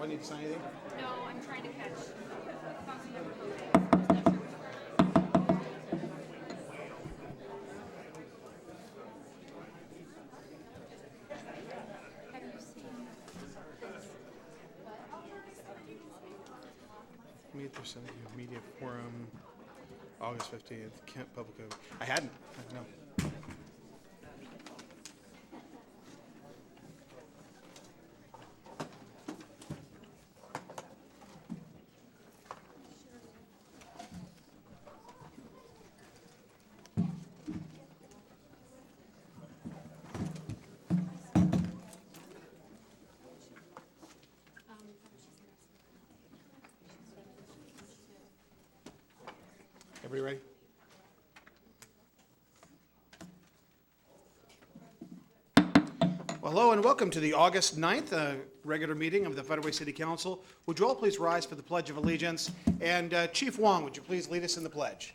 Do I need to sign anything? No, I'm trying to catch. Have you seen this? Meet the Media Forum, August 15th, Kent Public. I hadn't. No. Everybody ready? Well, hello and welcome to the August 9th regular meeting of the Federal City Council. Would you all please rise for the Pledge of Allegiance? And Chief Wong, would you please lead us in the pledge?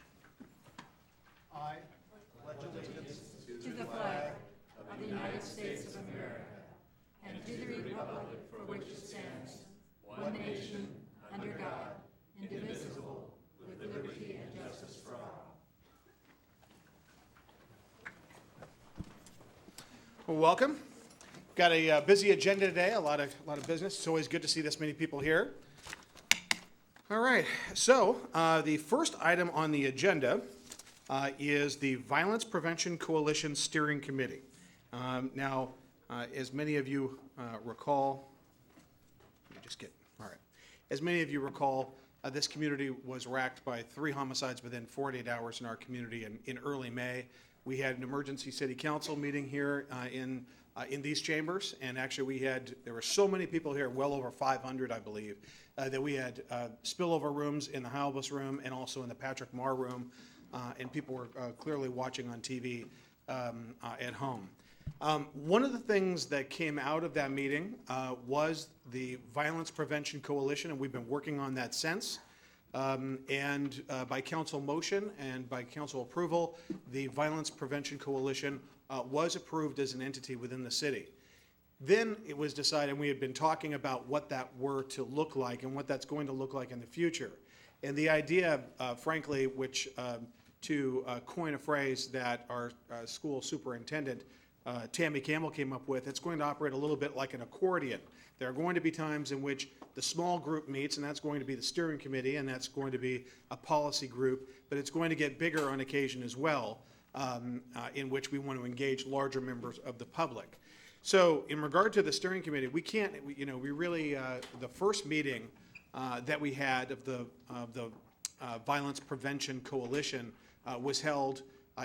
I pledge allegiance To the flag of the United States of America and to the republic for which it stands, one nation, under God, indivisible, with liberty and justice for all. Well, welcome. Got a busy agenda today, a lot of business. It's always good to see this many people here. All right, so the first item on the agenda is the Violence Prevention Coalition Steering Committee. Now, as many of you recall, as many of you recall, this community was racked by 3 homicides within 48 hours in our community in early May. We had an emergency city council meeting here in these chambers, and actually there were so many people here, well over 500, I believe, that we had spillover rooms in the Halbus room and also in the Patrick Marr room, and people were clearly watching on TV at home. One of the things that came out of that meeting was the Violence Prevention Coalition, and we've been working on that since. And by council motion and by council approval, the Violence Prevention Coalition was approved as an entity within the city. Then it was decided, and we had been talking about what that were to look like and what that's going to look like in the future. And the idea, frankly, which to coin a phrase that our school superintendent, Tammy Campbell, came up with, it's going to operate a little bit like an accordion. There are going to be times in which the small group meets, and that's going to be the steering committee, and that's going to be a policy group, but it's going to get bigger on occasion as well, in which we want to engage larger members of the public. So in regard to the steering committee, the first meeting that we had of the Violence Prevention Coalition was held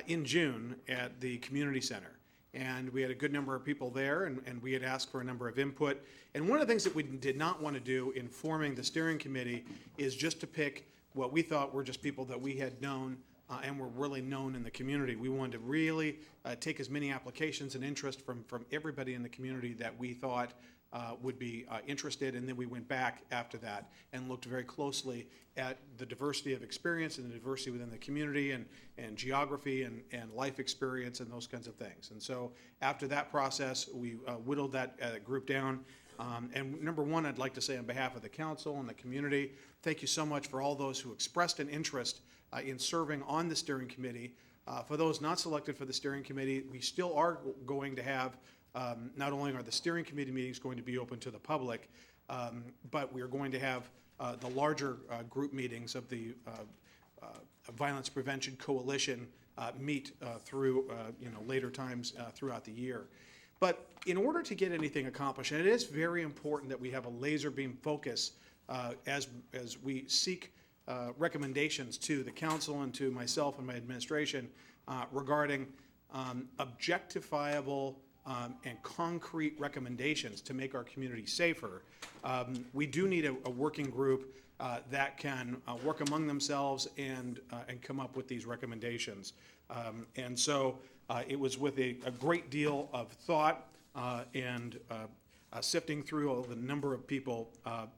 in June at the community center. And we had a good number of people there, and we had asked for a number of input. And one of the things that we did not want to do in forming the steering committee is just to pick what we thought were just people that we had known and were really known in the community. We wanted to really take as many applications and interest from everybody in the community that we thought would be interested, and then we went back after that and looked very closely at the diversity of experience and the diversity within the community and geography and life experience and those kinds of things. And so after that process, we whittled that group down. And number one, I'd like to say on behalf of the council and the community, thank you so much for all those who expressed an interest in serving on the steering committee. For those not selected for the steering committee, we still are going to have not only are the steering committee meetings going to be open to the public, but we are going to have the larger group meetings of the Violence Prevention Coalition meet through later times throughout the year. But in order to get anything accomplished, and it is very important that we have a laser beam focus as we seek recommendations to the council and to myself and my administration regarding objectifiable and concrete recommendations to make our community safer. We do need a working group that can work among themselves and come up with these recommendations. And so it was with a great deal of thought and sifting through all the number of people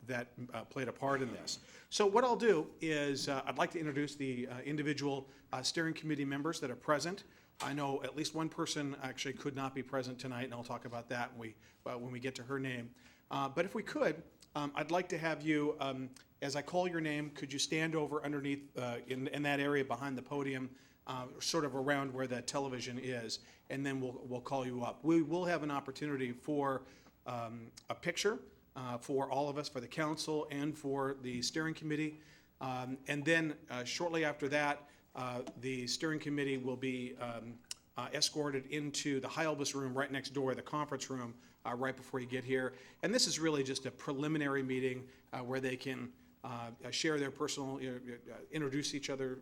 that played a part in this. So what I'll do is I'd like to introduce the individual steering committee members that are present. I know at least one person actually could not be present tonight, and I'll talk about that when we get to her name. But if we could, I'd like to have you, as I call your name, could you stand over underneath, in that area behind the podium, sort of around where the television is, and then we'll call you up. We will have an opportunity for a picture for all of us, for the council and for the steering committee. And then shortly after that, the steering committee will be escorted into the High Elvis room right next door, the conference room, right before you get here. And this is really just a preliminary meeting where they can share their personal, introduce each other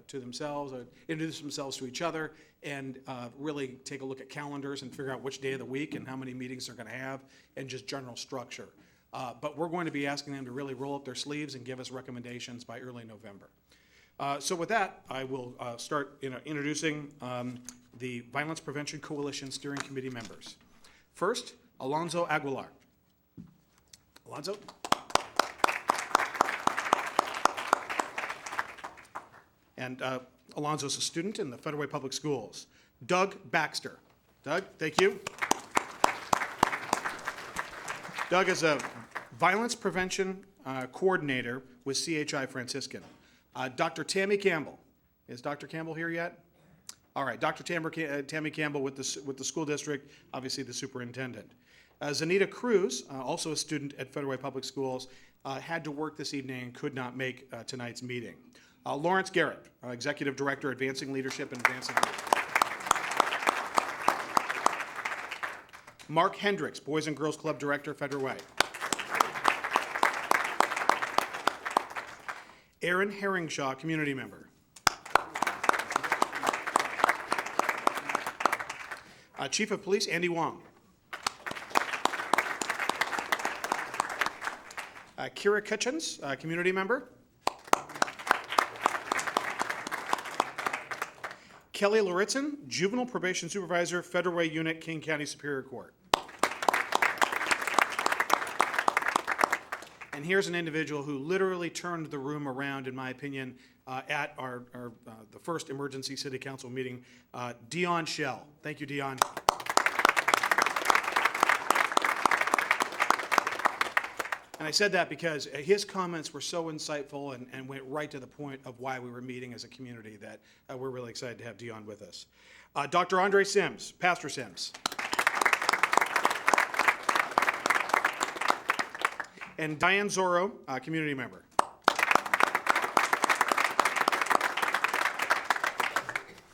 to themselves, introduce themselves to each other, and really take a look at calendars and figure out which day of the week and how many meetings they're going to have, and just general structure. But we're going to be asking them to really roll up their sleeves and give us recommendations by early November. So with that, I will start introducing the Violence Prevention Coalition Steering Committee members. First, Alonzo Aguilar. Alonzo? And Alonzo's a student in the Federal Way Public Schools. Doug Baxter. Doug, thank you. Doug is a violence prevention coordinator with CHI Franciscan. Dr. Tammy Campbell. Is Dr. Campbell here yet? All right, Dr. Tammy Campbell with the school district, obviously the superintendent. Zanita Cruz, also a student at Federal Way Public Schools, had to work this evening and could not make tonight's meeting. Lawrence Garrett, Executive Director, Advancing Leadership and Advancing Leadership. Mark Hendricks, Boys and Girls Club Director, Federal Way. Aaron Herringshaw, Community Member. Chief of Police, Andy Wong. Kira Kitchens, Community Member. Kelly Loritzen, Juvenile Probation Supervisor, Federal Way Unit, King County Superior Court. And here's an individual who literally turned the room around, in my opinion, at the first emergency city council meeting, Dion Shell. Thank you, Dion. And I said that because his comments were so insightful and went right to the point of why we were meeting as a community that we're really excited to have Dion with us. Dr. Andre Sims, Pastor Sims. And Diane Zorro, Community Member.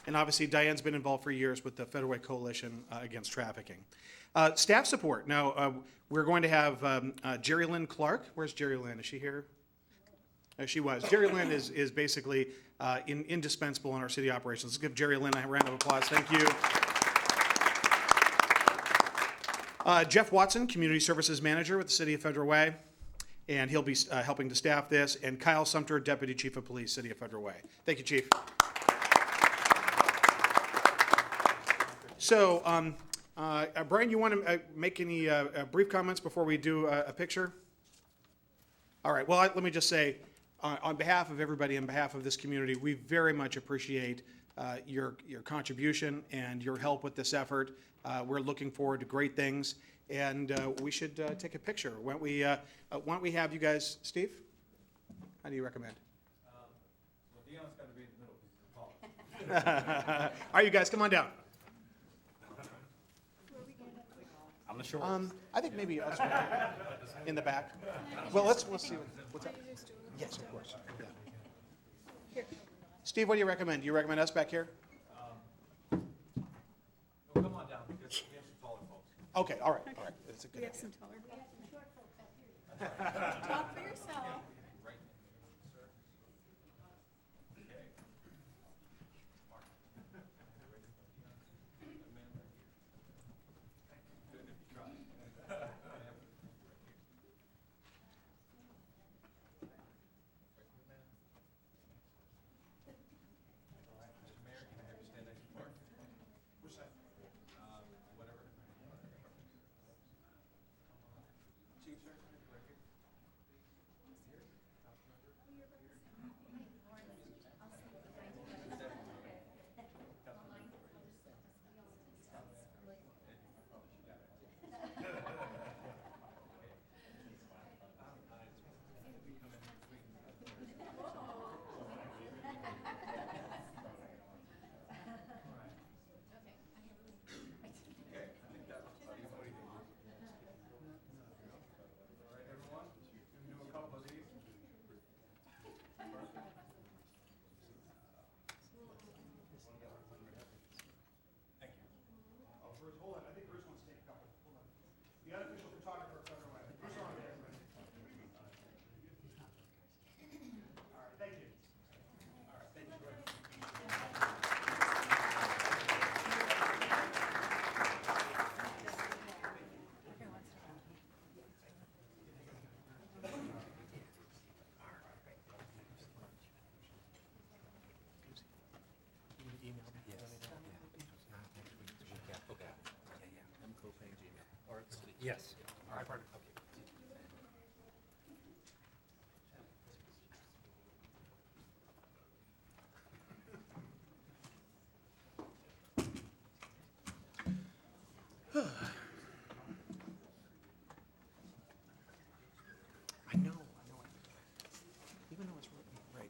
And obviously, Diane's been involved for years with the Federal Way Coalition Against Trafficking. Staff support. Now, we're going to have Jerry Lynn Clark. Where's Jerry Lynn? Is she here? She was. Jerry Lynn is basically indispensable in our city operations. Let's give Jerry Lynn a round of applause. Thank you. Jeff Watson, Community Services Manager with the City of Federal Way, and he'll be helping to staff this. And Kyle Sumter, Deputy Chief of Police, City of Federal Way. Thank you, Chief. So, Brian, you want to make any brief comments before we do a picture? All right. Well, let me just say, on behalf of everybody, on behalf of this community, we very much appreciate your contribution and your help with this effort. We're looking forward to great things, and we should take a picture. Why don't we have you guys, Steve? How do you recommend? Well, Dion's got to be in the middle because he's tall. All right, you guys, come on down. I'm the short. I think maybe us in the back. Well, let's see what's up. Yes, of course. Yeah. Here. Steve, what do you recommend? Do you recommend us back here? No, come on down because we have some taller folks. Okay, all right. That's a good We have idea. some taller. Talk for yourself. Right, sir. Okay. Mark. Good if you try. Mayor, can I have you stand next to Mark? Which side? Whatever. Chief, sir, right here. parts? Yes. All right, perfect. I know. Even though it's right.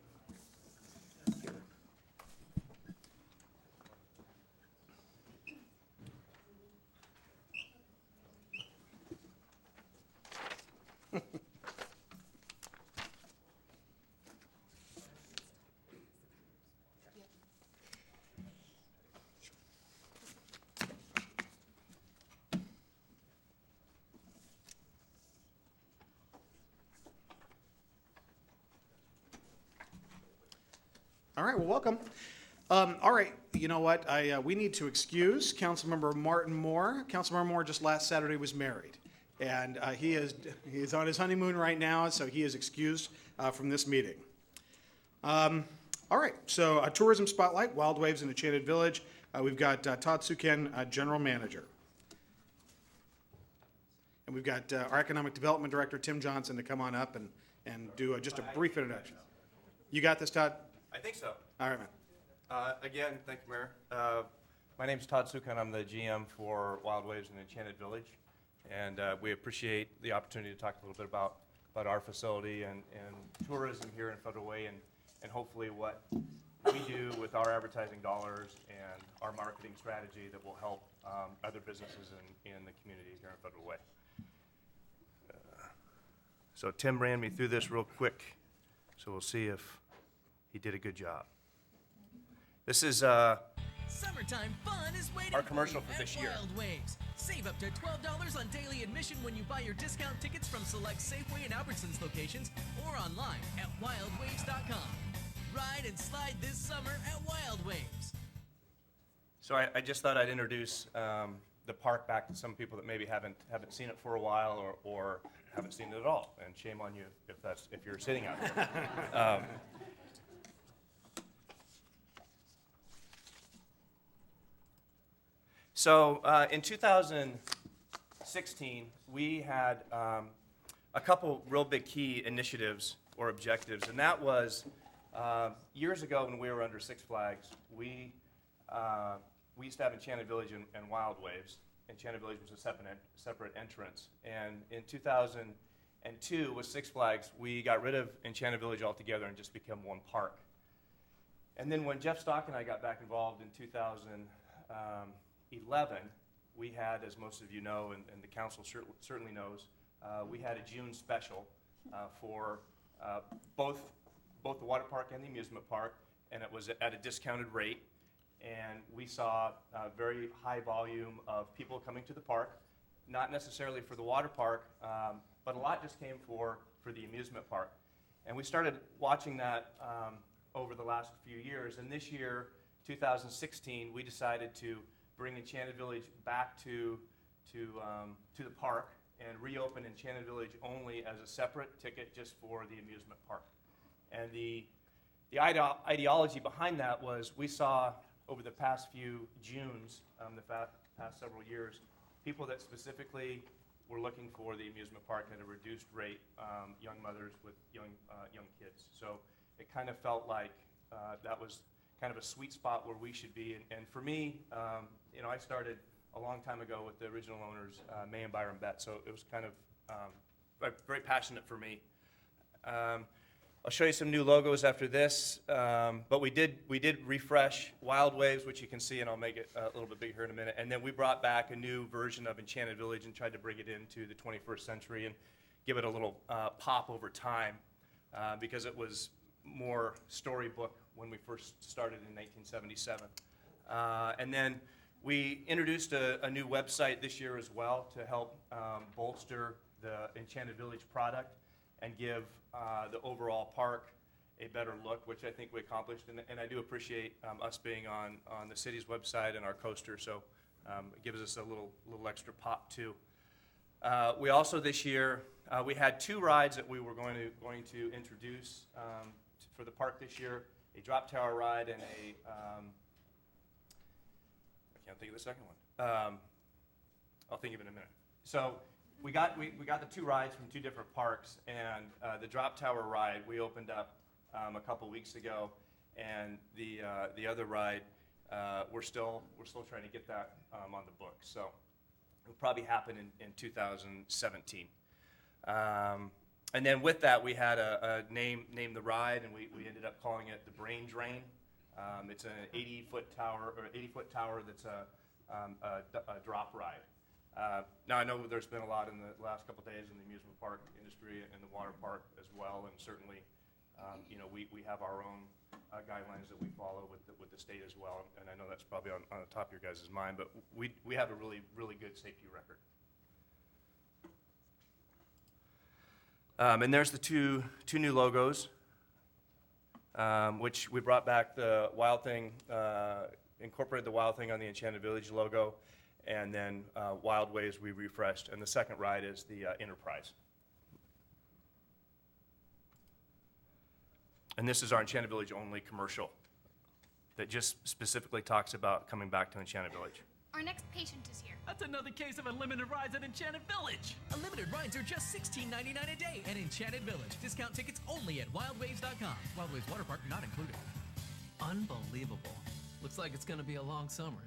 All right, well, welcome. All right, you know what? We need to excuse Councilmember Martin Moore. Councilmember Moore just last Saturday was married, and he is on his honeymoon right now, so he is excused from this meeting. All right, so Tourism Spotlight, Wild Waves in Enchanted Village. We've got Todd Suchan, General Manager. And we've got our Economic Development Director, Tim Johnson, to come on up and do just a brief introduction. You got this, Todd? I think so. All right, man. Again, thank you, Mayor. My name's Todd Suchan. I'm the GM for Wild Waves in Enchanted Village. And we appreciate the opportunity to talk a little bit about our facility and tourism here in Federal Way and hopefully what we do with our advertising dollars and our marketing strategy that will help other businesses in the community here in Federal Way. So Tim ran me through this real quick, so we'll see if he did a good job. This is Summertime fun is waiting our commercial for for you this at year. Wild Waves. Save up to $12 on daily admission when you buy your discount tickets from select Safeway and Albertsons locations or online at wildwaves.com. Ride and slide this summer at Wild Waves. So I just thought I'd introduce the park back to some people that maybe haven't seen it for a while or haven't seen it at all. And shame on you if you're sitting out there. So in 2016, we had a couple real big key initiatives or objectives, and that was years ago when we were under Six Flags, we used to have Enchanted Village and Wild Waves. Enchanted Village was a separate entrance, and in 2002 with Six Flags, we got rid of Enchanted Village altogether and just became one park. And then when Jeff Stock and I got back involved in 2011, we had, as most of you know, and the council certainly knows, we had a June special for both the water park and the amusement park, and it was at a discounted rate. And we saw a very high volume of people coming to the park, not necessarily for the water park, but a lot just came for the amusement park. And we started watching that over the last few years. And this year, 2016, we decided to bring Enchanted Village back to the park and reopen Enchanted Village only as a separate ticket just for the amusement park. And the ideology behind that was we saw over the past few Junes, the past several years, people that specifically were looking for the amusement park at a reduced rate, young mothers with young kids. So it kind of felt like that was kind of a sweet spot where we should be. And for me, I started a long time ago with the original owners, May and Byron Bett, so it was kind of very passionate for me. I'll show you some new logos after this, but we did refresh Wild Waves, which you can see, and I'll make it a little bit bigger here in a minute. And then we brought back a new version of Enchanted Village and tried to bring it into the 21st century and give it a little pop over time because it was more storybook when we first started in 1977. And then we introduced a new website this year as well to help bolster the Enchanted Village product and give the overall park a better look, which I think we accomplished. And I do appreciate us being on the city's website and our coaster, so it gives us a little extra pop too. We also this year, we had two rides that we were going to introduce for the park this year, a drop tower ride and I can't think of the second one. I'll think of it in a minute. So we got the two rides from two different parks, and the drop tower ride we opened up a couple weeks ago, and the other ride we're still trying to get that on the books. So it'll probably happen in 2017. And then with that, we had a name the ride, and we ended up calling it the Brain Drain. It's an 80-foot tower that's a drop ride. Now, I know there's been a lot in the last couple of days in the amusement park industry and the water park as well, and certainly, we have our own guidelines that we follow with the state as well, and I know that's probably on the top of your guys' mind, but we have a really, really good safety record. And there's the two new logos, which we brought back the Wild Thing, incorporated the Wild Thing on the Enchanted Village logo, and then Wild Waves we refreshed, and the second ride is the Enterprise. And this is our Enchanted Village only commercial that just specifically talks about coming back to Enchanted Village. Our next patient is here. That's another case of unlimited rides at Enchanted Village. Unlimited rides are just $16.99 a day at Enchanted Village. Discount tickets only at wildwaves.com. Wild Waves Water Park not included. Unbelievable. Looks like it's going to be a long summer.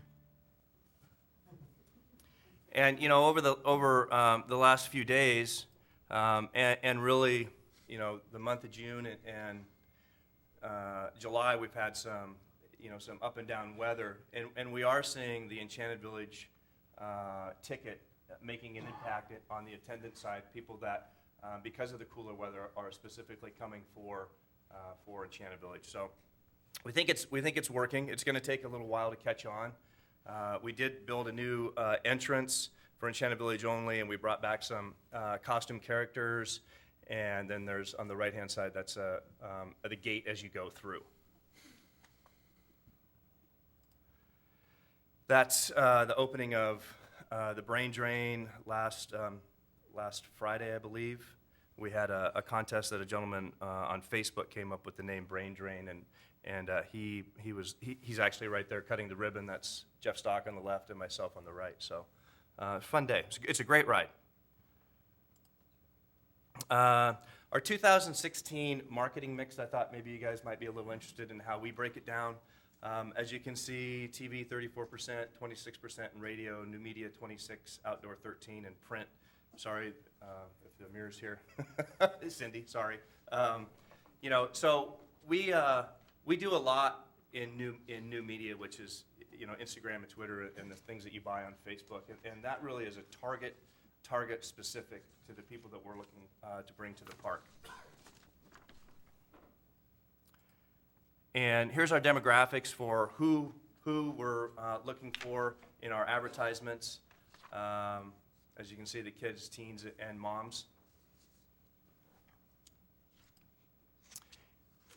And over the last few days, and really, the month of June and July, we've had some up and down weather, and we are seeing the Enchanted Village ticket making an impact on the attendance side. People that, because of the cooler weather, are specifically coming for Enchanted Village. So we think it's working. It's going to take a little while to catch on. We did build a new entrance for Enchanted Village only, and we brought back some costume characters. And then there's, on the right-hand side, that's the gate as you go through. That's the opening of the Brain Drain last Friday, I believe. We had a contest that a gentleman on Facebook came up with the name Brain Drain, and he's actually right there cutting the ribbon. That's Jeff Stock on the left and myself on the right. So, fun day. It's a great ride. Our 2016 marketing mix, I thought maybe you guys might be a little interested in how we break it down. As you can see, TV 34%, 26% in radio, new media 26%, outdoor 13%, and print. Sorry if the mirror's here. Cindy, sorry. So we do a lot in new media, which is Instagram and Twitter and the things that you buy on Facebook, and that really is a target specific to the people that we're looking to bring to the park. And here's our demographics for who we're looking for in our advertisements. As you can see, the kids, teens, and moms.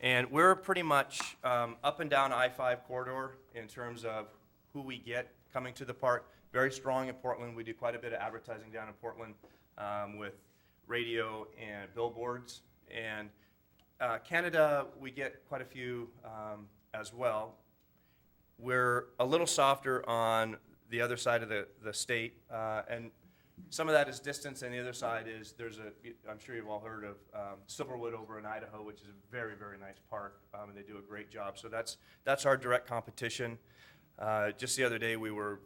And we're pretty much up and down I-5 corridor in terms of who we get coming to the park. Very strong in Portland. We do quite a bit of advertising down in Portland with radio and billboards. And Canada, we get quite a few as well. We're a little softer on the other side of the state, and some of that is distance, and the other side is I'm sure you've all heard of Silverwood over in Idaho, which is a very, very nice park, and they do a great job. So that's our direct competition. Just the other day we were,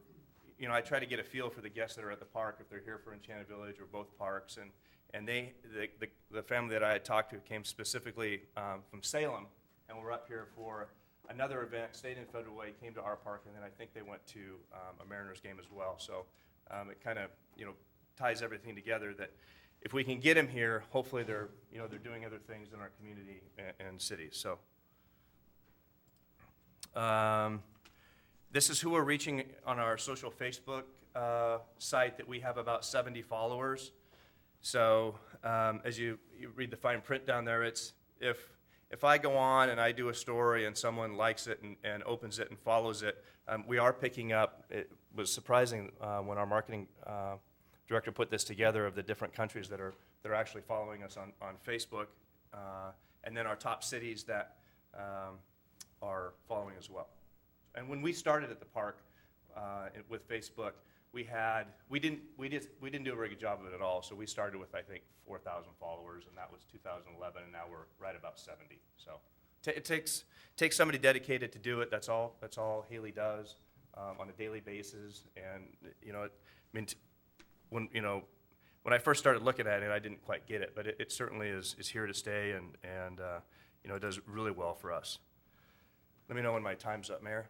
I try to get a feel for the guests that are at the park, if they're here for Enchanted Village or both parks, and the family that I had talked to came specifically from Salem, and we're up here for another event, stayed in Federal Way, came to our park, and then I think they went to a Mariners game as well. So it kind of ties everything together that if we can get them here, hopefully they're doing other things in our community and cities. So this is who we're reaching on our social Facebook site that we have about 70 followers. So as you read the fine print down there, it's if I go on and I do a story and someone likes it and opens it and follows it, we are picking up. It was surprising when our marketing director put this together of the different countries that are actually following us on Facebook, and then our top cities that are following as well. And when we started at the park with Facebook, we didn't do a very good job of it at all. So we started with, I think, 4,000 followers, and that was 2011, and now we're right about 70. So it takes somebody dedicated to do it. That's all Haley does on a daily basis. And when I first started looking at it, I didn't quite get it, but it certainly is here to stay, and it does really well for us. Let me know when my time's up, Mayor.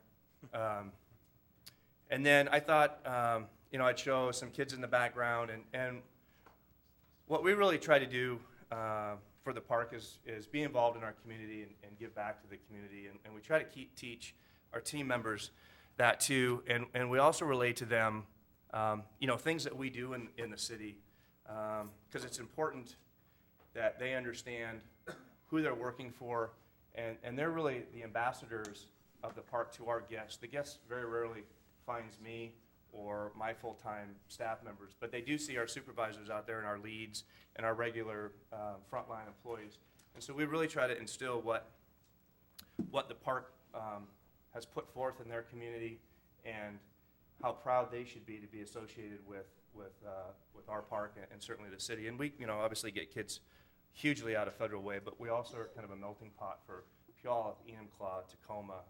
And then I thought, I'd show some kids in the background, and what we really try to do for the park is be involved in our community and give back to the community, and we try to teach our team members that too, and we also relate to them, things that we do in the city, because it's important that they understand who they're working for, and they're really the ambassadors of the park to our guests. The guests very rarely finds me or my full-time staff members, but they do see our supervisors out there and our leads and our regular frontline employees. And so we really try to instill what the park has put forth in their community and how proud they should be to be associated with our park and certainly the city. And we, obviously get kids hugely out of Federal Way, but we also are kind of a melting pot for Puyallup, Enumclaw, Tacoma,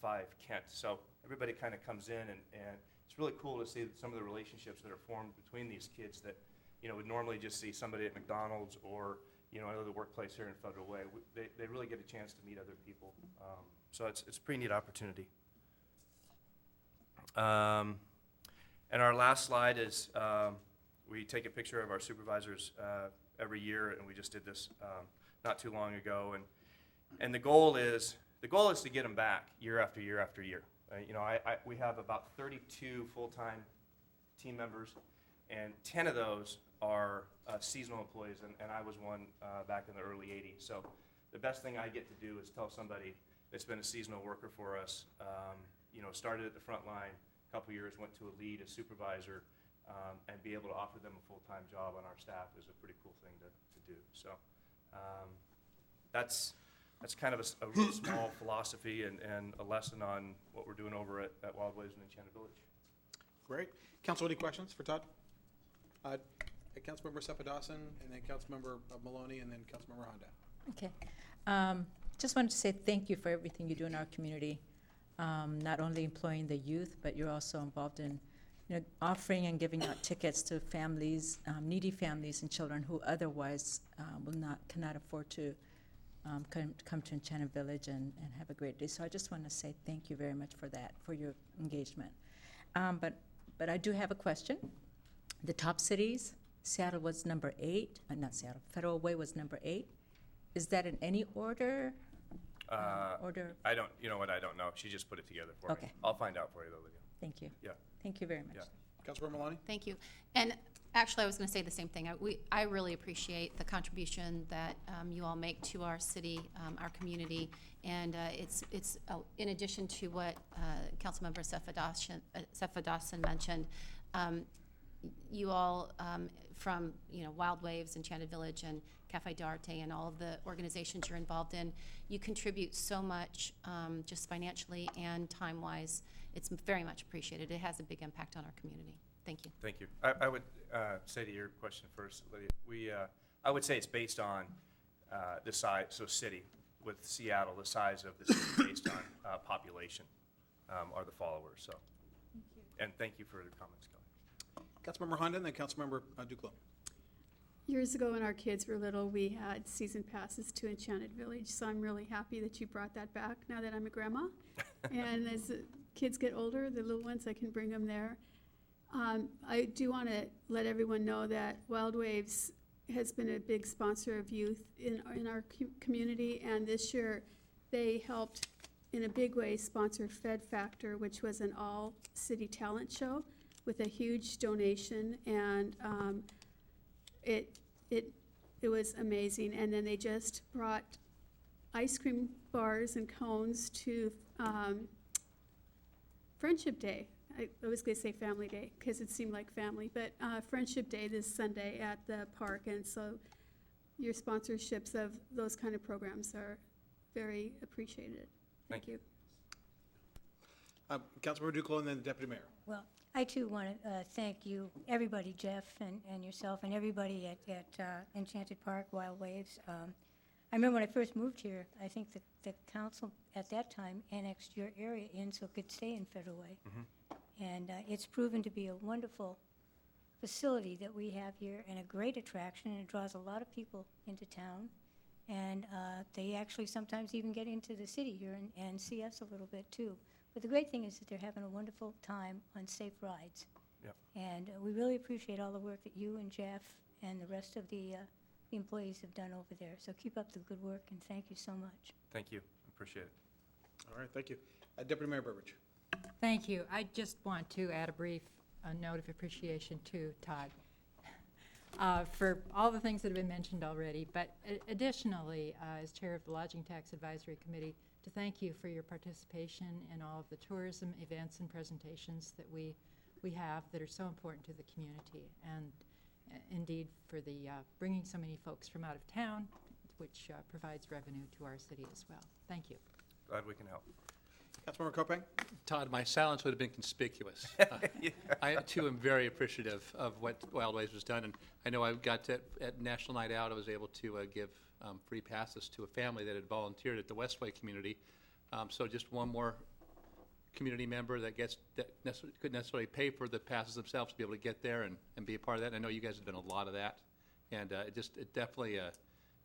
Fife, Kent. So everybody kind of comes in, and it's really cool to see some of the relationships that are formed between these kids that, would normally just see somebody at McDonald's or, another workplace here in Federal Way. They really get a chance to meet other people. So it's a pretty neat opportunity. And our last slide is we take a picture of our supervisors every year, and we just did this not too long ago. And the goal is to get them back year after year after year. We have about 32 full-time team members, and 10 of those are seasonal employees, and I was one back in the early 80s. So the best thing I get to do is tell somebody that's been a seasonal worker for us, started at the front line, a couple years, went to a lead, a supervisor, and be able to offer them a full-time job on our staff is a pretty cool thing to do. So that's kind of a real small philosophy and a lesson on what we're doing over at Wild Waves and Enchanted Village. Great. Council, any questions for Todd? Councilmember Seppa-Dawson, and then Councilmember Maloney, and then Councilmember Honda. Okay. Just wanted to say thank you for everything you do in our community. Not only employing the youth, but you're also involved in offering and giving out tickets to families, needy families and children who otherwise cannot afford to come to Enchanted Village and have a great day. So I just want to say thank you very much for that, for your engagement. But I do have a question. The top cities, Seattle was number 8, not Seattle, Federal Way was number 8. Is that in any order? Order? I don't, I don't know. She just put it together for me. I'll find out for you though, Lydia. Thank you. Yeah. Thank you very much. Yeah. Councilmember Maloney? Thank you. And actually, I was going to say the same thing. I really appreciate the contribution that you all make to our city, our community, and it's in addition to what Councilmember Seppa-Dawson mentioned. You all from Wild Waves, Enchanted Village, and Cafe d'Arte, and all of the organizations you're involved in, you contribute so much, just financially and time-wise. It's very much appreciated. It has a big impact on our community. Thank you. Thank you. I would say to your question first, Lydia, I would say it's based on the size, so city, with Seattle, the size of the city based on population are the followers. So, and thank you for the comments, Kelly. Councilmember Honda, and then Councilmember Duclos. Years ago when our kids were little, we had season passes to Enchanted Village, so I'm really happy that you brought that back now that I'm a grandma. And as the kids get older, the little ones, I can bring them there. I do want to let everyone know that Wild Waves has been a big sponsor of youth in our community, and this year they helped in a big way sponsor Fed Factor, which was an all-city talent show with a huge donation, and it was amazing. And then they just brought ice cream bars and cones to Friendship Day. I was going to say Family Day because it seemed like family, but Friendship Day this Sunday at the park, and so your sponsorships of those kind of programs are very appreciated. Thank you. Councilmember Duclos and then the Deputy Mayor. Well, I too want to thank you, everybody, Jeff and yourself, and everybody at Enchanted Park, Wild Waves. I remember when I first moved here, I think the council at that time annexed your area in so it could stay in Federal Way. And it's proven to be a wonderful facility that we have here and a great attraction, and it draws a lot of people into town. And they actually sometimes even get into the city here and see us a little bit too. But the great thing is that they're having a wonderful time on safe rides. Yep. And we really appreciate all the work that you and Jeff and the rest of the employees have done over there. So keep up the good work, and thank you so much. Thank you. Appreciate it. All right, thank you. Deputy Mayor Burbidge. Thank you. I just want to add a brief note of appreciation to Todd for all the things that have been mentioned already, but additionally, as chair of the Lodging Tax Advisory Committee, to thank you for your participation in all of the tourism events and presentations that we have that are so important to the community, and indeed for the bringing so many folks from out of town, which provides revenue to our city as well. Thank you. Glad we can help. Councilmember Kopang. Todd, my silence would have been conspicuous. I, too, am very appreciative of what Wild Waves has done, and I know I got to, at National Night Out, I was able to give free passes to a family that had volunteered at the Westway community. So just one more community member that couldn't necessarily pay for the passes themselves to be able to get there and be a part of that. And I know you guys have done a lot of that, and it definitely it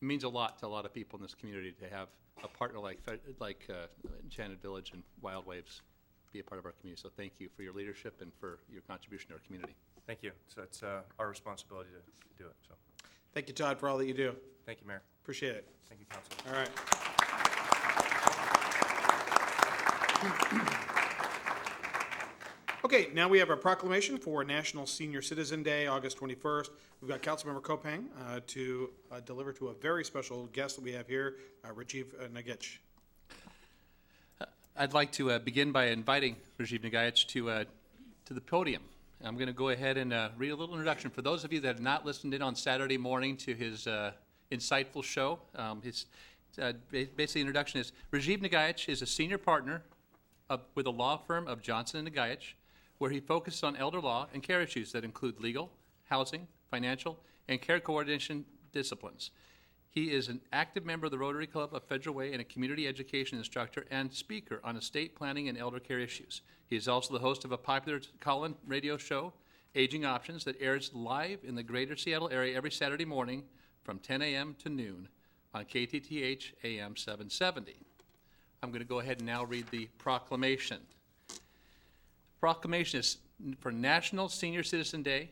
means a lot to a lot of people in this community to have a partner like Enchanted Village and Wild Waves be a part of our community. So thank you for your leadership and for your contribution to our community. Thank you. So it's our responsibility to do it. So Thank you, Todd, for all that you do. thank you, Mayor. Appreciate it. Thank you, Council. All right. Okay, now we have a proclamation for National Senior Citizen Day, August 21st. We've got Councilmember Kopang to deliver to a very special guest that we have here, Rajiv Nagich. I'd like to begin by inviting Rajiv Nagayach to the podium. I'm going to go ahead and read a little introduction. For those of you that have not listened in on Saturday morning to his insightful show, his basically introduction is Rajiv Nagayach is a senior partner with a law firm of Johnson & Nagayach, where he focuses on elder law and care issues that include legal, housing, financial, and care coordination disciplines. He is an active member of the Rotary Club of Federal Way and a community education instructor and speaker on estate planning and elder care issues. He is also the host of a popular call-in radio show, Aging Options, that airs live in the greater Seattle area every Saturday morning from 10 a.m. to noon on KTTH AM 770. I'm going to go ahead and now read the proclamation. Proclamation is for National Senior Citizen Day,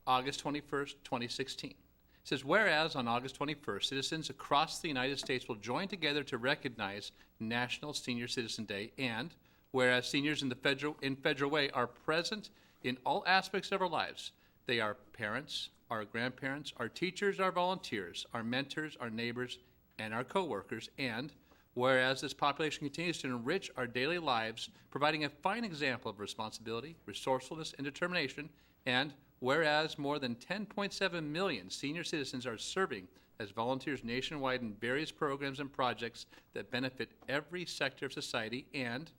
August 21st, 2016. It says, whereas on August 21st, citizens across the United States will join together to recognize National Senior Citizen Day, and whereas seniors in Federal Way are present in all aspects of our lives. They are parents, our grandparents, our teachers, our volunteers, our mentors, our neighbors, and our coworkers, and whereas this population continues to enrich our daily lives, providing a fine example of responsibility, resourcefulness, and determination, and whereas more than 10.7 million senior citizens are serving as volunteers nationwide in various programs and projects that benefit every sector of society, and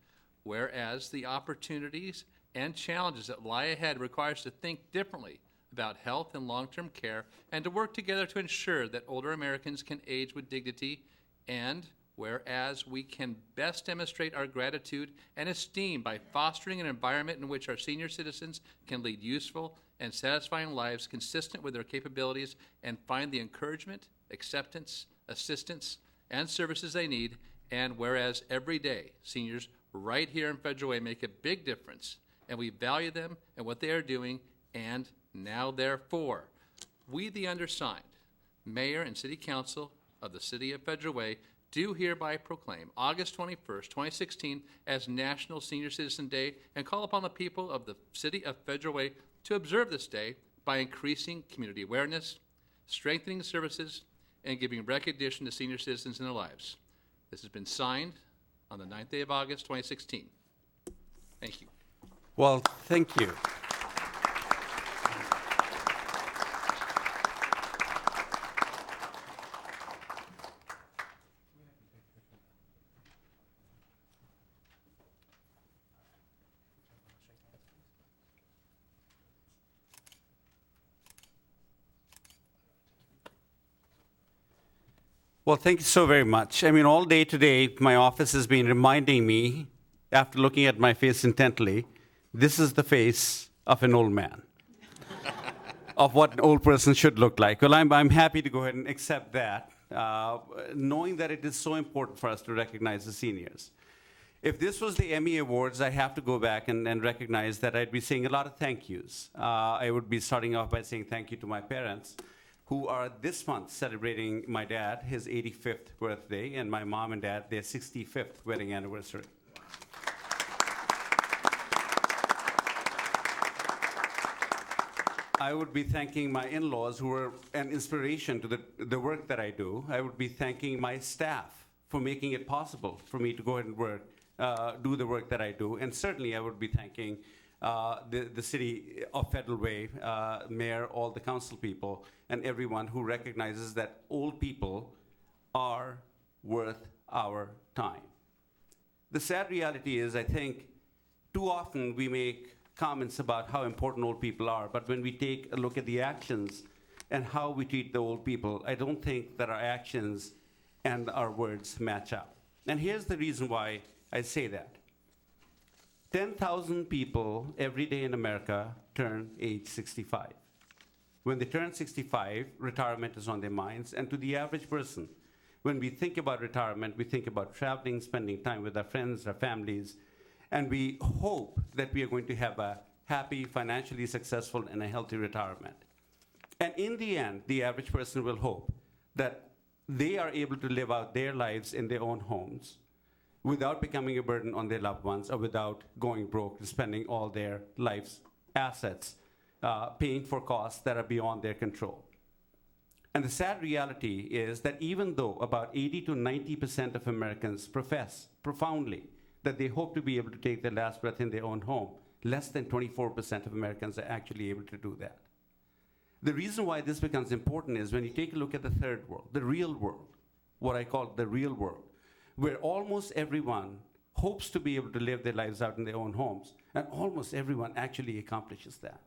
whereas the opportunities and challenges that lie ahead require us to think differently about health and long-term care and to work together to ensure that older Americans can age with dignity, and whereas we can best demonstrate our gratitude and esteem by fostering an environment in which our senior citizens can lead useful and satisfying lives consistent with their capabilities and find the encouragement, acceptance, assistance, and services they need, and whereas every day seniors right here in Federal Way make a big difference, and we value them and what they are doing, and now therefore, we the undersigned, Mayor and City Council of the City of Federal Way, do hereby proclaim August 21st, 2016 as National Senior Citizen Day and call upon the people of the City of Federal Way to observe this day by increasing community awareness, strengthening services, and giving recognition to senior citizens in their lives. This has been signed on the 9th day of August, 2016. Thank you. Well, thank you. Well, thank you so very much. I mean, all day today, my office has been reminding me, after looking at my face intently, this is the face of an old man, of what an old person should look like. Well, I'm happy to go ahead and accept that, knowing that it is so important for us to recognize the seniors. If this was the Emmy Awards, I have to go back and recognize that I'd be saying a lot of thank yous. I would be starting off by saying thank you to my parents, who are this month celebrating my dad, his 85th birthday, and my mom and dad, their 65th wedding anniversary. I would be thanking my in-laws, who are an inspiration to the work that I do. I would be thanking my staff for making it possible for me to go ahead and do the work that I do. And certainly I would be thanking the city of Federal Way, mayor, all the council people, and everyone who recognizes that old people are worth our time. The sad reality is, I think, too often we make comments about how important old people are, but when we take a look at the actions and how we treat the old people, I don't think that our actions and our words match up. And here's the reason why I say that. 10,000 people every day in America turn age 65. When they turn 65, retirement is on their minds. And to the average person, when we think about retirement, we think about traveling, spending time with our friends, our families, and we hope that we are going to have a happy, financially successful, and a healthy retirement. And in the end, the average person will hope that they are able to live out their lives in their own homes without becoming a burden on their loved ones or without going broke and spending all their life's assets paying for costs that are beyond their control. And the sad reality is that even though about 80 to 90% of Americans profess profoundly that they hope to be able to take their last breath in their own home, less than 24% of Americans are actually able to do that. The reason why this becomes important is when you take a look at the third world, the real world, what I call the real world, where almost everyone hopes to be able to live their lives out in their own homes, and almost everyone actually accomplishes that.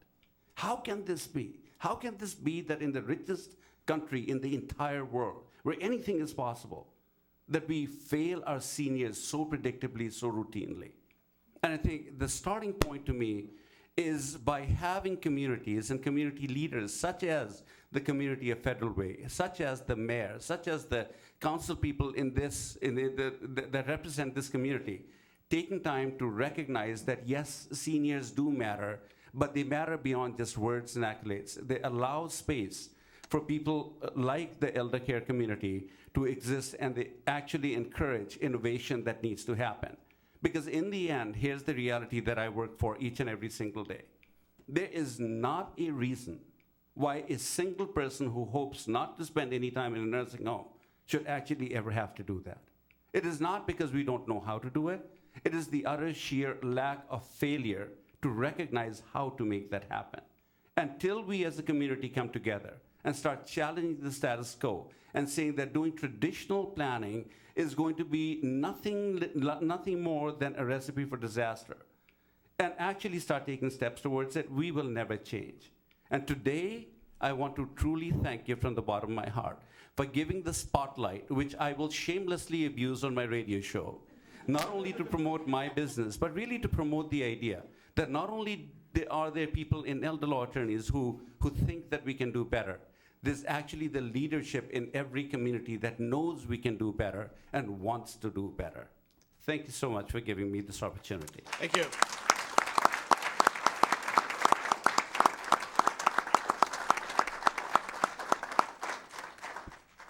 How can this be? How can this be that in the richest country in the entire world, where anything is possible, that we fail our seniors so predictably, so routinely? And I think the starting point to me is by having communities and community leaders such as the community of Federal Way, such as the mayor, such as the council people that represent this community, taking time to recognize that yes, seniors do matter, but they matter beyond just words and accolades. They allow space for people like the elder care community to exist, and they actually encourage innovation that needs to happen. Because in the end, here's the reality that I work for each and every single day. There is not a reason why a single person who hopes not to spend any time in a nursing home should actually ever have to do that. It is not because we don't know how to do it. It is the utter sheer lack of failure to recognize how to make that happen. Until we as a community come together and start challenging the status quo and saying that doing traditional planning is going to be nothing more than a recipe for disaster, and actually start taking steps towards it, we will never change. And today, I want to truly thank you from the bottom of my heart for giving the spotlight, which I will shamelessly abuse on my radio show, not only to promote my business, but really to promote the idea that not only are there people in elder law attorneys who think that we can do better, there's actually the leadership in every community that knows we can do better and wants to do better. Thank you so much for giving me this opportunity. Thank you.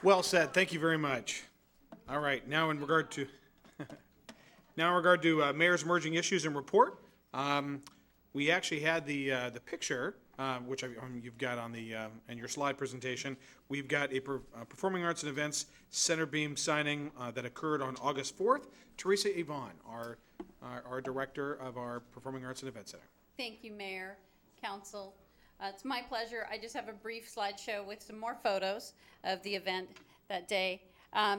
Well said. Thank you very much. All right. Now, in regard to Mayor's Emerging Issues and Report, we actually had the picture, which you've got on the in your slide presentation. We've got a Performing Arts and Events Center Beam signing that occurred on August 4th. Teresa Yvonne, our director of our Performing Arts and Events Center. Thank you, Mayor, Council. It's my pleasure. I just have a brief slideshow with some more photos of the event that day.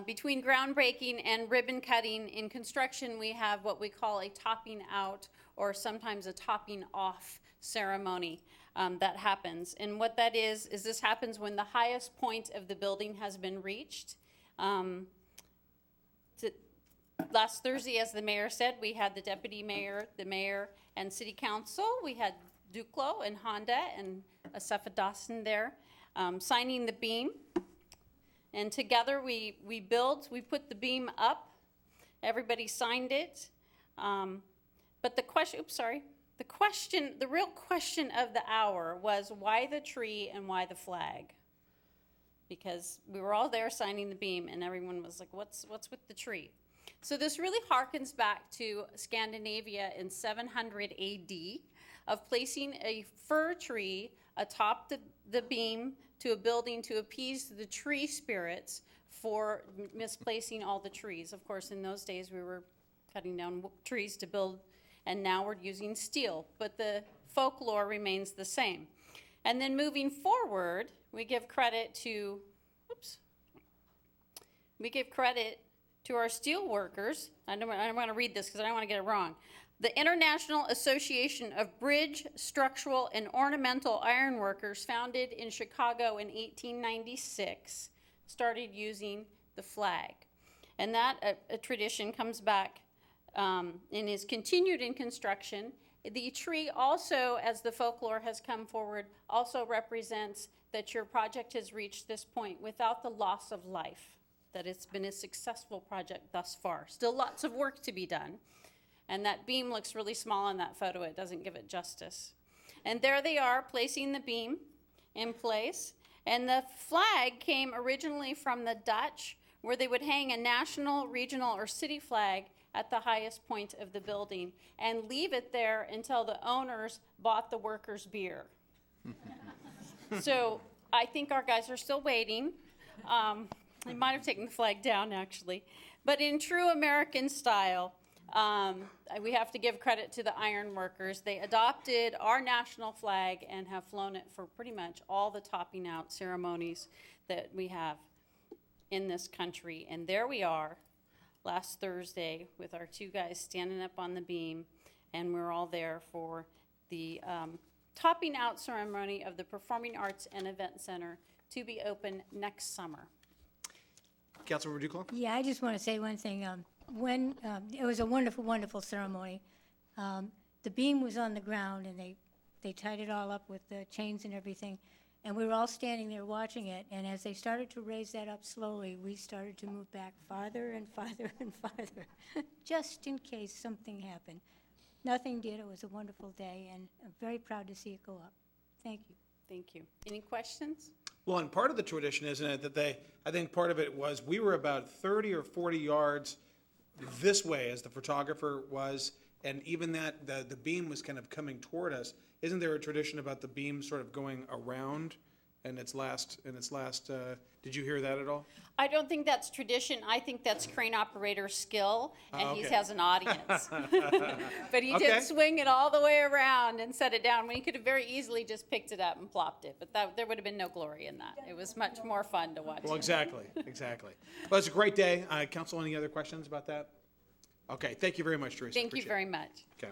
Between groundbreaking and ribbon cutting in construction, we have what we call a topping out or sometimes a topping off ceremony that happens. And what that is this happens when the highest point of the building has been reached. Last Thursday, as the mayor said, we had the deputy mayor, the mayor, and city council. We had Duclo and Honda and Asafa Dawson there signing the beam. And together we put the beam up. Everybody signed it. But the real question of the hour was why the tree and why the flag? Because we were all there signing the beam and everyone was like, what's with the tree? So this really harkens back to Scandinavia in 700 AD of placing a fir tree atop the beam to a building to appease the tree spirits for misplacing all the trees. Of course, in those days we were cutting down trees to build, and now we're using steel, but the folklore remains the same. And then moving forward, we give credit to our steel workers. I don't want to read this because I don't want to get it wrong. The International Association of Bridge, Structural, and Ornamental Iron Workers, founded in Chicago in 1896, started using the flag. And that a tradition comes back and is continued in construction. The tree also, as the folklore has come forward, also represents that your project has reached this point without the loss of life, that it's been a successful project thus far. Still lots of work to be done. And that beam looks really small in that photo. It doesn't give it justice. And there they are, placing the beam in place. And the flag came originally from the Dutch, where they would hang a national, regional, or city flag at the highest point of the building and leave it there until the owners bought the workers beer. So I think our guys are still waiting. They might have taken the flag down, actually. But in true American style, we have to give credit to the iron workers. They adopted our national flag and have flown it for pretty much all the topping out ceremonies that we have in this country. And there we are last Thursday with our two guys standing up on the beam, and we're all there for the topping out ceremony of the Performing Arts and Event Center to be open next summer. Councilmember Duclos? Yeah, I just want to say one thing. When it was a wonderful, wonderful ceremony. The beam was on the ground, and they tied it all up with the chains and everything. And we were all standing there watching it. And as they started to raise that up slowly, we started to move back farther and farther and farther, just in case something happened. Nothing did. It was a wonderful day, and I'm very proud to see it go up. Thank you. Thank you. Any questions? Well, and part of the tradition, isn't it, that I think part of it was we were about 30 or 40 yards this way as the photographer was, and even that, the beam was kind of coming toward us. Isn't there a tradition about the beam sort of going around in its last, did you hear that at all? I don't think that's tradition. I think that's crane operator skill, and okay. he has an audience. But he Okay. did swing it all the way around and set it down when he could have very easily just picked it up and plopped it. But there would have been no glory in that. It was much more fun to watch. Well, exactly. Well, it's a great day. Council, any other questions about that? Okay, thank you very much, Teresa. Thank you very much. Okay.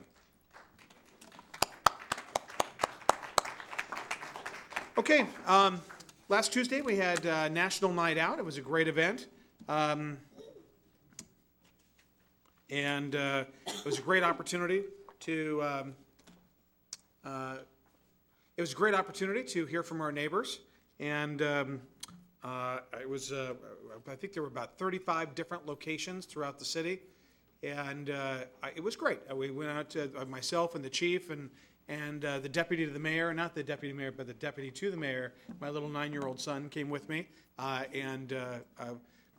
Okay, last Tuesday we had National Night Out. It was a great event. And it was a great opportunity to hear from our neighbors. And it was I think there were about 35 different locations throughout the city, and it was great. We went out to myself and the chief and the deputy to the mayor, not the deputy mayor, but the deputy to the mayor. My little 9-year-old son came with me, and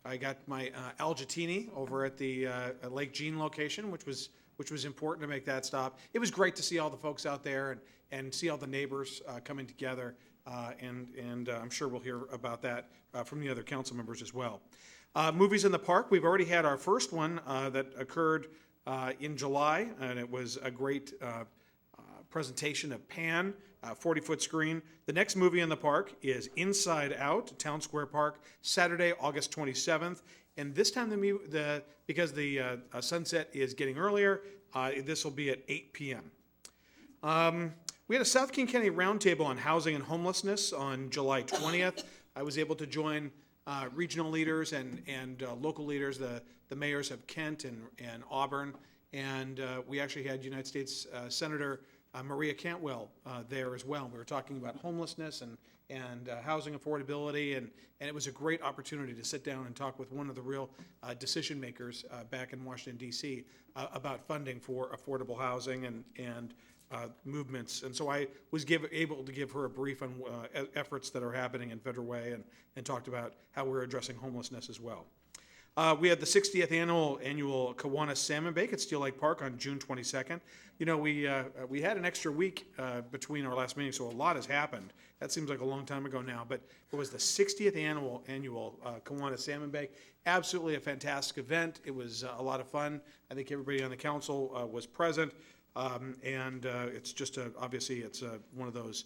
I got my Algitini over at the Lake Jean location, which was important to make that stop. It was great to see all the folks out there and see all the neighbors coming together, and I'm sure we'll hear about that from the other council members as well. Movies in the park, we've already had our first one that occurred in July, and it was a great presentation of Pan, 40-foot screen. The next movie in the park is Inside Out, Town Square Park, Saturday, August 27th. And this time, because the sunset is getting earlier, this will be at 8 p.m. We had a South King County Roundtable on housing and homelessness on July 20th. I was able to join regional leaders and local leaders, the mayors of Kent and Auburn, and we actually had United States Senator Maria Cantwell there as well. We were talking about homelessness and housing affordability, and it was a great opportunity to sit down and talk with one of the real decision makers back in Washington, D.C. About funding for affordable housing and movements. And so I was able to give her a brief on efforts that are happening in Federal Way and talked about how we're addressing homelessness as well. We had the 60th annual Kiwanis Salmon Bake at Steel Lake Park on June 22nd. You know, we had an extra week between our last meeting, so a lot has happened. That seems like a long time ago now, but it was the 60th annual Kiwanis Salmon Bake. Absolutely a fantastic event. It was a lot of fun. I think everybody on the council was present, and it's just obviously it's one of those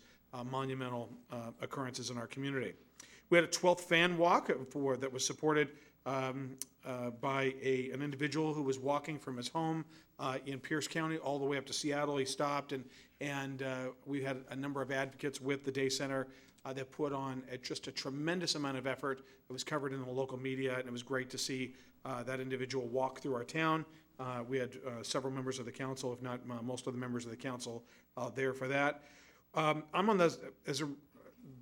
monumental occurrences in our community. We had a 12th fan walk that was supported by an individual who was walking from his home in Pierce County all the way up to Seattle. He stopped, and we had a number of advocates with the Day Center that put on just a tremendous amount of effort. It was covered in the local media, and it was great to see that individual walk through our town. We had several members of the council, if not most of the members of the council, there for that. I'm on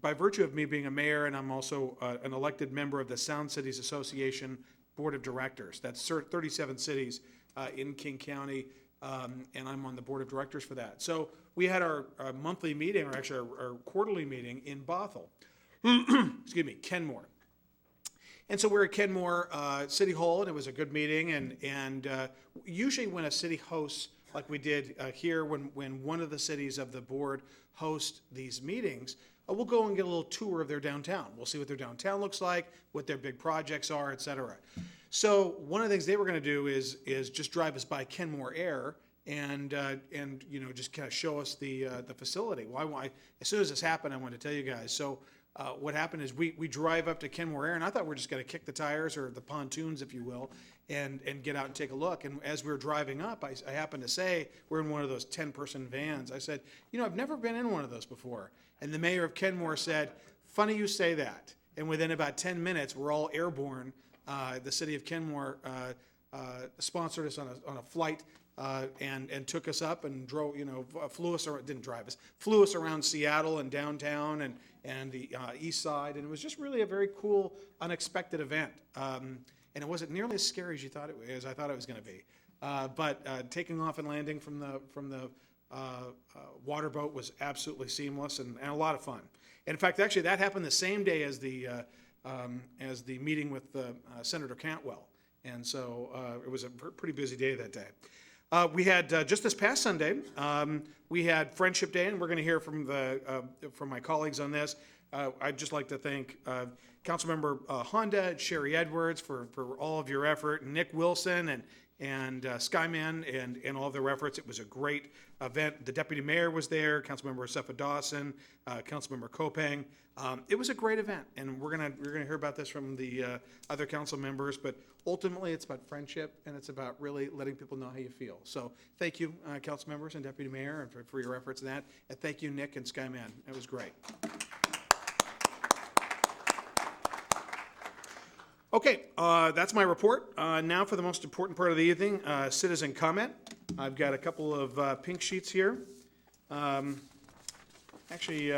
by virtue of me being a mayor, and I'm also an elected member of the Sound Cities Association Board of Directors. That's 37 cities in King County, and I'm on the Board of Directors for that. So we had our monthly meeting, or actually our quarterly meeting in Bothell, excuse me, Kenmore. And so we're at Kenmore City Hall, and it was a good meeting, and usually when a city hosts, like we did here, when one of the cities of the board host these meetings, we'll go and get a little tour of their downtown. We'll see what their downtown looks like, what their big projects are, et cetera. So one of the things they were going to do is just drive us by Kenmore Air and you know, just kind of show us the facility. Well, as soon as this happened, I wanted to tell you guys. So what happened is we drive up to Kenmore Air, and I thought we were just going to kick the tires, or the pontoons, if you will, and get out and take a look. And as we were driving up, I happened to say, we're in one of those 10-person vans. I said, you know, I've never been in one of those before. And the mayor of Kenmore said, funny you say that. And within about 10 minutes, we're all airborne. The city of Kenmore sponsored us on a flight and took us up and drove, you know, flew us around Seattle and downtown and the east side. And it was just really a very cool, unexpected event. And it wasn't nearly as scary as I thought it was going to be. But taking off and landing from the water boat was absolutely seamless and a lot of fun. And in fact, actually, that happened the same day as the meeting with Senator Cantwell. And so it was a pretty busy day that day. We had, just this past Sunday, we had Friendship Day, and we're going to hear from my colleagues on this. I'd just like to thank Councilmember Honda, Sherry Edwards for all of your effort, and Nick Wilson and Skyman and all of their efforts. It was a great event. The deputy mayor was there, Councilmember Sefa Dawson, Councilmember Kopang. It was a great event, and we're gonna hear about this from the other council members. But ultimately, it's about friendship, and it's about really letting people know how you feel. So thank you, council members and deputy mayor, and for your efforts in that. And thank you, Nick and Skyman. It was great. Okay, that's my report. Now for the most important part of the evening, citizen comment. I've got a couple of pink sheets here. Actually,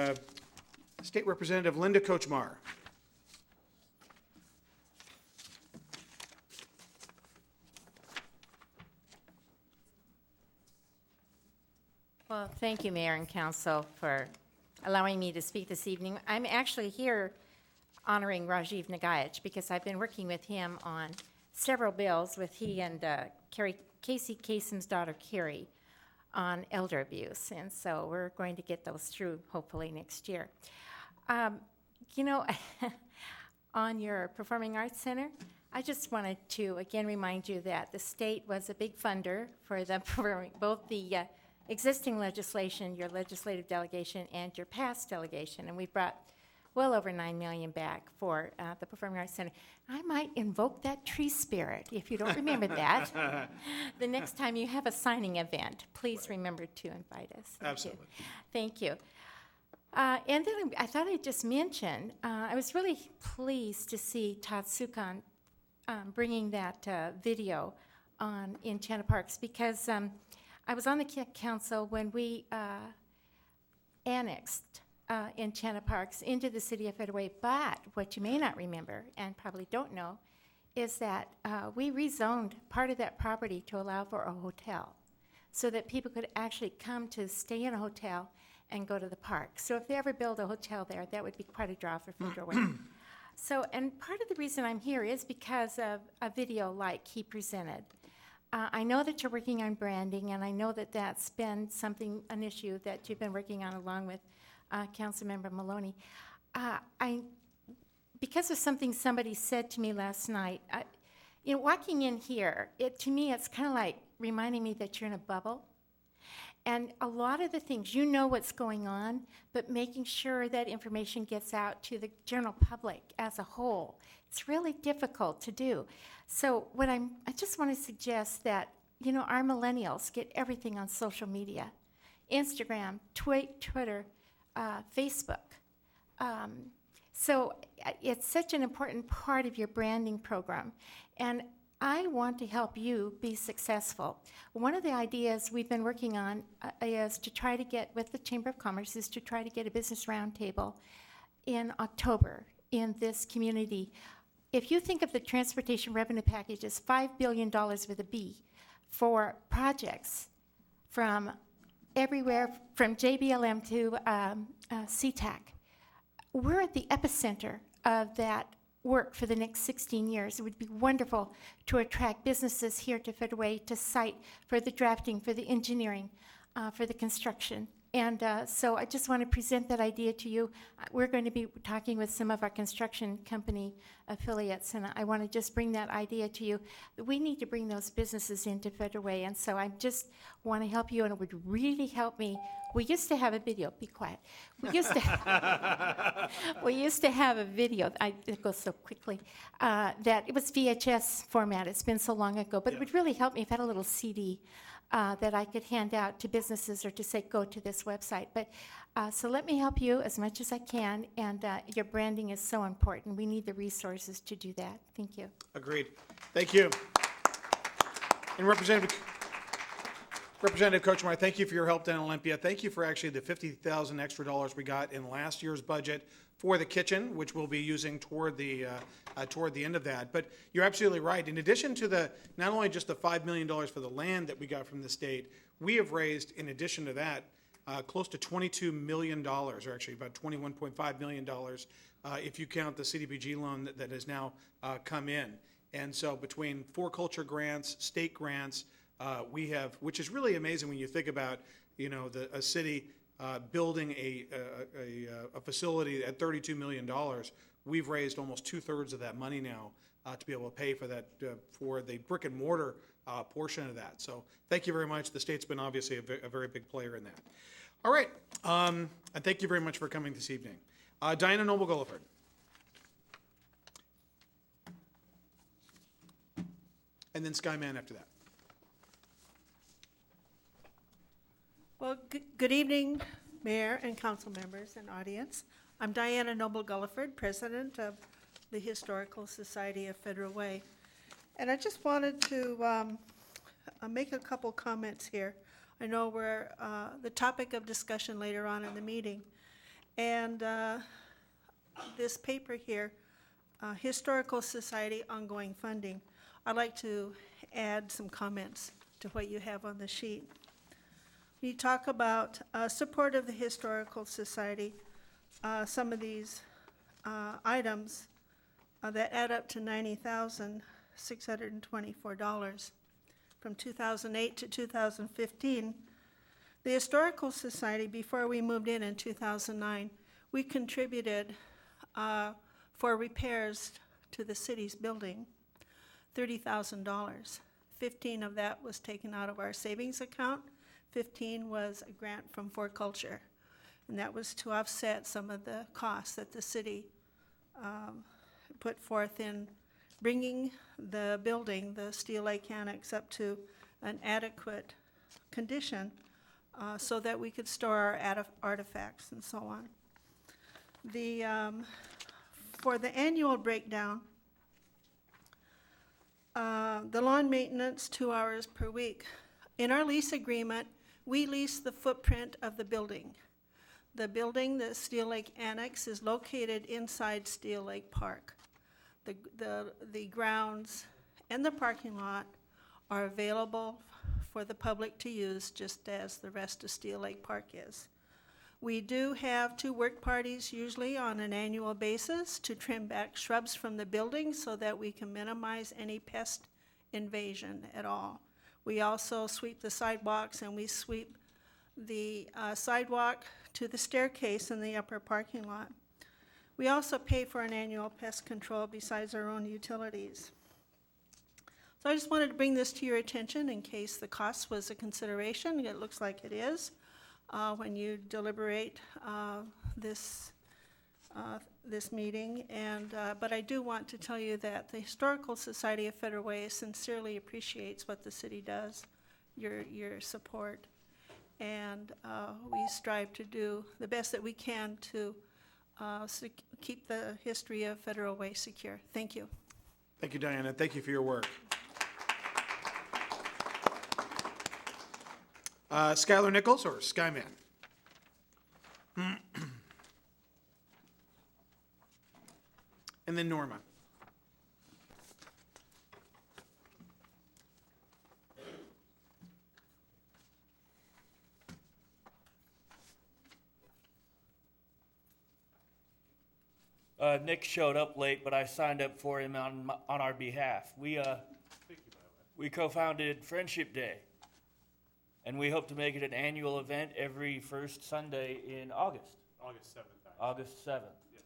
State Representative Linda Kochmar. Well, thank you, Mayor and Council, for allowing me to speak this evening. I'm actually here honoring Rajiv Nagaich because I've been working with him on several bills with he and Casey Kasem's daughter, Carrie, on elder abuse. And so we're going to get those through hopefully next year. You know, on your Performing Arts Center, I just wanted to again remind you that the state was a big funder for both the existing legislation, your legislative delegation, and your past delegation. And we brought well over $9 million back for the Performing Arts Center. I might invoke that tree spirit, if you don't remember that. The next time you have a signing event, please remember to invite us. Absolutely. Thank you. And then I thought I'd just mention, I was really pleased to see Todd Suchan bringing that video on Enchanted Parks, because I was on the council when we annexed Enchanted Parks into the city of Federal Way. But what you may not remember, and probably don't know, is that we rezoned part of that property to allow for a hotel, so that people could actually come to stay in a hotel and go to the park. So if they ever build a hotel there, that would be quite a draw for Federal Way. So, and part of the reason I'm here is because of a video like he presented. I know that you're working on branding, and I know that that's been an issue that you've been working on along with Councilmember Maloney. Because of something somebody said to me last night, walking in here, to me, it's kind of like reminding me that you're in a bubble. And a lot of the things, you know what's going on, but making sure that information gets out to the general public as a whole, it's really difficult to do. So I just want to suggest that, our millennials get everything on social media, Instagram, Twitter, Facebook. So it's such an important part of your branding program. And I want to help you be successful. One of the ideas we've been working on is to try to get, with the Chamber of Commerce, is to try to get a business roundtable in October in this community. If you think of the transportation revenue package as $5 billion with a B for projects from everywhere, from JBLM to CTAC, we're at the epicenter of that work for the next 16 years. It would be wonderful to attract businesses here to Federal Way, to site for the drafting, for the engineering, for the construction. And so I just want to present that idea to you. We're going to be talking with some of our construction company affiliates, and I want to just bring that idea to you. We need to bring those businesses into Federal Way, and so I just want to help you, and it would really help me. We used to have a video. Be quiet. We used to have a video. It goes so quickly. That it was VHS format. It's been so long ago, but it would really help me if I had a little CD that I could hand out to businesses, or to say, go to this website. But so let me help you as much as I can, and your branding is so important. We need the resources to do that. Thank you. Agreed. Thank you. And Representative Kochemar, thank you for your help down in Olympia. Thank you for actually the $50,000 extra dollars we got in last year's budget for the kitchen, which we'll be using toward the end of that. But you're absolutely right. In addition to not only just the $5 million for the land that we got from the state, we have raised, in addition to that, close to $22 million, or actually about $21.5 million, if you count the CDBG loan that has now come in. And so between 4Culture grants, state grants, we have, which is really amazing when you think about, a city building a facility at $32 million. We've raised almost 2/3 of that money now to be able to pay for that, for the brick and mortar portion of that. So thank you very much. The state's been obviously a very big player in that. All right, and thank you very much for coming this evening. Diana Noble-Gulliford. And then Skyman after that. Well, good evening, Mayor and council members and audience. I'm Diana Noble-Gulliford, President of the Historical Society of Federal Way. And I just wanted to make a couple comments here. I know we're the topic of discussion later on in the meeting. And this paper here, Historical Society Ongoing Funding, I'd like to add some comments to what you have on the sheet. We talk about support of the Historical Society, some of these items that add up to $90,624 from 2008 to 2015. The Historical Society, before we moved in 2009, we contributed for repairs to the city's building, $30,000. 15 of that was taken out of our savings account. 15 was a grant from 4Culture, and that was to offset some of the costs that the city put forth in bringing the building, the Steel Lake Annex, up to an adequate condition so that we could store our artifacts and so on. For the annual breakdown, the lawn maintenance, 2 hours per week. In our lease agreement, we lease the footprint of the building. The building, the Steel Lake Annex, is located inside Steel Lake Park. The grounds and the parking lot are available for the public to use, just as the rest of Steel Lake Park is. We do have 2 work parties usually on an annual basis to trim back shrubs from the building so that we can minimize any pest invasion at all. We also sweep the sidewalks, and we sweep the sidewalk to the staircase in the upper parking lot. We also pay for an annual pest control besides our own utilities. So I just wanted to bring this to your attention in case the cost was a consideration. It looks like it is when you deliberate this meeting. But I do want to tell you that the Historical Society of Federal Way sincerely appreciates what the city does, your support. And we strive to do the best that we can to keep the history of Federal Way secure. Thank you. Thank you, Diana. Thank you for your work. Skylar Nichols or Skyman? And then Norma. Nick showed up late, but I signed up for him on our behalf. We co-founded Friendship Day, and we hope to make it an annual event every first Sunday in August. August 7th. August 7th. Yeah.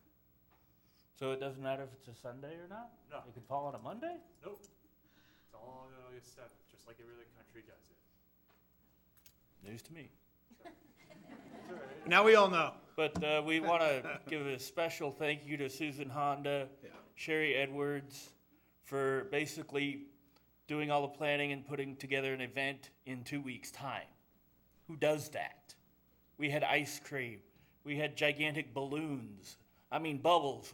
So it doesn't matter if it's a Sunday or not? No. It can fall on a Monday? Nope. It's all on August 7th, just like every other country does it. News to me. Now we all know. But we want to give a special thank you to Susan Honda, Sherry Edwards, for basically doing all the planning and putting together an event in 2 weeks' time. Who does that? We had ice cream. We had gigantic balloons. I mean, bubbles.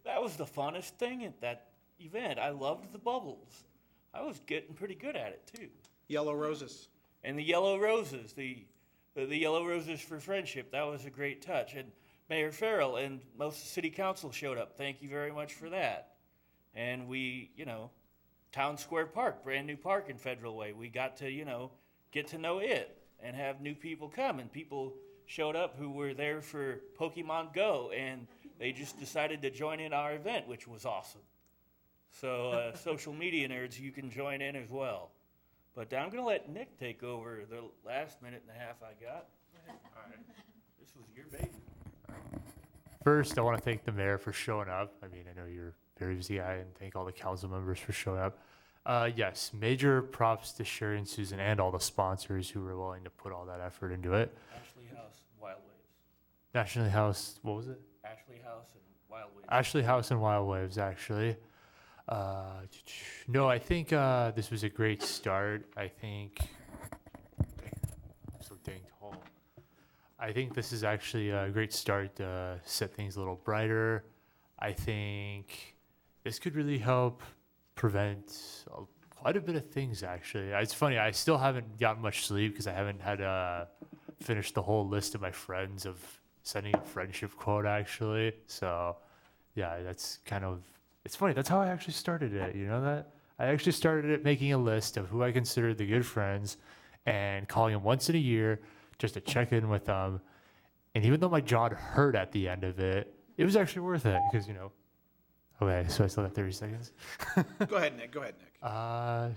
That was the funnest thing at that event. I loved the bubbles. I was getting pretty good at it, too. Yellow roses. And the yellow roses, the yellow roses for friendship, that was a great touch. And Mayor Farrell and most of the city council showed up. Thank you very much for that. And we, Town Square Park, brand new park in Federal Way. We got to, get to know it and have new people come. And people showed up who were there for Pokemon Go, and they just decided to join in our event, which was awesome. So social media nerds, you can join in as well. But I'm going to let Nick take over the last minute and a half I got. All right. This was your baby. First, I want to thank the mayor for showing up. I mean, I know you're a very busy guy, and thank all the council members for showing up. Yes, major props to Sherry and Susan and all the sponsors who were willing to put all that effort into it. Ashley House, Wild Waves. Ashley House, what was it? Ashley House and Wild Waves. Ashley House and Wild Waves, actually. No, I think this was a great start. I'm so dang tall. I think this is actually a great start to set things a little brighter. I think this could really help prevent quite a bit of things, actually. It's funny, I still haven't gotten much sleep because I haven't had finished the whole list of my friends of sending a friendship quote, actually. So, yeah, that's kind of... It's funny, that's how I actually started it, you know that? I actually started it making a list of who I considered the good friends and calling them once in a year just to check in with them. And even though my jaw hurt at the end of it, it was actually worth it because, Okay, so I still got 30 seconds. Go ahead, Nick.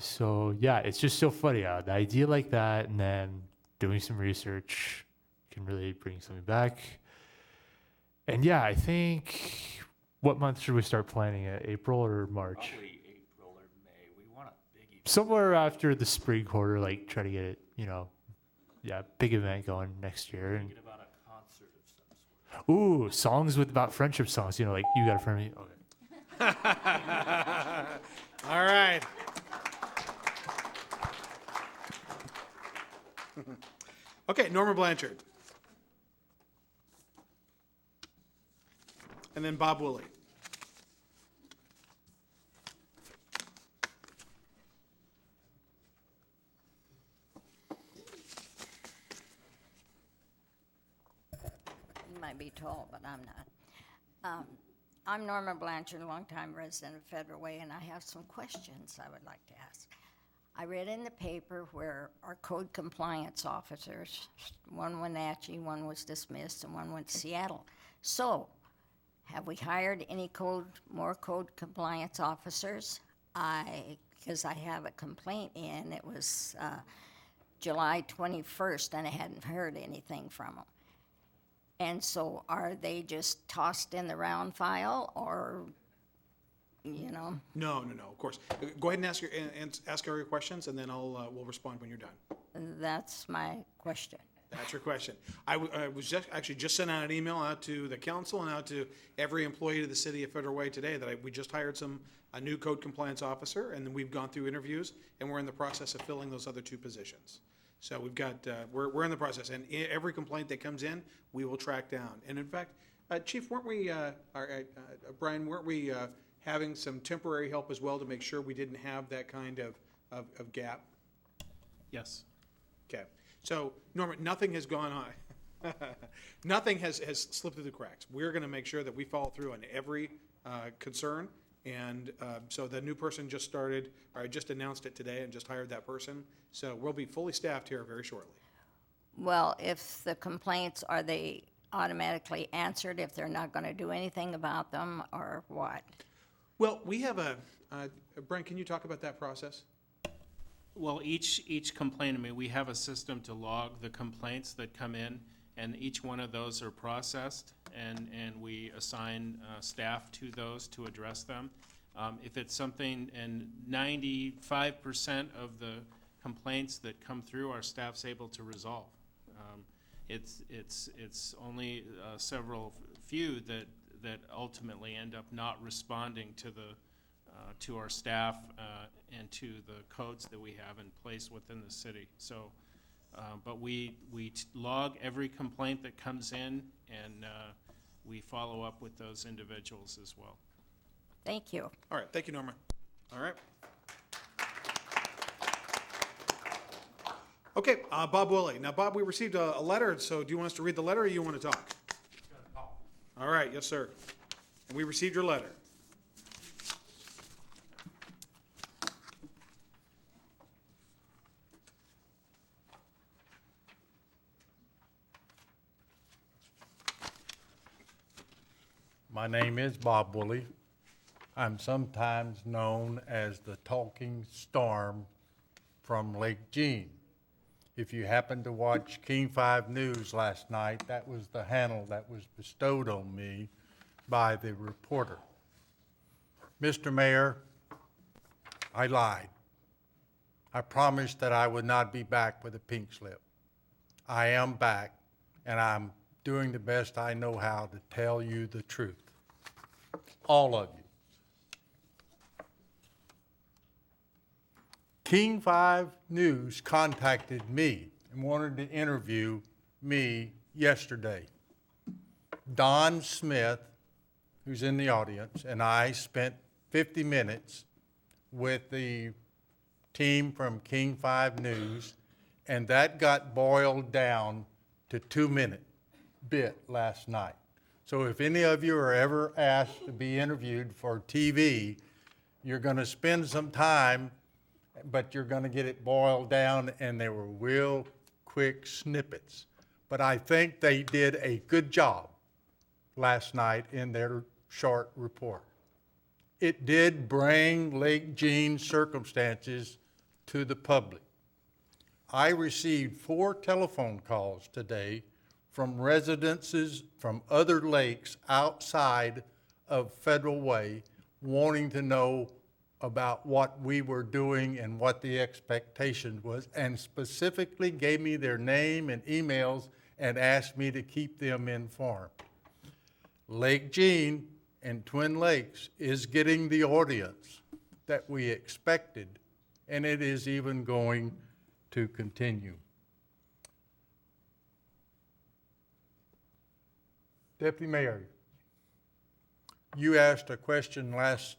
So, yeah, it's just so funny. The idea like that and then doing some research can really bring something back. And, yeah, I think... What month should we start planning it? April or March? Probably April or May. We want a big event. Somewhere after the spring quarter, try to get it, big event going next year. And Thinking about a concert of some sort. ooh, songs about friendship songs. You got a friend of me. Okay. All right. Okay, Norma Blanchard. And then Bob Woolley. You might be tall, but I'm not. I'm Norma Blanchard, longtime resident of Federal Way, and I have some questions I would like to ask. I read in the paper where our code compliance officers, one went at Wenatchee, one was dismissed, and one went to Seattle. So, have we hired any more code compliance officers? Because I have a complaint in, it was July 21st, and I hadn't heard anything from them. And so are they just tossed in the round file, or, you know? No, of course. Go ahead and ask her your questions, and then we'll respond when you're done. That's my question. That's your question. I was just sent out an email out to the council and out to every employee of the city of Federal Way today that we just hired a new code compliance officer, and then we've gone through interviews, and we're in the process of filling those other 2 positions. So we've got, we're in the process, and every complaint that comes in, we will track down. And in fact, Chief, weren't we, Brian, weren't we having some temporary help as well to make sure we didn't have that kind of gap? Yes. Okay. So, Norma, nothing has gone on. Nothing has slipped through the cracks. We're going to make sure that we follow through on every concern. And so the new person just started, or I just announced it today and just hired that person. So we'll be fully staffed here very shortly. Well, if the complaints, are they automatically answered if they're not going to do anything about them, or what? Well, we have Brent, can you talk about that process? Well, each complaint, I mean, we have a system to log the complaints that come in, and each one of those are processed, and we assign staff to those to address them. If it's something, and 95% of the complaints that come through, our staff's able to resolve. It's only several few that ultimately end up not responding to our staff and to the codes that we have in place within the city. So, but we log every complaint that comes in, and we follow up with those individuals as well. Thank you. All right, thank you, Norma. All right. Okay, Bob Woolley. Now, Bob, we received a letter, so do you want us to read the letter, or you want to talk? All right, yes, sir. And we received your letter. My name is Bob Woolley. I'm sometimes known as the Talking Storm from Lake Jean. If you happened to watch King 5 News last night, that was the handle that was bestowed on me by the reporter. Mr. Mayor, I lied. I promised that I would not be back with a pink slip. I am back, and I'm doing the best I know how to tell you the truth. All of you. King 5 News contacted me and wanted to interview me yesterday. Don Smith, who's in the audience, and I spent 50 minutes with the team from King 5 News, and that got boiled down to 2-minute bit last night. So if any of you are ever asked to be interviewed for TV, you're going to spend some time, but you're going to get it boiled down, and they were real quick snippets. But I think they did a good job last night in their short report. It did bring Lake Jean circumstances to the public. I received 4 telephone calls today from residences from other lakes outside of Federal Way wanting to know about what we were doing and what the expectation was, and specifically gave me their name and emails and asked me to keep them informed. Lake Jean and Twin Lakes is getting the audience that we expected, and it is even going to continue. Deputy Mayor, you asked a question last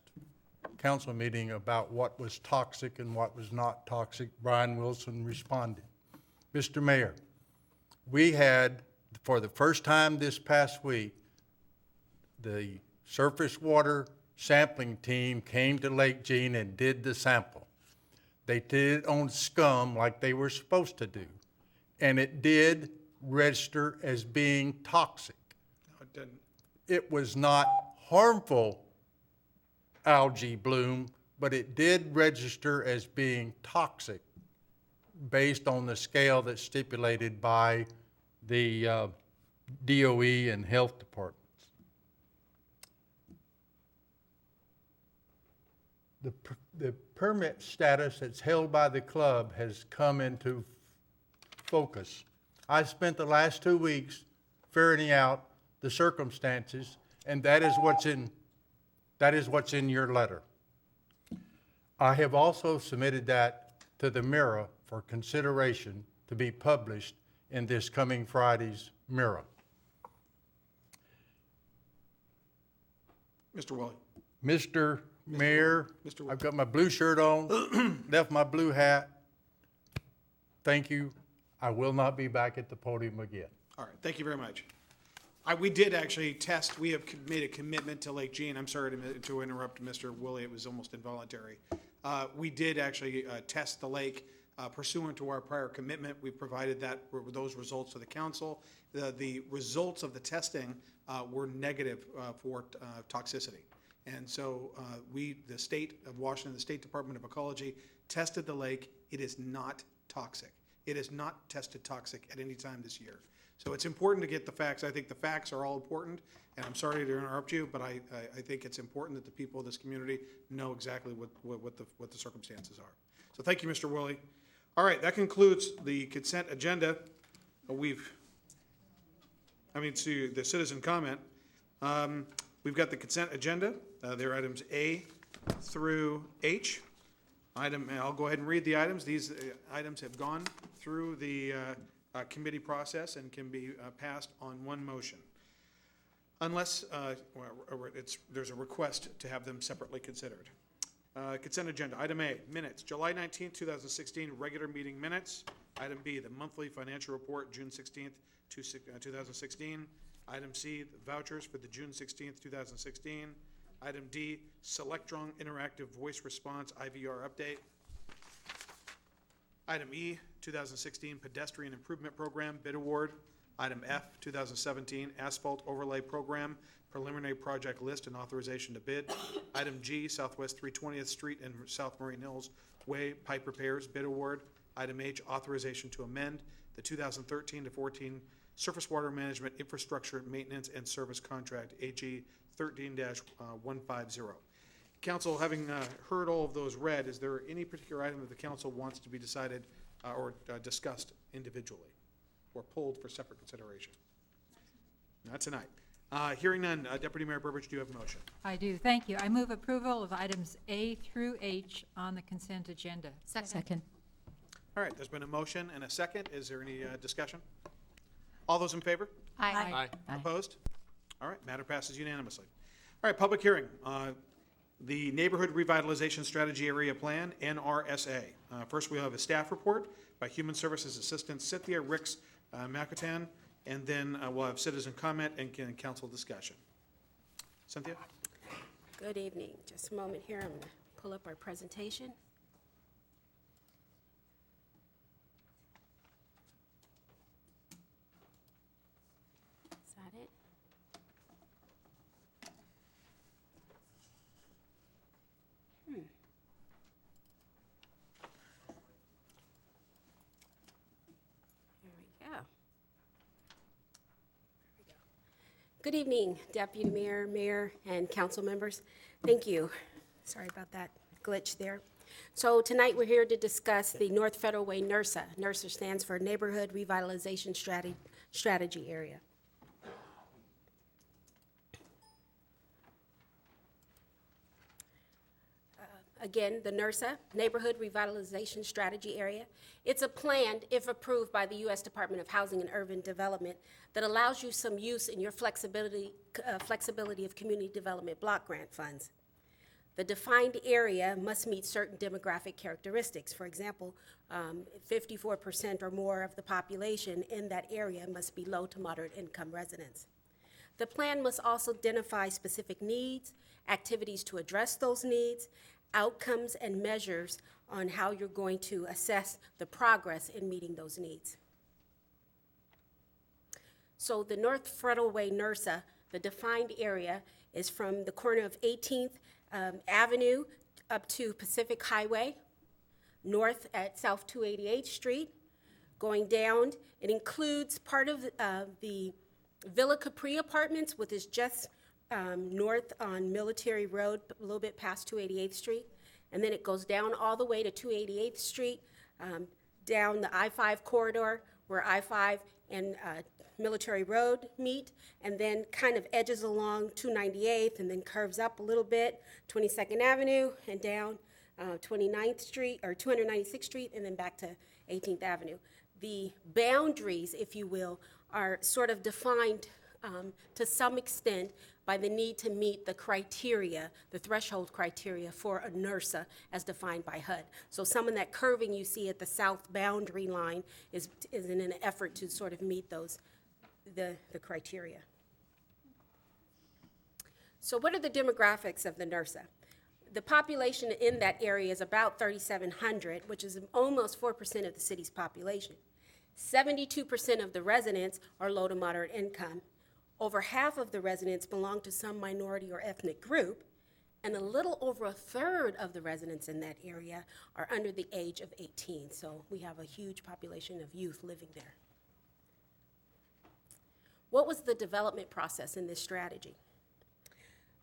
council meeting about what was toxic and what was not toxic. Brian Wilson responded. Mr. Mayor, we had, for the first time this past week, the surface water sampling team came to Lake Jean and did the sample. They did it on scum like they were supposed to do, and it did register as being toxic. No, it didn't. It was not harmful algae bloom, but it did register as being toxic based on the scale that's stipulated by the DOE and health departments. The permit status that's held by the club has come into focus. I spent the last 2 weeks ferreting out the circumstances, and that is what's in your letter. I have also submitted that to the Mirror for consideration to be published in this coming Friday's Mirror. Mr. Willie. Mr. Mayor, Mr. Willie. I've got my blue shirt on, left my blue hat. Thank you. I will not be back at the podium again. All right, thank you very much. We did actually test, we have made a commitment to Lake Jean. I'm sorry to interrupt Mr. Woolley, it was almost involuntary. We did actually test the lake pursuant to our prior commitment. We provided those results to the council. The results of the testing were negative for toxicity. And so the state of Washington, the State Department of Ecology, tested the lake. It is not toxic. It is not tested toxic at any time this year. So it's important to get the facts. I think the facts are all important, and I'm sorry to interrupt you, but I think it's important that the people of this community know exactly what the circumstances are. So thank you, Mr. Woolley. All right, that concludes the consent agenda. To the citizen comment. We've got the consent agenda. There are items A through H. I'll go ahead and read the items. These items have gone through the committee process and can be passed on one motion. Unless there's a request to have them separately considered. Consent agenda. Item A, minutes. July 19th, 2016, regular meeting minutes. Item B, the monthly financial report, June 16th, 2016. Item C, the vouchers for the June 16th, 2016. Item D, Selectron Interactive Voice Response IVR update. Item E, 2016 Pedestrian Improvement Program bid award. Item F, 2017 Asphalt Overlay Program preliminary project list and authorization to bid. Item G, Southwest 320th Street and South Marine Hills Way pipe repairs bid award. Item H, authorization to amend the 2013 to 14 Surface Water Management Infrastructure Maintenance and Service Contract, AG 13-150. Council, having heard all of those read, is there any particular item that the council wants to be decided or discussed individually or pulled for separate consideration? Not tonight. Hearing none, Deputy Mayor Burbidge, do you have a motion? I do, thank you. I move approval of items A through H on the consent agenda. Second. All right, there's been a motion and a second. Is there any discussion? All those in favor? Aye. Opposed? All right, matter passes unanimously. All right, public hearing. The Neighborhood Revitalization Strategy Area Plan, NRSA. First, we'll have a staff report by Human Services Assistant Cynthia Ricks McAtan, and then we'll have citizen comment and council discussion. Cynthia? Good evening. Just a moment here. I'm going to pull up our presentation. Is that it? There we go. Good evening, Deputy Mayor, Mayor, and council members. Thank you. Sorry about that glitch there. So tonight we're here to discuss the North Federal Way NRSA. NRSA stands for Neighborhood Revitalization Strategy Area. again, the NRSA, Neighborhood Revitalization Strategy Area. It's a plan, if approved by the U.S. Department of Housing and Urban Development, that allows you some use in your flexibility of community development block grant funds. The defined area must meet certain demographic characteristics. For example, 54% or more of the population in that area must be low to moderate income residents. The plan must also identify specific needs, activities to address those needs, outcomes and measures on how you're going to assess the progress in meeting those needs. So the North Federal Way NRSA, the defined area, is from the corner of 18th Avenue up to Pacific Highway, north at South 288th Street, going down. It includes part of the Villa Capri Apartments, which is just north on Military Road, a little bit past 288th Street. And then it goes down all the way to 288th Street, down the I-5 corridor where I-5 and Military Road meet, and then kind of edges along 298th and then curves up a little bit, 22nd Avenue and down 29th Street, or 296th Street, and then back to 18th Avenue. The boundaries, if you will, are sort of defined to some extent by the need to meet the criteria, the threshold criteria for a NRSA as defined by HUD. So some of that curving you see at the south boundary line is in an effort to sort of meet those, the criteria. So what are the demographics of the NRSA? The population in that area is about 3,700, which is almost 4% of the city's population. 72% of the residents are low to moderate income. Over half of the residents belong to some minority or ethnic group, and a little over a third of the residents in that area are under the age of 18. So we have a huge population of youth living there. What was the development process in this strategy?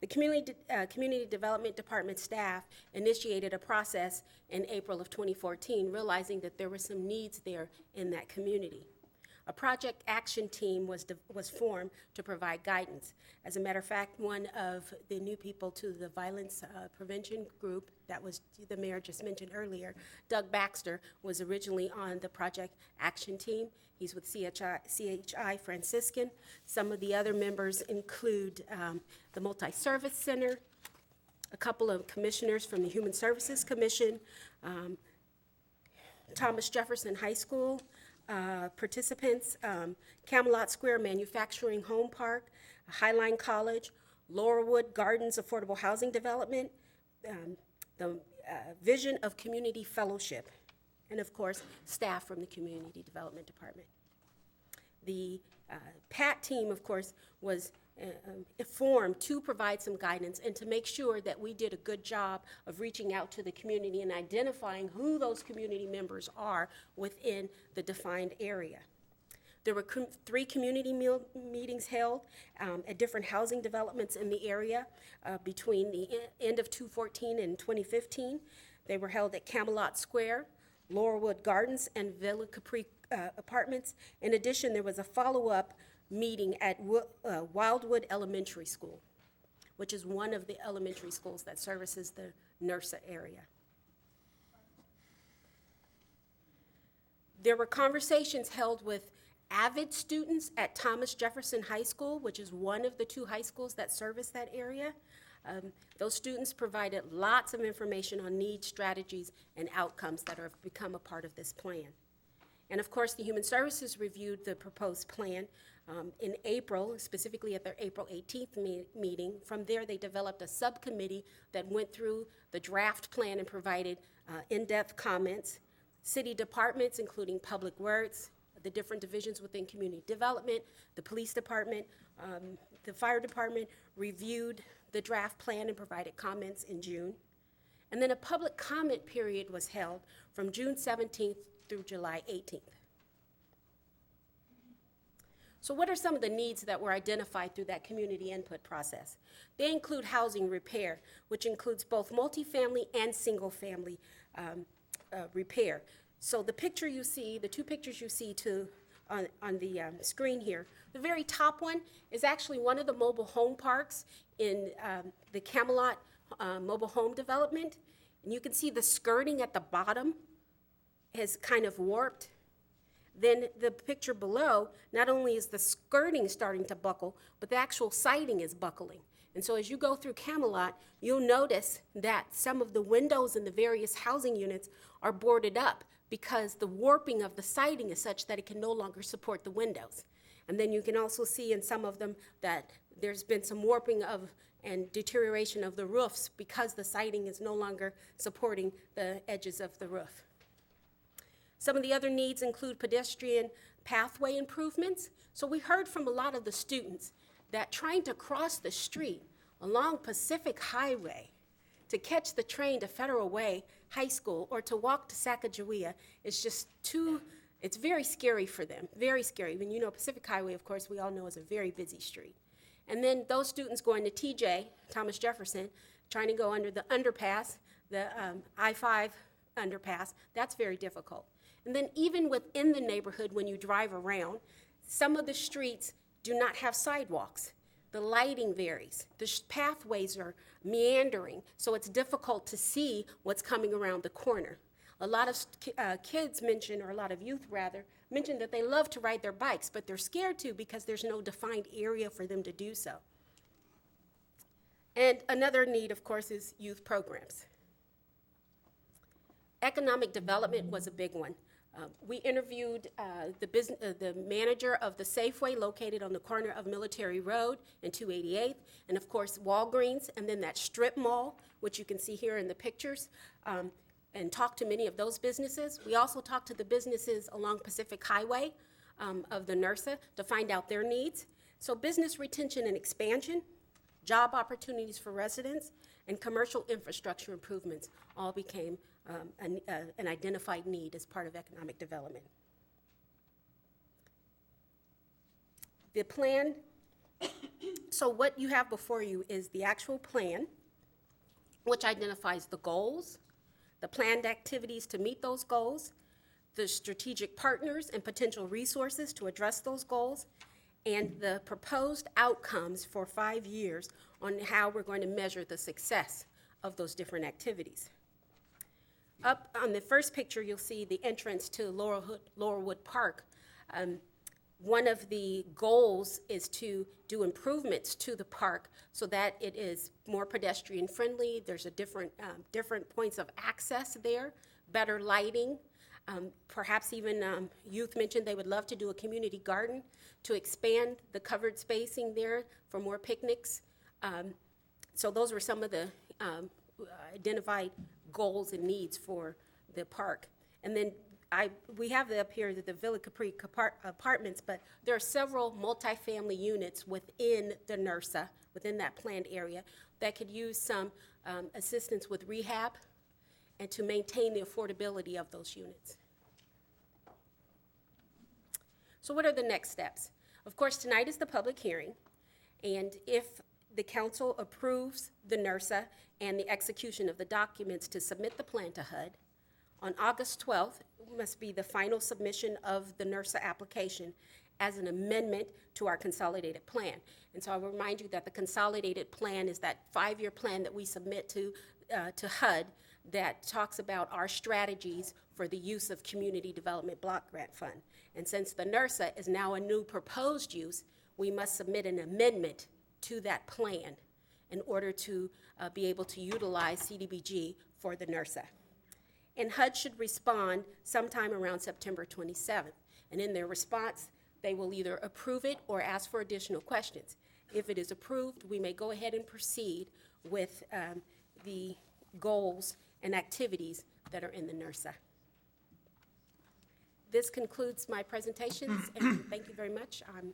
The Community Development Department staff initiated a process in April of 2014, realizing that there were some needs there in that community. A project action team was formed to provide guidance. As a matter of fact, one of the new people to the violence prevention group that was the mayor just mentioned earlier, Doug Baxter, was originally on the project action team. He's with CHI Franciscan. Some of the other members include the Multi-Service Center, a couple of commissioners from the Human Services Commission, Thomas Jefferson High School, participants, Camelot Square Manufacturing Home Park, Highline College, Laurelwood Gardens Affordable Housing Development, the Vision of Community Fellowship, and of course, staff from the Community Development Department. The PAT team, of course, was formed to provide some guidance and to make sure that we did a good job of reaching out to the community and identifying who those community members are within the defined area. There were 3 community meetings held at different housing developments in the area between the end of 2014 and 2015. They were held at Camelot Square, Laurelwood Gardens, and Villa Capri Apartments. In addition, there was a follow-up meeting at Wildwood Elementary School, which is one of the elementary schools that services the NRSA area. There were conversations held with avid students at Thomas Jefferson High School, which is one of the 2 high schools that service that area. Those students provided lots of information on needs, strategies, and outcomes that have become a part of this plan. And of course, the Human Services reviewed the proposed plan in April, specifically at their April 18th meeting. From there, they developed a subcommittee that went through the draft plan and provided in-depth comments. City departments, including Public Works, the different divisions within community development, the police department, the fire department, reviewed the draft plan and provided comments in June. And then a public comment period was held from June 17th through July 18th. So what are some of the needs that were identified through that community input process? They include housing repair, which includes both multifamily and single-family repair. So the picture you see, the 2 pictures you see on the screen here, the very top one is actually one of the mobile home parks in the Camelot mobile home development. And you can see the skirting at the bottom is kind of warped. Then the picture below, not only is the skirting starting to buckle, but the actual siding is buckling. And so as you go through Camelot, you'll notice that some of the windows in the various housing units are boarded up because the warping of the siding is such that it can no longer support the windows. And then you can also see in some of them that there's been some warping of and deterioration of the roofs because the siding is no longer supporting the edges of the roof. Some of the other needs include pedestrian pathway improvements. So we heard from a lot of the students that trying to cross the street along Pacific Highway to catch the train to Federal Way High School or to walk to Sacagawea is just it's very scary for them, very scary. When you know Pacific Highway, of course, we all know is a very busy street. And then those students going to TJ, Thomas Jefferson, trying to go under the underpass, the I-5 underpass, that's very difficult. And then even within the neighborhood, when you drive around, some of the streets do not have sidewalks. The lighting varies. The pathways are meandering, so it's difficult to see what's coming around the corner. A lot of kids mentioned, or a lot of youth rather, mentioned that they love to ride their bikes, but they're scared to because there's no defined area for them to do so. And another need, of course, is youth programs. Economic development was a big one. We interviewed the manager of the Safeway located on the corner of Military Road and 288th, and of course Walgreens, and then that strip mall, which you can see here in the pictures, and talked to many of those businesses. We also talked to the businesses along Pacific Highway of the NERSA to find out their needs. So business retention and expansion, job opportunities for residents, and commercial infrastructure improvements all became an identified need as part of economic development. The plan, so what you have before you is the actual plan, which identifies the goals, the planned activities to meet those goals, the strategic partners and potential resources to address those goals, and the proposed outcomes for 5 years on how we're going to measure the success of those different activities. Up on the first picture, you'll see the entrance to Laurelwood Park. One of the goals is to do improvements to the park so that it is more pedestrian friendly. There's a different points of access there, better lighting. Perhaps even youth mentioned they would love to do a community garden to expand the covered spacing there for more picnics. So those were some of the identified goals and needs for the park. And then we have up here the Villa Capri apartments, but there are several multifamily units within the NERSA, within that planned area, that could use some assistance with rehab and to maintain the affordability of those units. So what are the next steps? Of course, tonight is the public hearing, and if the council approves the NERSA and the execution of the documents to submit the plan to HUD, on August 12th must be the final submission of the NERSA application as an amendment to our consolidated plan. And so I will remind you that the consolidated plan is that 5-year plan that we submit to HUD that talks about our strategies for the use of Community Development Block Grant Fund. And since the NERSA is now a new proposed use, we must submit an amendment to that plan in order to be able to utilize CDBG for the NERSA. And HUD should respond sometime around September 27th. And in their response, they will either approve it or ask for additional questions. If it is approved, we may go ahead and proceed with the goals and activities that are in the NERSA. This concludes my presentations, and thank you very much. I'm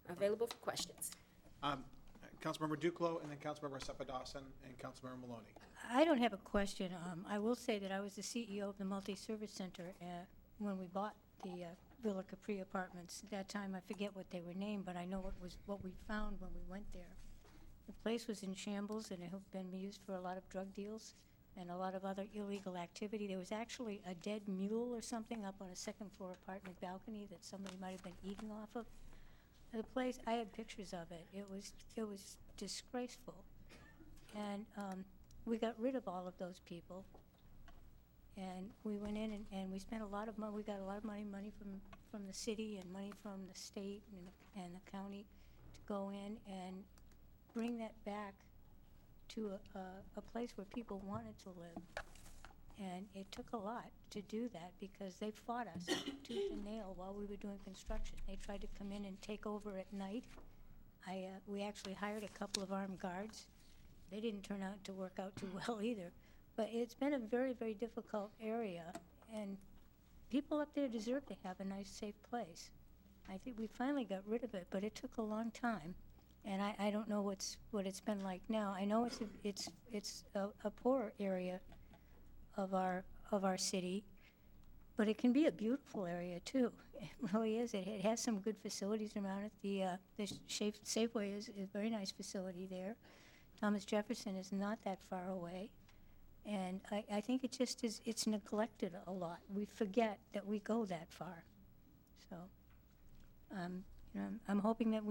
available for questions. Councilmember Duclos, and then Councilmember Seppa-Dawson, and Councilmember Maloney. I don't have a question. I will say that I was the CEO of the Multi-Service Center when we bought the Villa Capri apartments. At that time, I forget what they were named, but I know what we found when we went there. The place was in shambles, and it had been used for a lot of drug deals and a lot of other illegal activity. There was actually a dead mule or something up on a second-floor apartment balcony that somebody might have been eating off of. The place, I had pictures of it. It was disgraceful. And we got rid of all of those people. And we went in and we spent a lot of money. We got a lot of money from the city and money from the state and the county to go in and bring that back to a place where people wanted to live. And it took a lot to do that because they fought us tooth and nail while we were doing construction. They tried to come in and take over at night. We actually hired a couple of armed guards. They didn't turn out to work out too well either. But it's been a very, very difficult area, and people up there deserve to have a nice, safe place. I think we finally got rid of it, but it took a long time. And I don't know what it's been like now. I know it's a poor area of our city, but it can be a beautiful area too. It really is. It has some good facilities around it. The Safeway is a very nice facility there. Thomas Jefferson is not that far away, and I think it just is. It's neglected a lot. We forget that we go that far. So, I'm hoping that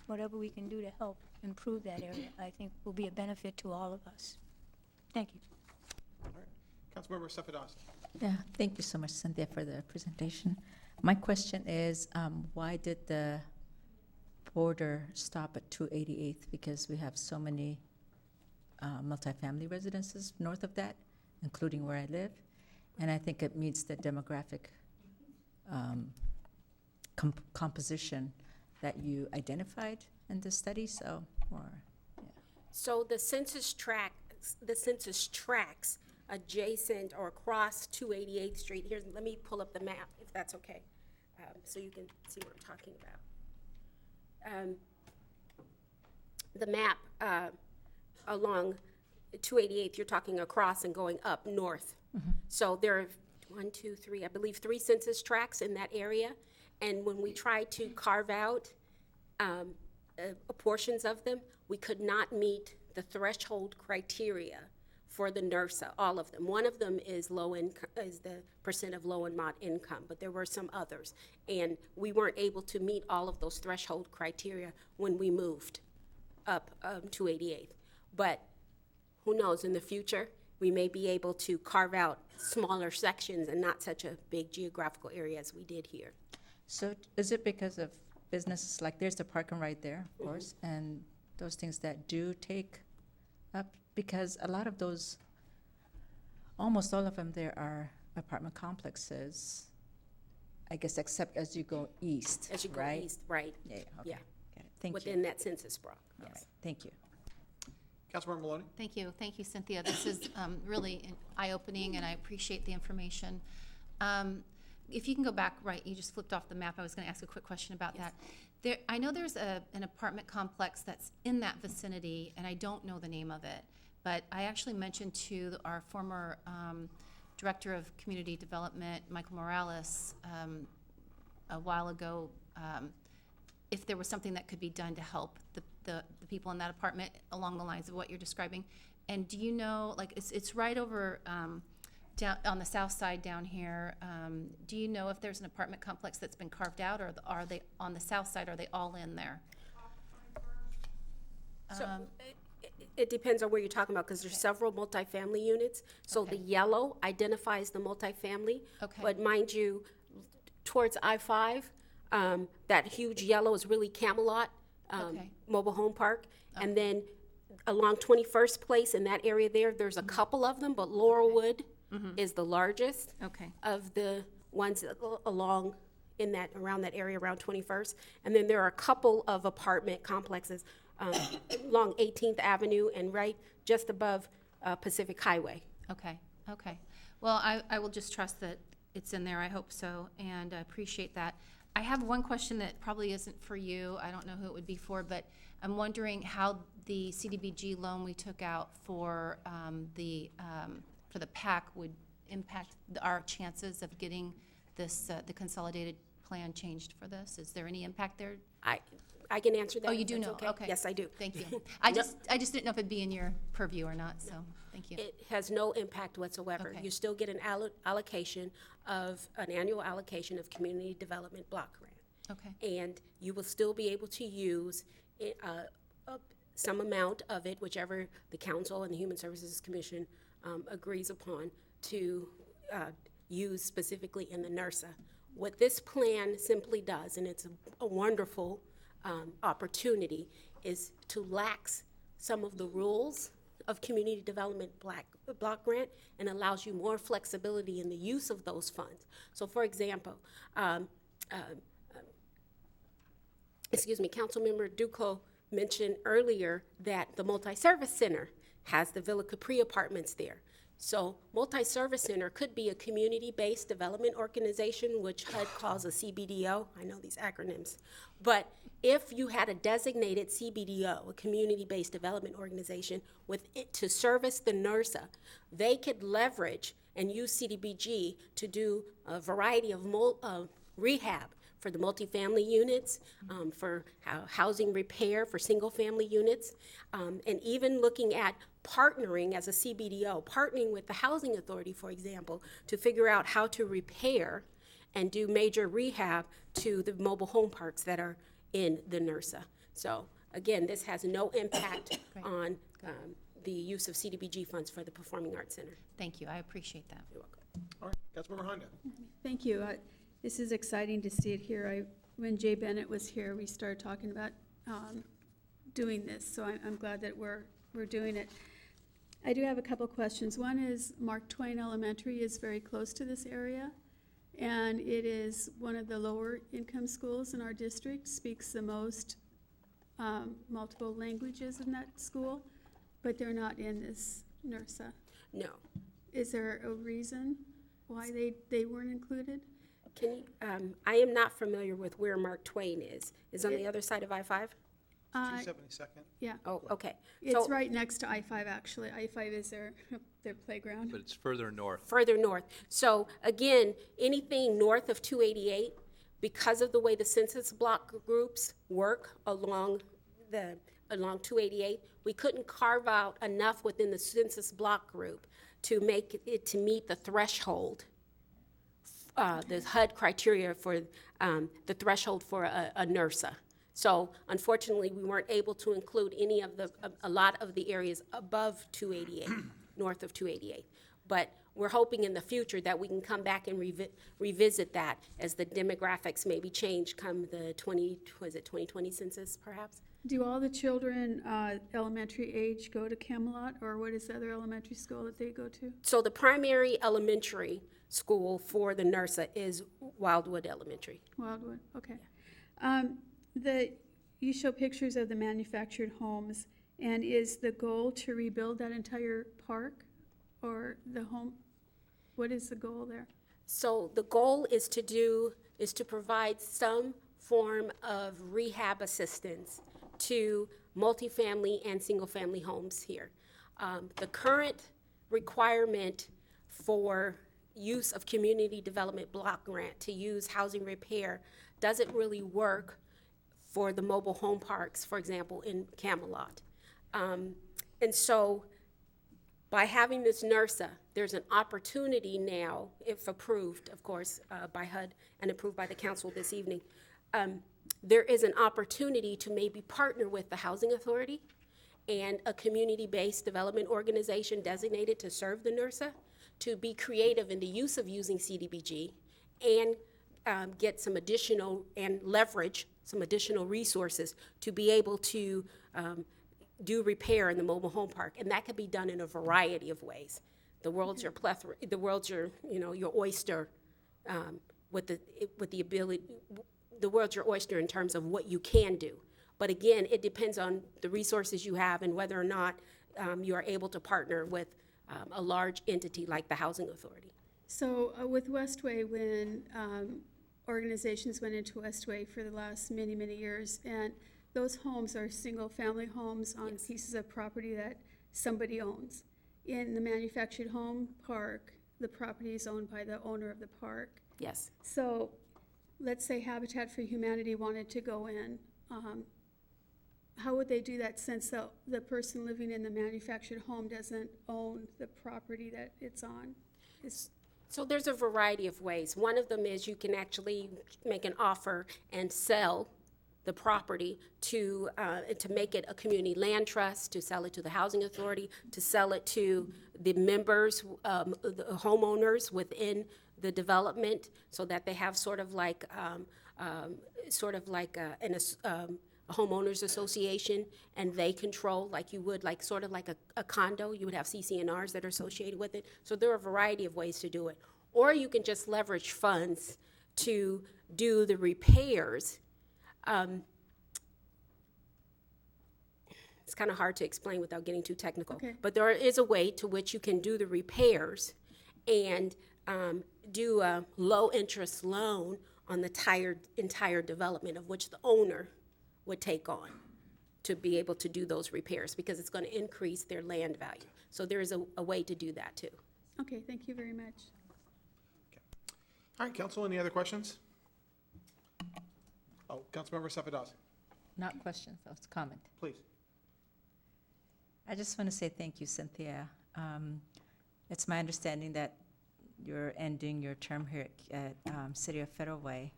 whatever we can do to help improve that area, I think will be a benefit to all of us. Thank you. All right. Councilmember Safadas. Yeah, thank you so much, Cynthia, for the presentation. My question is, why did the border stop at 288th? Because we have so many multifamily residences north of that, including where I live, and I think it meets the demographic composition that you identified in the study. So, So the census tracks adjacent or across 288th Street. Here, let me pull up the map, if that's okay, so you can see what I'm talking about. The map along 288th, you're talking across and going up north. So there are 1, 2, 3, I believe 3 census tracts in that area. And when we tried to carve out portions of them, we could not meet the threshold criteria for the NERSA, all of them. One of them is low income, is the percent of low and mod income, but there were some others. And we weren't able to meet all of those threshold criteria when we moved up 288th. But who knows, in the future, we may be able to carve out smaller sections and not such a big geographical area as we did here. so is it because of businesses, like there's the park and ride there, of course, and those things that do take up, because a lot of those, almost all of them there are apartment complexes, I guess, except as you go east, As you go right? east, right. Yeah, okay. Yeah. Got it. Thank you. Within that census block, All yes. right, thank you. Councilmember Maloney. Thank you, Cynthia. This is really eye-opening, and I appreciate the information. If you can go back, right, you just flipped off the map. I was going to ask a quick question about that. I know there's an apartment complex that's in that vicinity, and I don't know the name of it, but I actually mentioned to our former Director of Community Development, Michael Morales, a while ago, if there was something that could be done to help the people in that apartment along the lines of what you're describing. And do you know, like, it's right over down on the south side down here. Do you know if there's an apartment complex that's been carved out, or are they on the south side? Are they all in there? So it depends on where you're talking about, because there's several multifamily units. So the yellow identifies the multifamily. Okay. But mind you, towards I-5, that huge yellow is really Camelot Mobile Home Park. And then along 21st Place in that area there's a couple of them, but Laurelwood is the largest of the ones that go along in that, around that area around 21st. And then there are a couple of apartment complexes along 18th Avenue and right just above Pacific Highway. Okay. Well, I will just trust that it's in there. I hope so, and I appreciate that. I have one question that probably isn't for you. I don't know who it would be for, but I'm wondering how the CDBG loan we took out for the PAC would impact our chances of getting this the consolidated plan changed for this. Is there any impact there? I can answer that. Oh, you do know? Okay. Yes, I do. Thank you. I just didn't know if it'd be in your purview or not, so thank you. It has no impact whatsoever. Okay. You still get an allocation of, an annual allocation of community development block grant. Okay. And you will still be able to use some amount of it, whichever the council and the Human Services Commission agrees upon, to used specifically in the NERSA. What this plan simply does, and it's a wonderful opportunity, is to lax some of the rules of community development block grant and allows you more flexibility in the use of those funds. So for example, Councilmember Duclos mentioned earlier that the Multi-Service Center has the Villa Capri apartments there. So Multi-Service Center could be a community-based development organization, which HUD calls a CBDO. I know these acronyms. But if you had a designated CBDO, a community-based development organization, with it to service the NERSA, they could leverage and use CDBG to do a variety of rehab for the multifamily units, for housing repair for single-family units, and even looking at partnering as a CBDO, partnering with the Housing Authority, for example, to figure out how to repair and do major rehab to the mobile home parks that are in the NERSA. So again, this has no impact on the use of CDBG funds for the Performing Arts Center. Thank you, I appreciate that. You're welcome. All right, Councilmember Honda. Thank you. This is exciting to see it here. When Jay Bennett was here, we started talking about doing this, so I'm glad that we're doing it. I do have a couple questions. One is Mark Twain Elementary is very close to this area, and it is one of the lower income schools in our district, speaks the most multiple languages in that school, but they're not in this NERSA. No. Is there a reason why they weren't included? Can you, I am not familiar with where Mark Twain is. Is on the other side of I-5? 272nd? Yeah. Oh, okay. It's right next to I-5, actually. I-5 is their playground. But it's further north. Further north. So again, anything north of 288, because of the way the census block groups work along 288, we couldn't carve out enough within the census block group to make it to meet the threshold, the HUD criteria for the threshold for a NERSA. So unfortunately, we weren't able to include any of a lot of the areas above 288, north of 288. But we're hoping in the future that we can come back and revisit that as the demographics maybe change come the 2020 census, perhaps? Do all the children elementary age go to Camelot, or what is the other elementary school that they go to? So the primary elementary school for the NERSA is Wildwood Elementary. Wildwood, okay. You show pictures of the manufactured homes, and is the goal to rebuild that entire park or the home? What is the goal there? So the goal is to provide some form of rehab assistance to multifamily and single-family homes here. The current requirement for use of community development block grant to use housing repair doesn't really work for the mobile home parks, for example, in Camelot. And so by having this NERSA, there's an opportunity now, if approved, of course, by HUD and approved by the council this evening, there is an opportunity to maybe partner with the Housing Authority and a community-based development organization designated to serve the NERSA to be creative in the use of using CDBG and get some additional and leverage some additional resources to be able to do repair in the mobile home park, and that could be done in a variety of ways. The world's your plethora. The world's your your oyster, with the ability. The world's your oyster in terms of what you can do. But again, it depends on the resources you have and whether or not you are able to partner with a large entity like the Housing Authority. So with Westway, when organizations went into Westway for the last many, many years, and those homes are single-family homes on pieces of property that somebody owns. In the manufactured home park, the property is owned by the owner of the park. Yes. So let's say Habitat for Humanity wanted to go in. How would they do that since the person living in the manufactured home doesn't own the property that it's on? So there's a variety of ways. One of them is you can actually make an offer and sell the property to make it a community land trust, to sell it to the housing authority, to sell it to the members, the homeowners within the development, so that they have sort of like a homeowners association, and they control, like you would, like sort of like a condo, you would have CC&Rs that are associated with it. So there are a variety of ways to do it. Or you can just leverage funds to do the repairs. It's kind of hard to explain without getting too technical. Okay. But there is a way to which you can do the repairs and do a low-interest loan on the entire development, of which the owner would take on to be able to do those repairs, because it's going to increase their land value. So there is a way to do that, too. Okay, thank you very much. All right, council, any other questions? Oh, Councilmember Safadas, Not questions, that was a comment. please. I just want to say thank you, Cynthia. It's my understanding that you're ending your term here at City of Federal Way,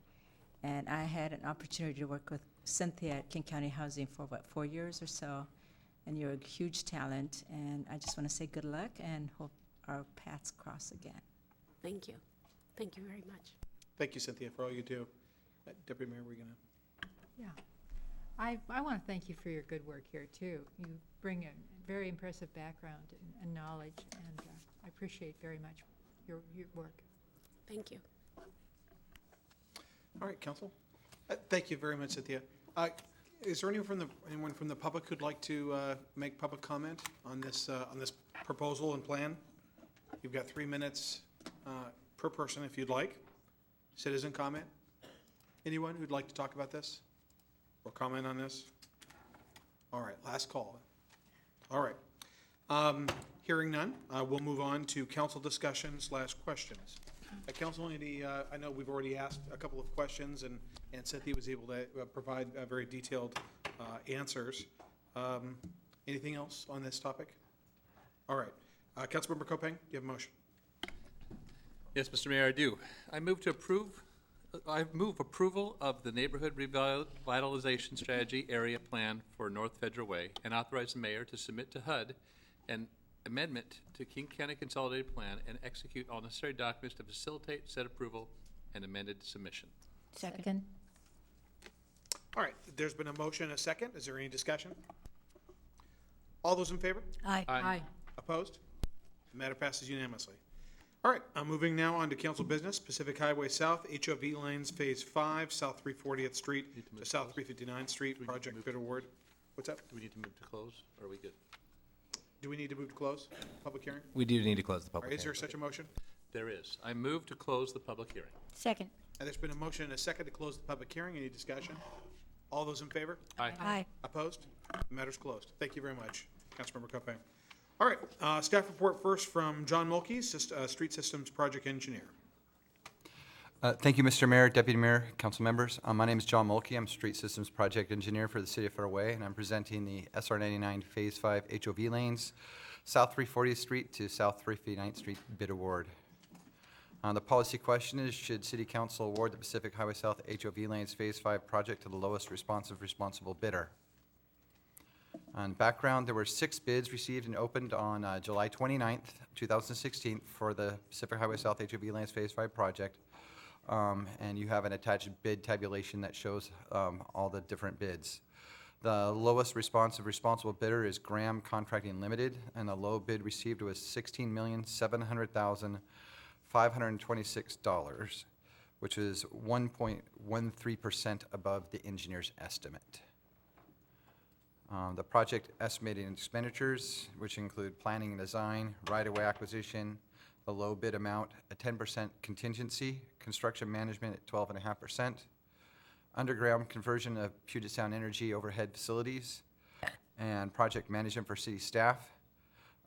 and I had an opportunity to work with Cynthia at King County Housing for, 4 years or so, and you're a huge talent, and I just want to say good luck and hope our paths cross again. Thank you. Thank you very much. Thank you, Cynthia, for all you do. Deputy Mayor, we're going to... Yeah. I want to thank you for your good work here, too. You bring a very impressive background and knowledge, and I appreciate very much your work. Thank you. All right, council. Thank you very much, Cynthia. Is there anyone from the public who'd like to make public comment on this proposal and plan? You've got 3 minutes per person if you'd like. Citizen comment? Anyone who'd like to talk about this or comment on this? All right, last call. All right. Hearing none, we'll move on to council discussion/questions. Council, I know we've already asked a couple of questions, and Cynthia was able to provide very detailed answers. Anything else on this topic? All right. Councilmember Kopeng, you have a motion. Yes, Mr. Mayor, I do. I move approval of the Neighborhood Revitalization Strategy Area Plan for North Federal Way, and authorize the mayor to submit to HUD an amendment to King County Consolidated Plan and execute all necessary documents to facilitate said approval and amended submission. Second. All right, there's been a motion and a second. Is there any discussion? All those in favor? Aye. Aye. Opposed? The matter passes unanimously. All right, I'm moving now on to council business. Pacific Highway South, HOV Lanes Phase 5, South 340th Street to South 359th Street, project bid award. What's up? Do we need to move to close, or are we good? Do we need to move to close public hearing? We do need to close the All public right, is there hearing. such a motion? There is. I move to close the public hearing. Second. And there's been a motion and a second to close the public hearing. Any discussion? All those in favor? Aye. Aye. Opposed? The matter's closed. Thank you very much, Councilmember Kopeng. All right, staff report first from John Mulkey, Street Systems Project Engineer. Thank you, Mr. Mayor, Deputy Mayor, council members. My name is John Mulkey. I'm Street Systems Project Engineer for the City of Federal Way, and I'm presenting the SR 99 Phase 5 HOV lanes, South 340th Street to South 359th Street bid award. The policy question is, should City Council award the Pacific Highway South HOV lanes Phase 5 project to the lowest responsible bidder? On background, there were 6 bids received and opened on July 29th, 2016 for the Pacific Highway South HOV lanes Phase 5 project. And you have an attached bid tabulation that shows all the different bids. The lowest responsible bidder is Graham Contracting Limited, and the low bid received was $16,700,526, which is 1.13% above the engineer's estimate. The project estimated expenditures, which include planning and design, right-of-way acquisition, the low bid amount, a 10% contingency, construction management at 12.5%, underground conversion of Puget Sound Energy overhead facilities, and project management for city staff.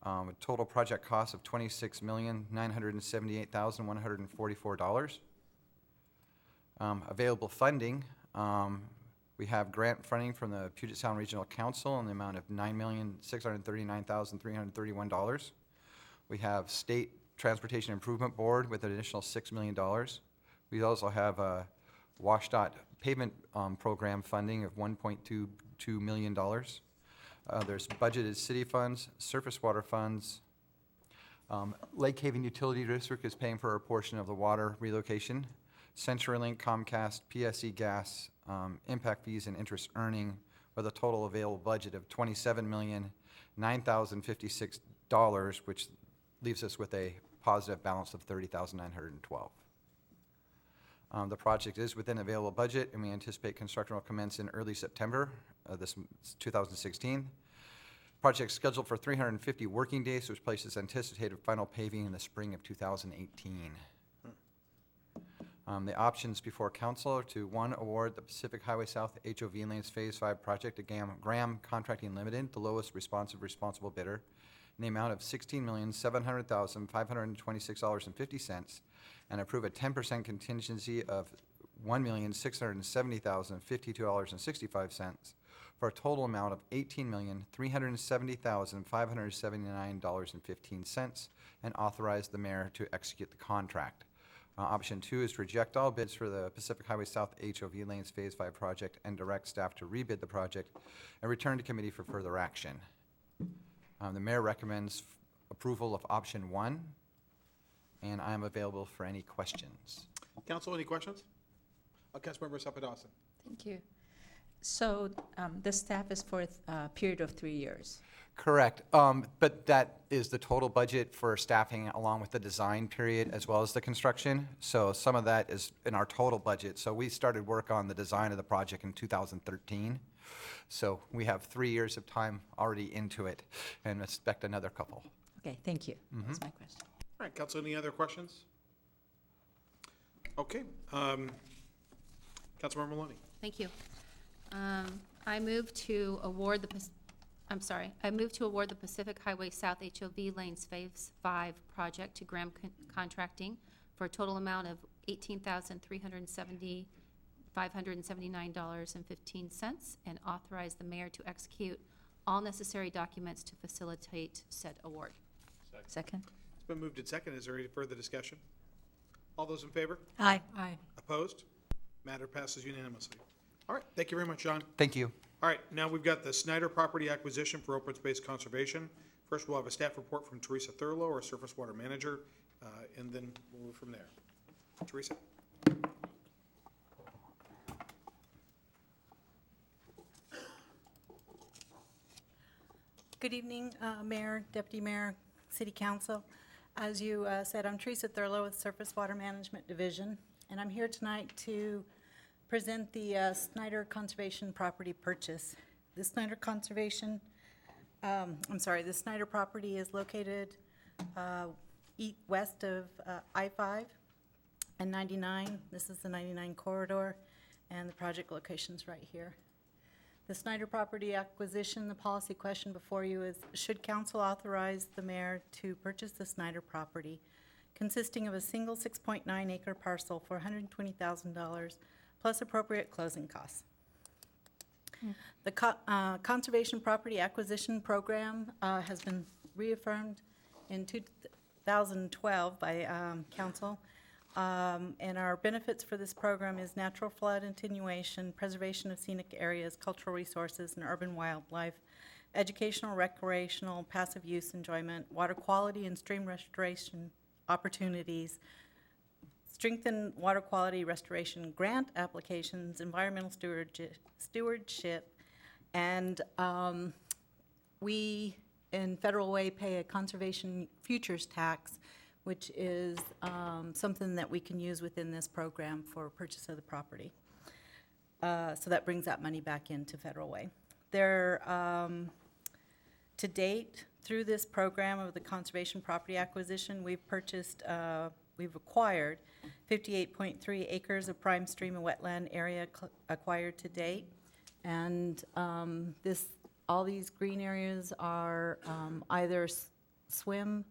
A total project cost of $26,978,144. Available funding. We have grant funding from the Puget Sound Regional Council in the amount of $9,639,331. We have State Transportation Improvement Board with an additional $6 million. We also have WashDOT pavement program funding of $1.22 million. There's budgeted city funds, surface water funds. Lake Haven Utility District is paying for a portion of the water relocation. CenturyLink, Comcast, PSE Gas, impact fees and interest earning, with a total available budget of $27,009,056, which leaves us with a positive balance of $30,912. The project is within available budget, and we anticipate construction will commence in early September this 2016. Project scheduled for 350 working days, which places anticipated final paving in the spring of 2018. The options before council are to, 1, award the Pacific Highway South HOV Lanes Phase 5 project to Graham Contracting Limited, the lowest responsible bidder, in the amount of $16,700,526.50, and approve a 10% contingency of $1,670,052.65 for a total amount of $18,370,579.15, and authorize the mayor to execute the contract. Option 2 is to reject all bids for the Pacific Highway South HOV Lanes Phase 5 project and direct staff to rebid the project and return to committee for further action. The mayor recommends approval of option 1, and I am available for any questions. Council, any questions? Councilmember Sapadowson. Thank you. So the staff is for a period of 3 years. Correct, but that is the total budget for staffing along with the design period as well as the construction. So some of that is in our total budget. So we started work on the design of the project in 2013. So we have 3 years of time already into it and expect another couple. Okay, thank you. That's my question. All right, Council, any other questions? Okay. Councilmember Maloney. Thank you. I move to award the Pacific Highway South HOV Lanes Phase 5 project to Graham Contracting for a total amount of $18,579.15, and authorize the mayor to execute all necessary documents to facilitate said award. Second. It's been moved and seconded. Is there any further discussion? All those in favor? Aye. Aye. Opposed? Matter passes unanimously. All right, thank you very much, John. Thank you. All right, now we've got the Snyder property acquisition for open space conservation. First, we'll have a staff report from Teresa Thurlow, our surface water manager, and then we'll move from there. Teresa? Good evening, Mayor, Deputy Mayor, City Council. As you said, I'm Teresa Thurlow with Surface Water Management Division, and I'm here tonight to present the Snyder Conservation property purchase. The Snyder Conservation, the Snyder property is located west of I-5 and 99. This is the 99 corridor, and the project location's right here. The Snyder property acquisition, the policy question before you is, should council authorize the mayor to purchase the Snyder property consisting of a single 6.9 acre parcel for $120,000 plus appropriate closing costs? The Conservation Property Acquisition Program has been reaffirmed in 2012 by council. And our benefits for this program is natural flood attenuation, preservation of scenic areas, cultural resources, and urban wildlife, educational, recreational, passive use enjoyment, water quality and stream restoration opportunities, strengthen water quality restoration grant applications, environmental stewardship, and we in Federal Way pay a conservation futures tax, which is something that we can use within this program for purchase of the property. So that brings that money back into Federal Way. There, to date, through this program of the Conservation Property Acquisition, we've acquired 58.3 acres of prime stream and wetland area acquired to date. And all these green areas are either swim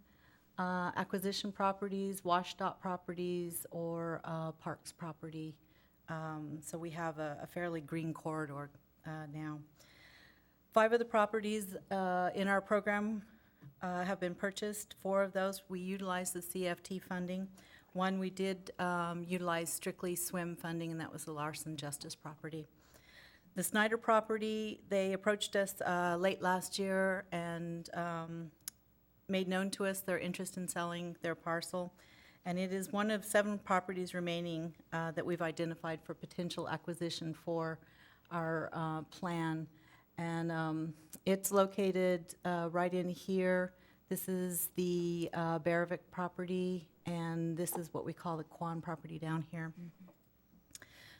acquisition properties, WashDOT properties, or parks property. So we have a fairly green corridor now. 5 of the properties in our program have been purchased. 4 of those we utilize the CFT funding. One, we did utilize strictly swim funding, and that was the Larson Justice property. The Snyder property, they approached us late last year and made known to us their interest in selling their parcel. And it is one of 7 properties remaining that we've identified for potential acquisition for our plan. And it's located right in here. This is the Berevic property, and this is what we call the Quan property down here.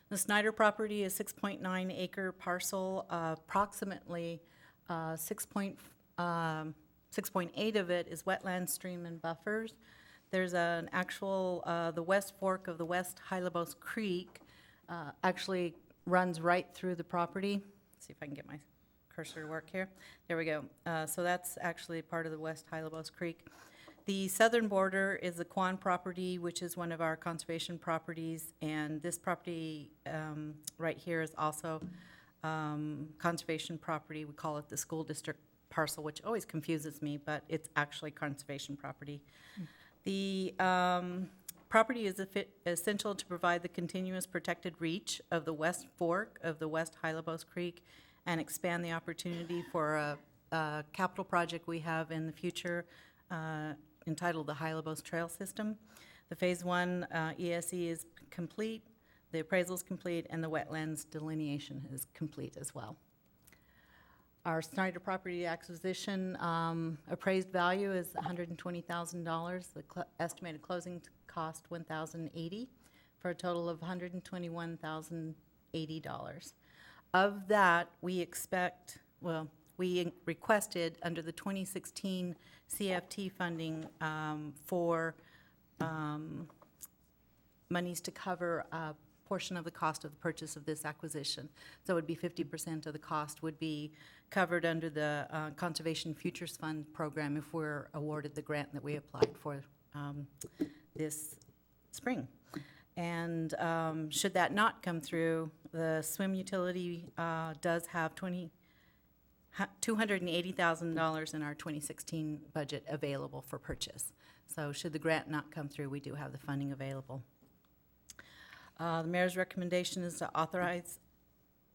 The Snyder property is 6.9 acre parcel, approximately 6.8 of it is wetland, stream, and buffers. There's an actual, the West Fork of the West Hylebos Creek actually runs right through the property. Let's see if I can get my cursor to work here. There we go. So that's actually part of the West Hylebos Creek. The southern border is the Quan property, which is one of our conservation properties, and this property right here is also conservation property. We call it the school district parcel, which always confuses me, but it's actually conservation property. The property is essential to provide the continuous protected reach of the West Fork of the West Hylebos Creek and expand the opportunity for a capital project we have in the future entitled the Hylebos Trail System. The Phase 1 ESE is complete, the appraisal is complete, and the wetlands delineation is complete as well. Our Snyder property acquisition appraised value is $120,000. The estimated closing cost $1,080 for a total of $121,080. Of that, we expect, well, we requested under the 2016 CFT funding for monies to cover a portion of the cost of the purchase of this acquisition. So it would be 50% of the cost would be covered under the Conservation Futures Fund program if we're awarded the grant that we applied for this spring. And should that not come through, the swim utility does have $280,000 in our 2016 budget available for purchase. So should the grant not come through, we do have the funding available. The mayor's recommendation is to authorize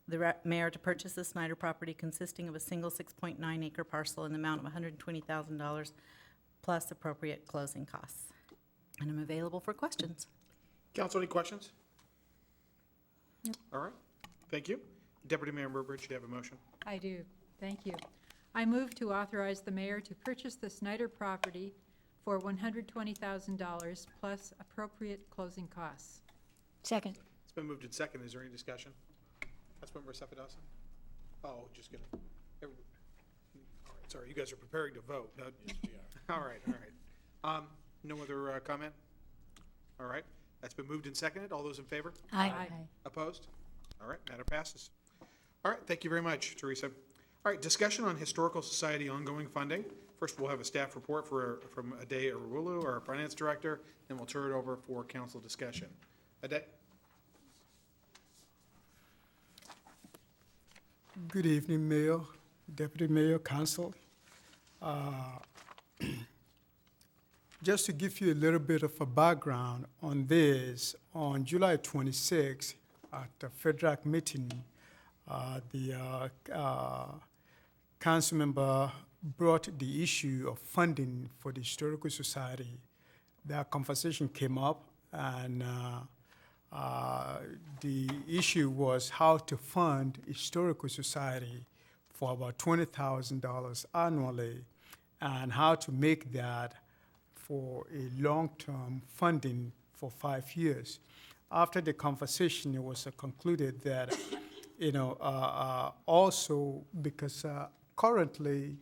the mayor to purchase the Snyder property consisting of a single 6.9 acre parcel in the amount of $120,000 plus appropriate closing costs. And I'm available for questions. Council, any questions? No. All right, thank you. Deputy Mayor Burbridge, do you have a motion? I do. Thank you. I move to authorize the mayor to purchase the Snyder property for $120,000 plus appropriate closing costs. Second. It's been moved and second. Is there any discussion? Councilmember Sefadowson? Oh, just kidding. All right, sorry, you guys are preparing to vote. No, yes, we are. All right. No other comment? All right, that's been moved and seconded. All those in favor? Aye. Opposed? All right, matter passes. All right, thank you very much, Teresa. All right, discussion on Historical Society ongoing funding. First, we'll have a staff report from Ade Arulu, our finance director, then we'll turn it over for council discussion. Ade? Good evening, Mayor, Deputy Mayor, Council. Just to give you a little bit of a background on this, on July 26th, at the FEDRAC meeting, the council member brought the issue of funding for the Historical Society. That conversation came up, and the issue was how to fund Historical Society for about $20,000 annually, and how to make that for a long-term funding for 5 years. After the conversation, it was concluded that, also because currently,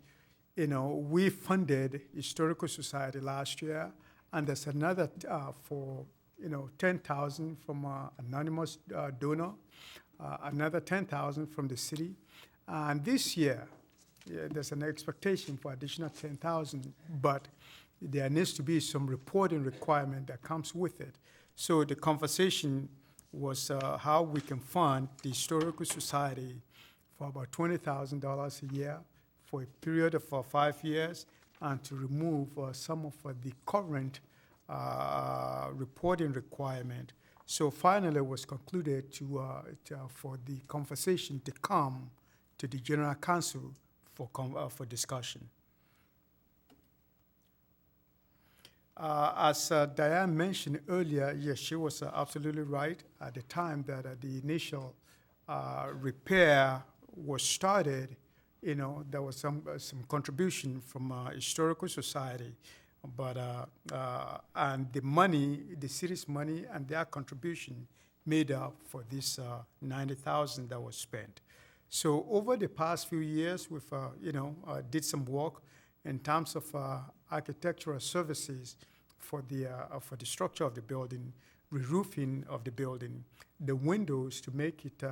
we funded Historical Society last year, and there's another for $10,000 from an anonymous donor, another $10,000 from the city, and this year there's an expectation for additional $10,000, but there needs to be some reporting requirement that comes with it. So the conversation was how we can fund the Historical Society for about $20,000 a year for a period of 5 years, and to remove some of the current reporting requirement. So finally, it was concluded for the conversation to come to the General Council for discussion. As Diane mentioned earlier, yes, she was absolutely right. At the time that the initial repair was started, there was some contribution from Historical Society, but and the money, the city's money, and their contribution made up for this $90,000 that was spent. So over the past few years, we've did some work in terms of architectural services for the structure of the building, re-roofing of the building, the windows to make it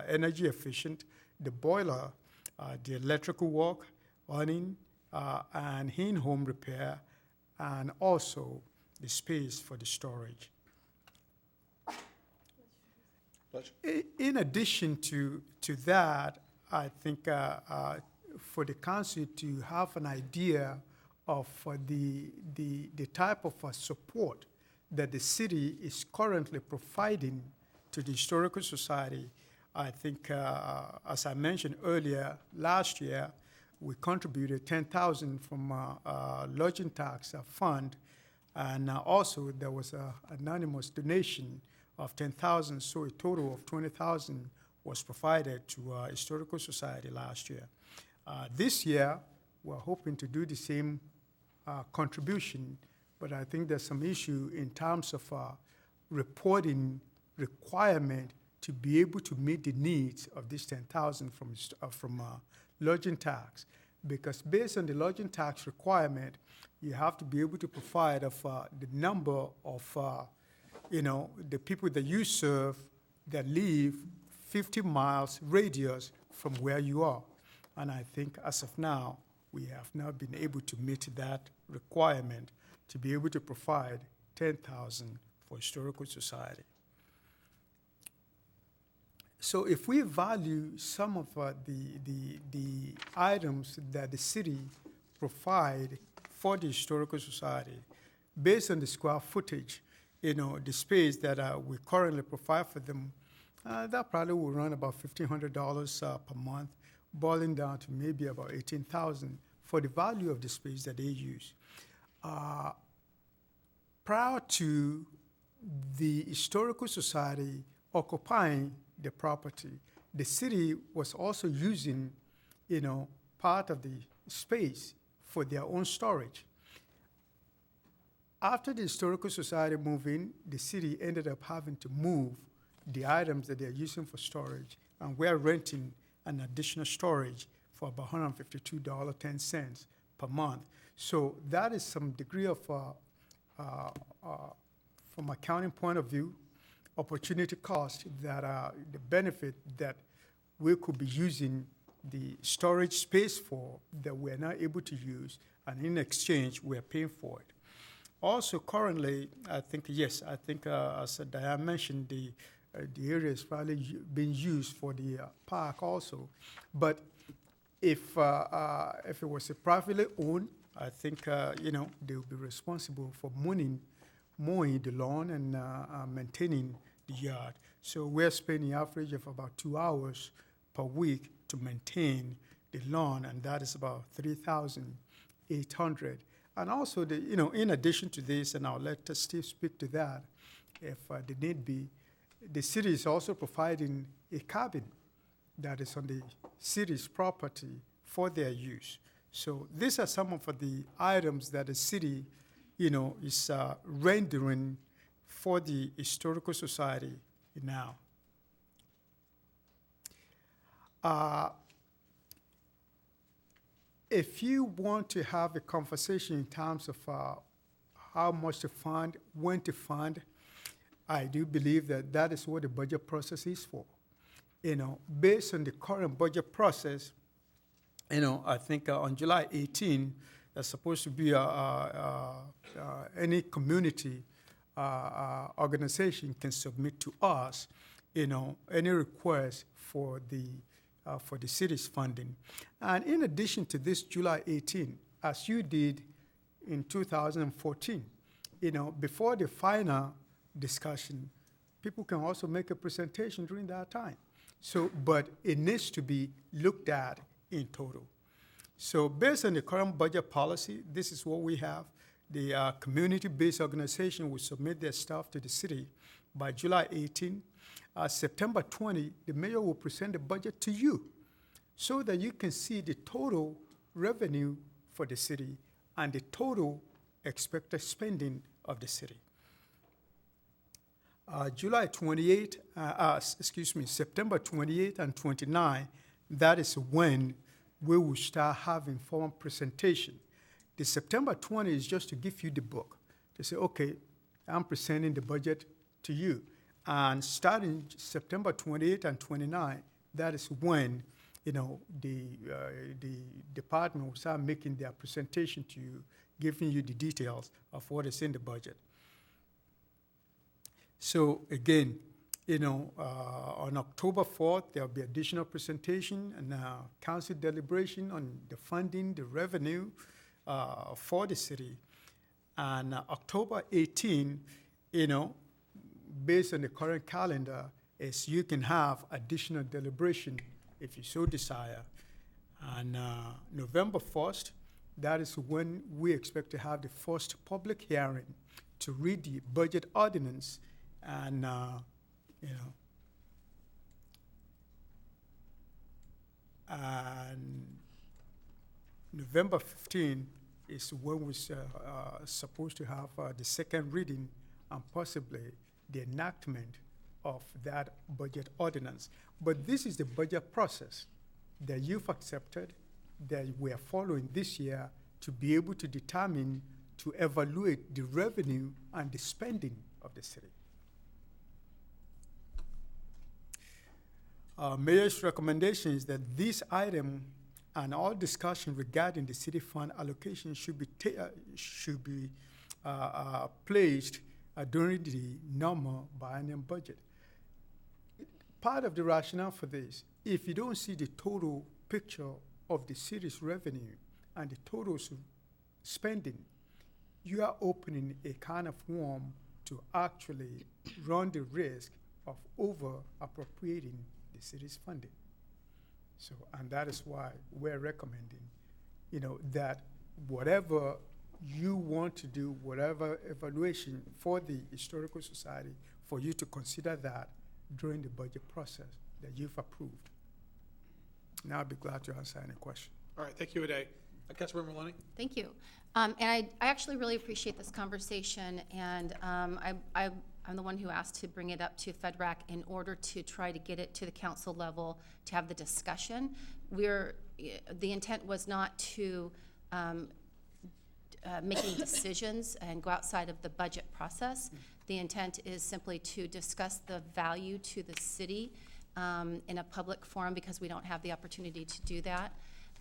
energy efficient, the boiler, the electrical work, running, and in-home repair, and also the space for the storage. In addition to that, I think for the council to have an idea of the type of support that the city is currently providing to the Historical Society, I think, as I mentioned earlier, last year we contributed $10,000 from lodging tax fund, and also there was an anonymous donation of $10,000, so a total of $20,000 was provided to Historical Society last year. This year, we're hoping to do the same contribution, but I think there's some issue in terms of reporting requirement to be able to meet the needs of this $10,000 from lodging tax, because based on the lodging tax requirement, you have to be able to provide the number of the people that you serve that live 50 miles radius from where you are. And I think as of now, we have now been able to meet that requirement to be able to provide $10,000 for Historical Society. So if we value some of the items that the city provide for the Historical Society, based on the square footage, the space that we currently provide for them, that probably will run about $1,500 per month, boiling down to maybe about $18,000 for the value of the space that they use. Prior to the Historical Society occupying the property, the city was also using, part of the space for their own storage. After the Historical Society moved in, the city ended up having to move the items that they're using for storage, and we're renting an additional storage for about $152.10 per month. So that is some degree of, from accounting point of view, opportunity cost that the benefit that we could be using the storage space for that we're not able to use, and in exchange, we're paying for it. Also, currently, I think, as Diane mentioned, the area is probably being used for the park also. But if it was privately owned, I think, they would be responsible for mowing the lawn and maintaining the yard. So we're spending an average of about 2 hours per week to maintain the lawn, and that is about $3,800. And also, in addition to this, and I'll let Steve speak to that, if the need be, the city is also providing a cabin that is on the city's property for their use. So these are some of the items that the city, is rendering for the Historical Society now. If you want to have a conversation in terms of how much to fund, when to fund, I do believe that is what the budget process is for. Based on the current budget process, I think on July 18, there's supposed to be any community organization can submit to us, any request for the city's funding. And in addition to this July 18, as you did in 2014, before the final discussion, people can also make a presentation during that time. So, but it needs to be looked at in total. So based on the current budget policy, this is what we have. The community-based organization will submit their stuff to the city by July 18. September 20, the mayor will present the budget to you so that you can see the total revenue for the city and the total expected spending of the city. September 28 and 29, that is when we will start having formal presentation. The September 20 is just to give you the book, to say, okay, I'm presenting the budget to you. And starting September 28 and 29, that is when, the department will start making their presentation to you, giving you the details of what is in the budget. So again, on October 4th, there'll be additional presentation and council deliberation on the funding, the revenue for the city. And October 18, based on the current calendar, is you can have additional deliberation if you so desire. And November 1st, that is when we expect to have the first public hearing to read the budget ordinance. And, and November 15 is when we're supposed to have the second reading and possibly the enactment of that budget ordinance. But this is the budget process that you've accepted, that we are following this year to be able to determine, to evaluate the revenue and the spending of the city. Mayor's recommendation is that this item and all discussion regarding the city fund allocation should be placed during the normal biennial budget. Part of the rationale for this, if you don't see the total picture of the city's revenue and the total spending, you are opening a kind of worm to actually run the risk of over-appropriating the city's funding. So, and that is why we're recommending, that whatever you want to do, whatever evaluation for the Historical Society, for you to consider that during the budget process that you've approved. Now I'd be glad to answer any question. All right, thank you, Ade. Councilmember Maloney? Thank you. And I actually really appreciate this conversation, and I'm the one who asked to bring it up to FedRAC in order to try to get it to the council level to have the discussion. The intent was not to make any decisions and go outside of the budget process. The intent is simply to discuss the value to the city in a public forum, because we don't have the opportunity to do that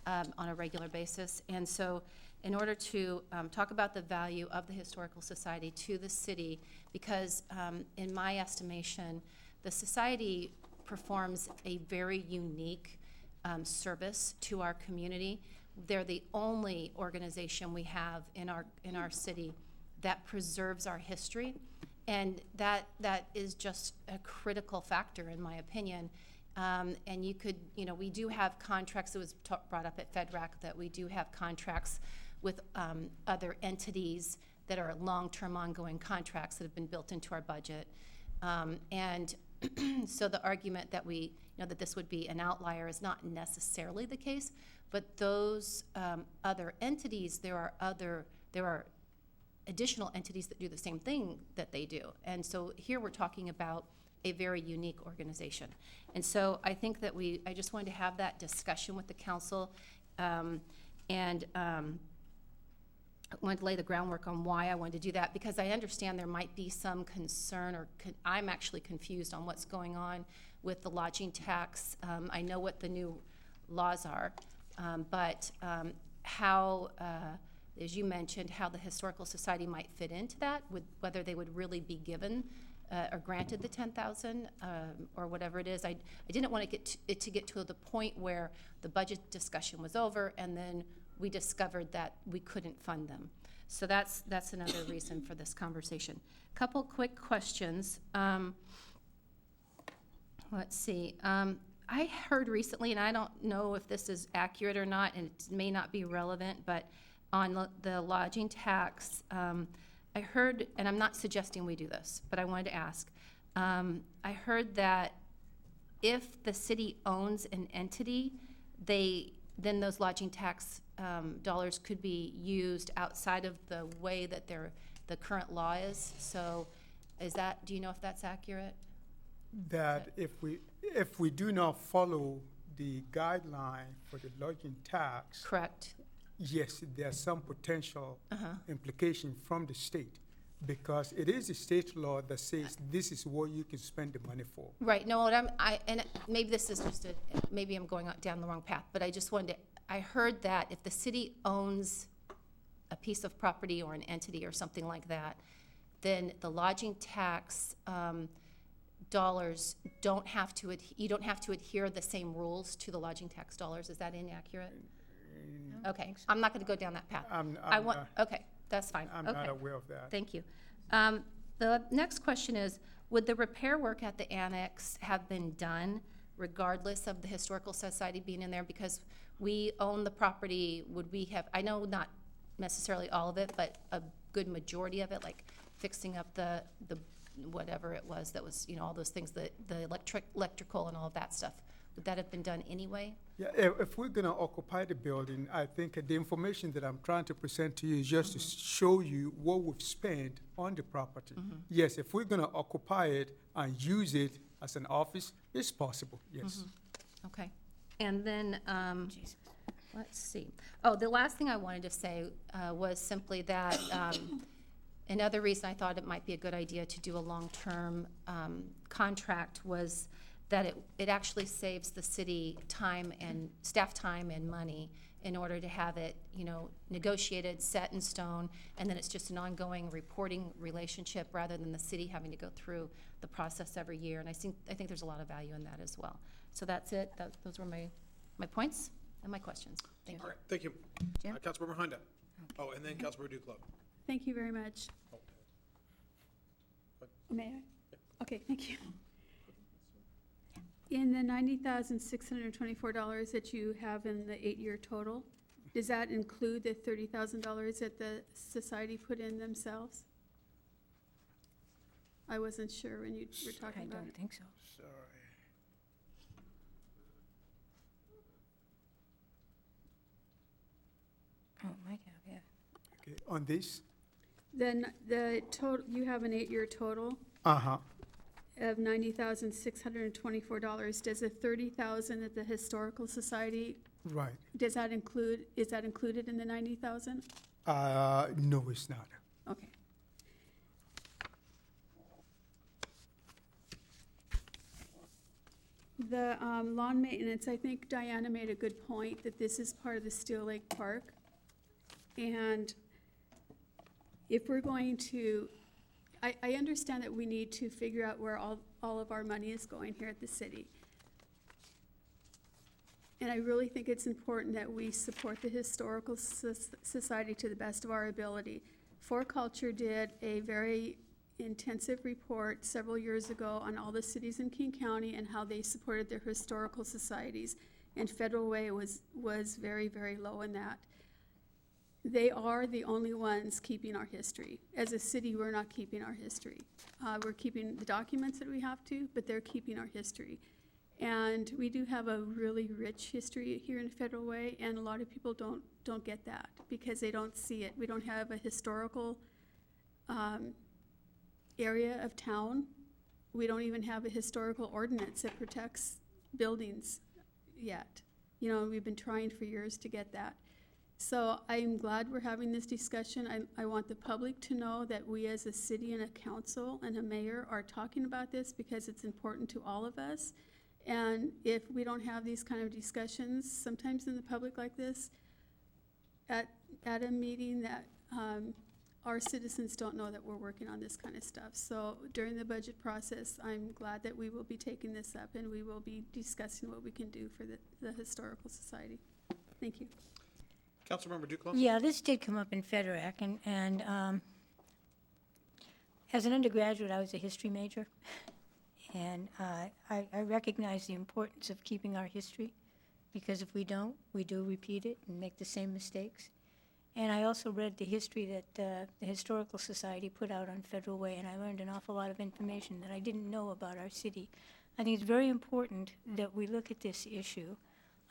on a regular basis. And so in order to talk about the value of the Historical Society to the city, because in my estimation, the society performs a very unique service to our community. They're the only organization we have in our city that preserves our history, and that is just a critical factor in my opinion. And you could, we do have contracts, it was brought up at FedRAC that we do have contracts with other entities that are long-term ongoing contracts that have been built into our budget. And so the argument that that this would be an outlier is not necessarily the case, but those other entities, there are additional entities that do the same thing that they do. And so here we're talking about a very unique organization. And so I think that I just wanted to have that discussion with the council, and I wanted to lay the groundwork on why I wanted to do that, because I understand there might be some concern, or I'm actually confused on what's going on with the lodging tax. I know what the new laws are, but how, as you mentioned, how the Historical Society might fit into that, whether they would really be given or granted the $10,000 or whatever it is. I didn't want to get to the point where the budget discussion was over and then we discovered that we couldn't fund them. So that's another reason for this conversation. Couple quick questions. Let's see. I heard recently, and I don't know if this is accurate or not, and it may not be relevant, but on the lodging tax, I heard, and I'm not suggesting we do this, but I wanted to ask. I heard that if the city owns an entity, then those lodging tax dollars could be used outside of the way that the current law is. So do you know if that's accurate? That if we do not follow the guideline for the lodging tax. Correct. Yes, there's some potential implication from the state, because it is a state law that says this is what you can spend the money for. Right. No, and maybe this is just maybe I'm going down the wrong path, but I just wanted to, I heard that if the city owns a piece of property or an entity or something like that, then the lodging tax dollars you don't have to adhere the same rules to the lodging tax dollars. Is that inaccurate? Okay, I'm not going to go down that path. Okay, that's fine. I'm not aware of that. Thank you. The next question is, would the repair work at the annex have been done regardless of the Historical Society being in there? Because we own the property, would we have, I know not necessarily all of it, but a good majority of it, like fixing up the whatever it was that was, all those things, the electrical and all of that stuff. Would that have been done anyway? Yeah, if we're going to occupy the building, I think the information that I'm trying to present to you is just to show you what we've spent on the property. Yes, if we're going to occupy it and use it as an office, it's possible, yes. Okay. And then, let's see. Oh, the last thing I wanted to say was simply that another reason I thought it might be a good idea to do a long-term contract was that it actually saves the city time and staff time and money in order to have it, negotiated, set in stone, and then it's just an ongoing reporting relationship rather than the city having to go through the process every year. And I think there's a lot of value in that as well. So that's it. Those were my points and my questions. Thank you. All right, thank you. Jim? Councilmember Honda. Oh, and then Councilmember Duclos. Thank you very much. May I? Okay, thank you. In the $90,624 that you have in the 8-year total, does that include the $30,000 that the society put in themselves? I wasn't sure when you were talking about it. I don't think so. Sorry. Oh, my God, yeah. Okay, on this? Then the total, you have an 8-year total of $90,624. Does the $30,000 at the Historical Society, Right. is that included in the $90,000? No, it's not. Okay. The lawn maintenance, I think Diana made a good point that this is part of the Steel Lake Park. And if we're going to, I understand that we need to figure out where all of our money is going here at the city. And I really think it's important that we support the Historical Society to the best of our ability. For Culture did a very intensive report several years ago on all the cities in King County and how they supported their historical societies. And Federal Way was very, very low in that. They are the only ones keeping our history. As a city, we're not keeping our history. We're keeping the documents that we have to, but they're keeping our history. And we do have a really rich history here in Federal Way, and a lot of people don't get that because they don't see it. We don't have a historical area of town. We don't even have a historical ordinance that protects buildings yet. We've been trying for years to get that. So I'm glad we're having this discussion. I want the public to know that we as a city and a council and a mayor are talking about this because it's important to all of us. And if we don't have these kind of discussions, sometimes in the public like this, at a meeting that our citizens don't know that we're working on this kind of stuff. So during the budget process, I'm glad that we will be taking this up and we will be discussing what we can do for the Historical Society. Thank you. Councilmember Duclos? Yeah, this did come up in Federac, and as an undergraduate, I was a history major, and I recognize the importance of keeping our history, because if we don't, we do repeat it and make the same mistakes. And I also read the history that the Historical Society put out on Federal Way, and I learned an awful lot of information that I didn't know about our city. I think it's very important that we look at this issue.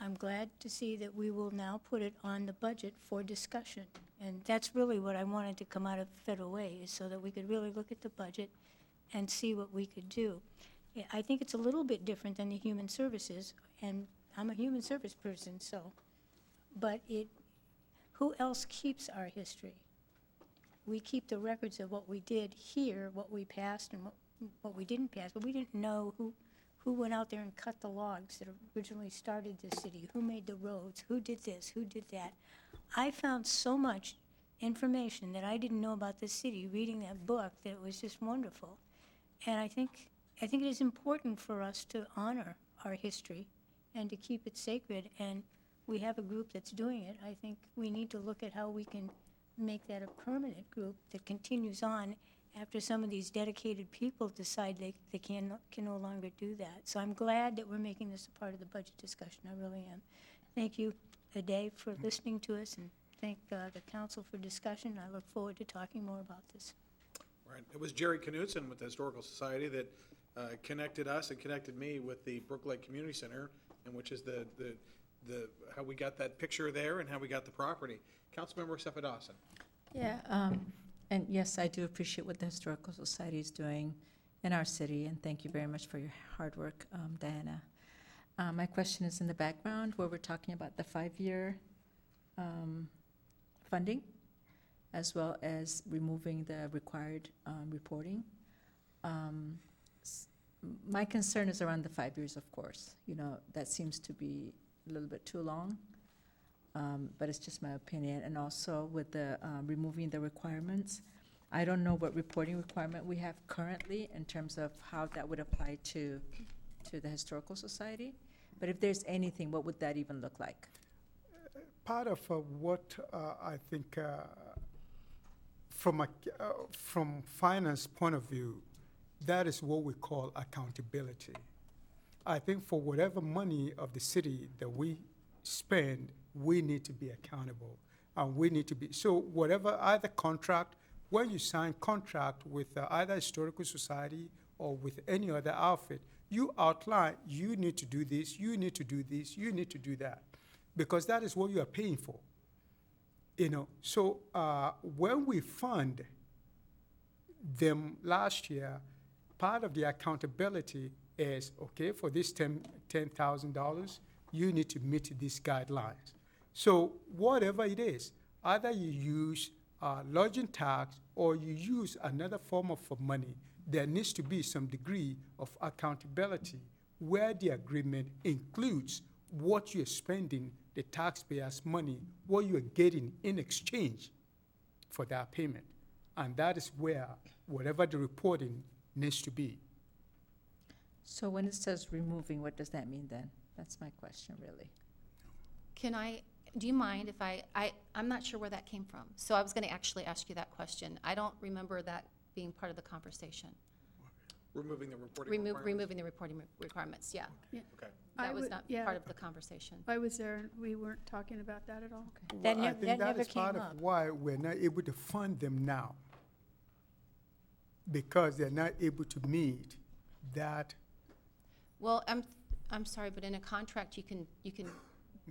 I'm glad to see that we will now put it on the budget for discussion. And that's really what I wanted to come out of Federal Way, is so that we could really look at the budget and see what we could do. I think it's a little bit different than the human services, and I'm a human service person, so, but who else keeps our history? We keep the records of what we did here, what we passed and what we didn't pass, but we didn't know who went out there and cut the logs that originally started the city, who made the roads, who did this, who did that. I found so much information that I didn't know about the city reading that book that it was just wonderful. And I think it is important for us to honor our history and to keep it sacred, and we have a group that's doing it. I think we need to look at how we can make that a permanent group that continues on after some of these dedicated people decide they can no longer do that. So I'm glad that we're making this a part of the budget discussion. I really am. Thank you, Ade, for listening to us, and thank the council for discussion. I look forward to talking more about this. Right. It was Jerry Knudsen with the Historical Society that connected us and connected me with the Brook Lake Community Center, and which is the how we got that picture there and how we got the property. Councilmember Sefa Dawson. Yeah, and yes, I do appreciate what the Historical Society is doing in our city, and thank you very much for your hard work, Diana. My question is in the background, where we're talking about the 5-year funding, as well as removing the required reporting. My concern is around the 5 years, of course. You know, that seems to be a little bit too long, but it's just my opinion. And also with the removing the requirements, I don't know what reporting requirement we have currently in terms of how that would apply to the Historical Society. But if there's anything, what would that even look like? Part of what I think from finance point of view, that is what we call accountability. I think for whatever money of the city that we spend, we need to be accountable. And we need to be, so whatever either contract, when you sign contract with either Historical Society or with any other outfit, you outline, you need to do this, you need to do this, you need to do that. Because that is what you are paying for. You know, so when we fund them last year, part of the accountability is, okay, for this $10,000, you need to meet these guidelines. So whatever it is, either you use lodging tax or you use another form of money, there needs to be some degree of accountability where the agreement includes what you're spending the taxpayers' money, what you're getting in exchange for that payment. And that is where whatever the reporting needs to be. So when it says removing, what does that mean then? That's my question, really. Do you mind if I'm not sure where that came from. So I was going to actually ask you that question. I don't remember that being part of the conversation. Removing the reporting requirements? Removing the reporting requirements, yeah. Okay. That was not part of the conversation. I was there, we weren't talking about that at all. Well, I think that is part of why we're not able to fund them now. Because they're not able to meet that. Well, I'm sorry, but in a contract, you can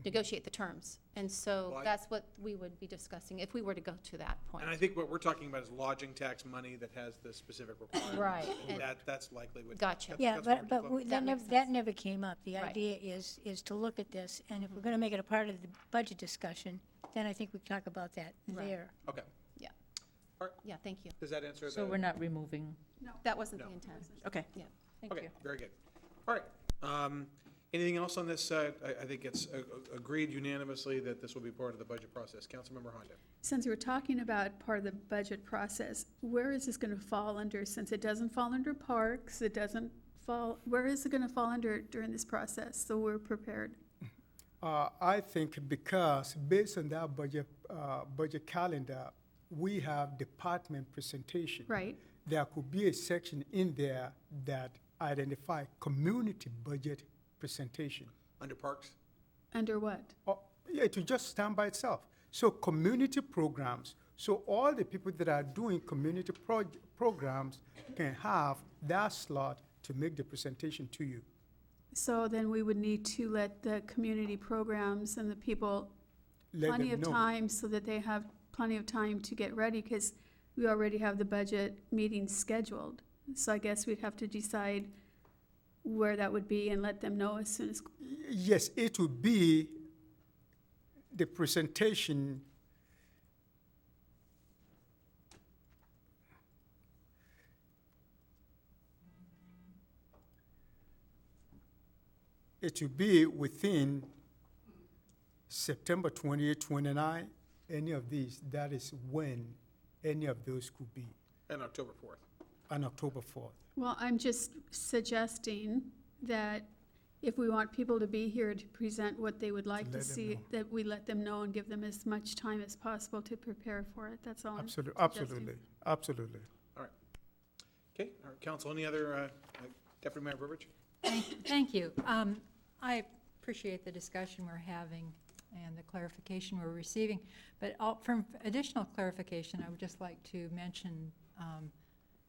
negotiate the terms. And so that's what we would be discussing if we were to go to that point. And I think what we're talking about is lodging tax money that has the specific requirements. Right. And that's likely what. Gotcha. Yeah, but that never came up. The idea is to look at this, and if we're going to make it a part of the budget discussion, then I think we can talk about that there. Okay. Yeah. All right. Yeah, thank you. Does that answer So we're not removing? No. That wasn't the intent. Okay. Yeah. Thank you. Okay, very good. All right. Anything else on this? I think it's agreed unanimously that this will be part of the budget process. Councilmember Honda. Since we're talking about part of the budget process, where is this going to fall under? Since it doesn't fall under parks, it doesn't fall, where is it going to fall under during this process? So we're prepared. I think because based on that budget calendar, we have department presentation. Right. There could be a section in there that identify community budget presentation. Under Parks? Under what? Yeah, it will just stand by itself. So community programs, so all the people that are doing community programs can have that slot to make the presentation to you. So then we would need to let the community programs and the people Let plenty them of know. time so that they have plenty of time to get ready, because we already have the budget meetings scheduled. So I guess we'd have to decide where that would be and let them know as soon as. Yes, it would be the presentation. It will be within September 28, 29, any of these, that is when any of those could be, And October 4th. on October 4th. Well, I'm just suggesting that if we want people to be here to present what they would like to Let them see, know. that we let them know and give them as much time as possible to prepare for it. That's all I'm Absolutely, suggesting. absolutely, absolutely. All right. Okay, all right, council, any other, Deputy Mayor Burbidge? Thank you. I appreciate the discussion we're having and the clarification we're receiving. But from additional clarification, I would just like to mention,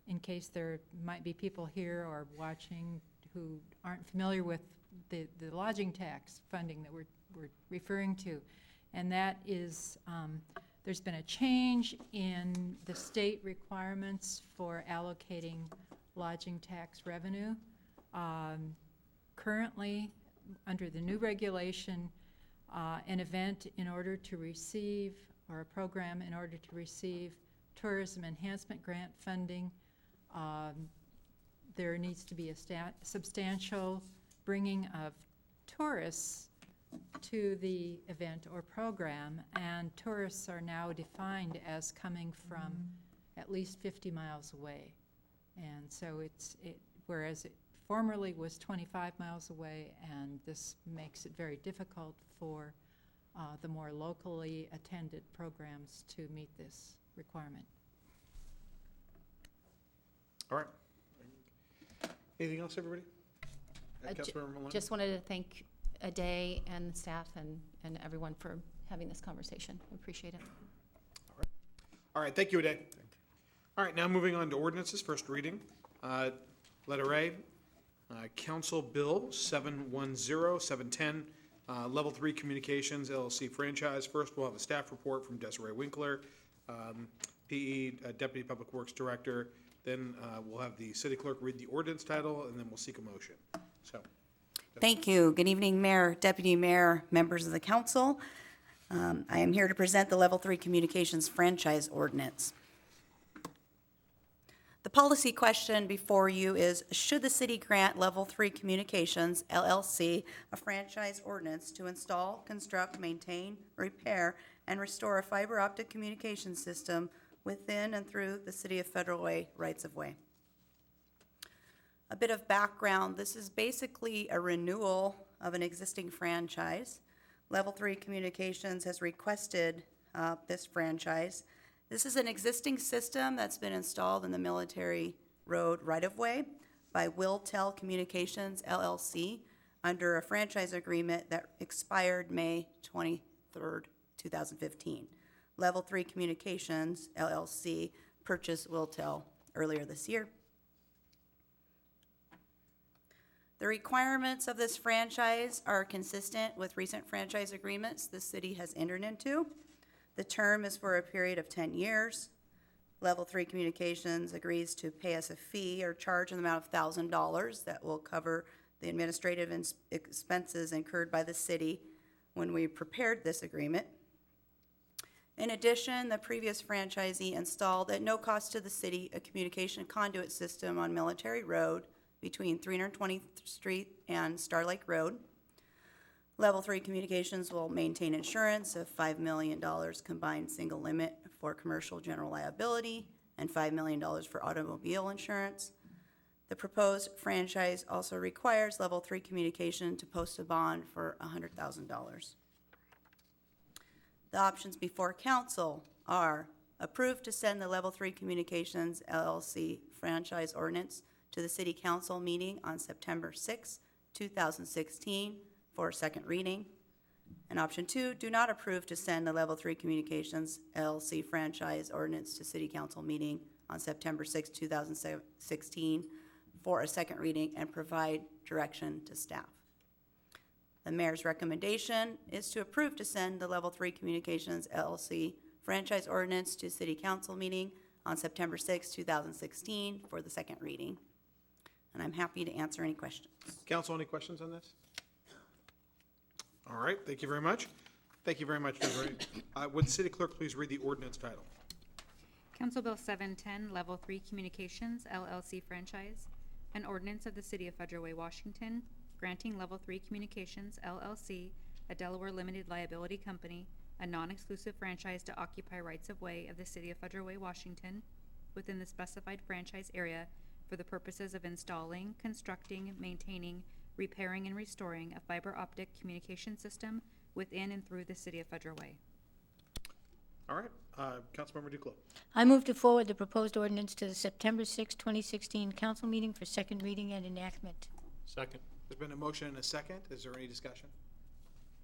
in case there might be people here or watching who aren't familiar with the lodging tax funding that we're referring to. And that is, there's been a change in the state requirements for allocating lodging tax revenue. Currently, under the new regulation, an event in order to receive, or a program in order to receive tourism enhancement grant funding, there needs to be a substantial bringing of tourists to the event or program, and tourists are now defined as coming from at least 50 miles away. And so whereas it formerly was 25 miles away, and this makes it very difficult for the more locally attended programs to meet this requirement. All right. Anything else, everybody? Councilmember Maloney? Just wanted to thank Aday and the staff and everyone for having this conversation. I appreciate it. All right, thank you, Aday. All right, now moving on to ordinances, first reading. Letter A, Council Bill 710, Level 3 Communications LLC franchise. First, we'll have a staff report from Desiree Winkler, PE Deputy Public Works Director. Then we'll have the city clerk read the ordinance title, and then we'll seek a motion. So. Thank you. Good evening, Mayor, Deputy Mayor, members of the council. I am here to present the Level 3 Communications Franchise Ordinance. The policy question before you is, should the city grant Level 3 Communications, LLC, a franchise ordinance to install, construct, maintain, repair, and restore a fiber optic communication system within and through the City of Federal Way rights-of-way? A bit of background, this is basically a renewal of an existing franchise. Level 3 Communications has requested this franchise. This is an existing system that's been installed in the Military Road right-of-way by WillTel Communications, LLC, under a franchise agreement that expired May 23rd, 2015. Level 3 Communications, LLC, purchased WillTel earlier this year. The requirements of this franchise are consistent with recent franchise agreements the city has entered into. The term is for a period of 10 years. Level 3 Communications agrees to pay us a fee or charge an amount of $1,000 that will cover the administrative expenses incurred by the city when we prepared this agreement. In addition, the previous franchisee installed at no cost to the city a communication conduit system on Military Road between 320th Street and Star Lake Road. Level 3 Communications will maintain insurance of $5 million combined single limit for commercial general liability and $5 million for automobile insurance. The proposed franchise also requires Level 3 Communication to post a bond for $100,000. The options before council are approve to send the Level 3 Communications LLC franchise ordinance to the City Council meeting on September 6, 2016 for a second reading. And option 2, do not approve to send the Level 3 Communications LLC franchise ordinance to City Council meeting on September 6, 2016 for a second reading and provide direction to staff. The mayor's recommendation is to approve to send the Level 3 Communications LLC franchise ordinance to City Council meeting on September 6, 2016 for the second reading. And I'm happy to answer any questions. Council, any questions on this? All right, thank you very much. Thank you very much, Desiree. Would the city clerk please read the ordinance title? Council Bill 710, Level 3 Communications LLC franchise, an ordinance of the City of Federal Way, Washington, granting Level 3 Communications LLC, a Delaware limited liability company, a non-exclusive franchise to occupy rights of way of the City of Federal Way, Washington, within the specified franchise area for the purposes of installing, constructing, maintaining, repairing, and restoring a fiber optic communication system within and through the City of Federal Way. All right, Councilmember Duclos. I move to forward the proposed ordinance to the September 6, 2016 council meeting for second reading and enactment. Second. There's been a motion and a second. Is there any discussion?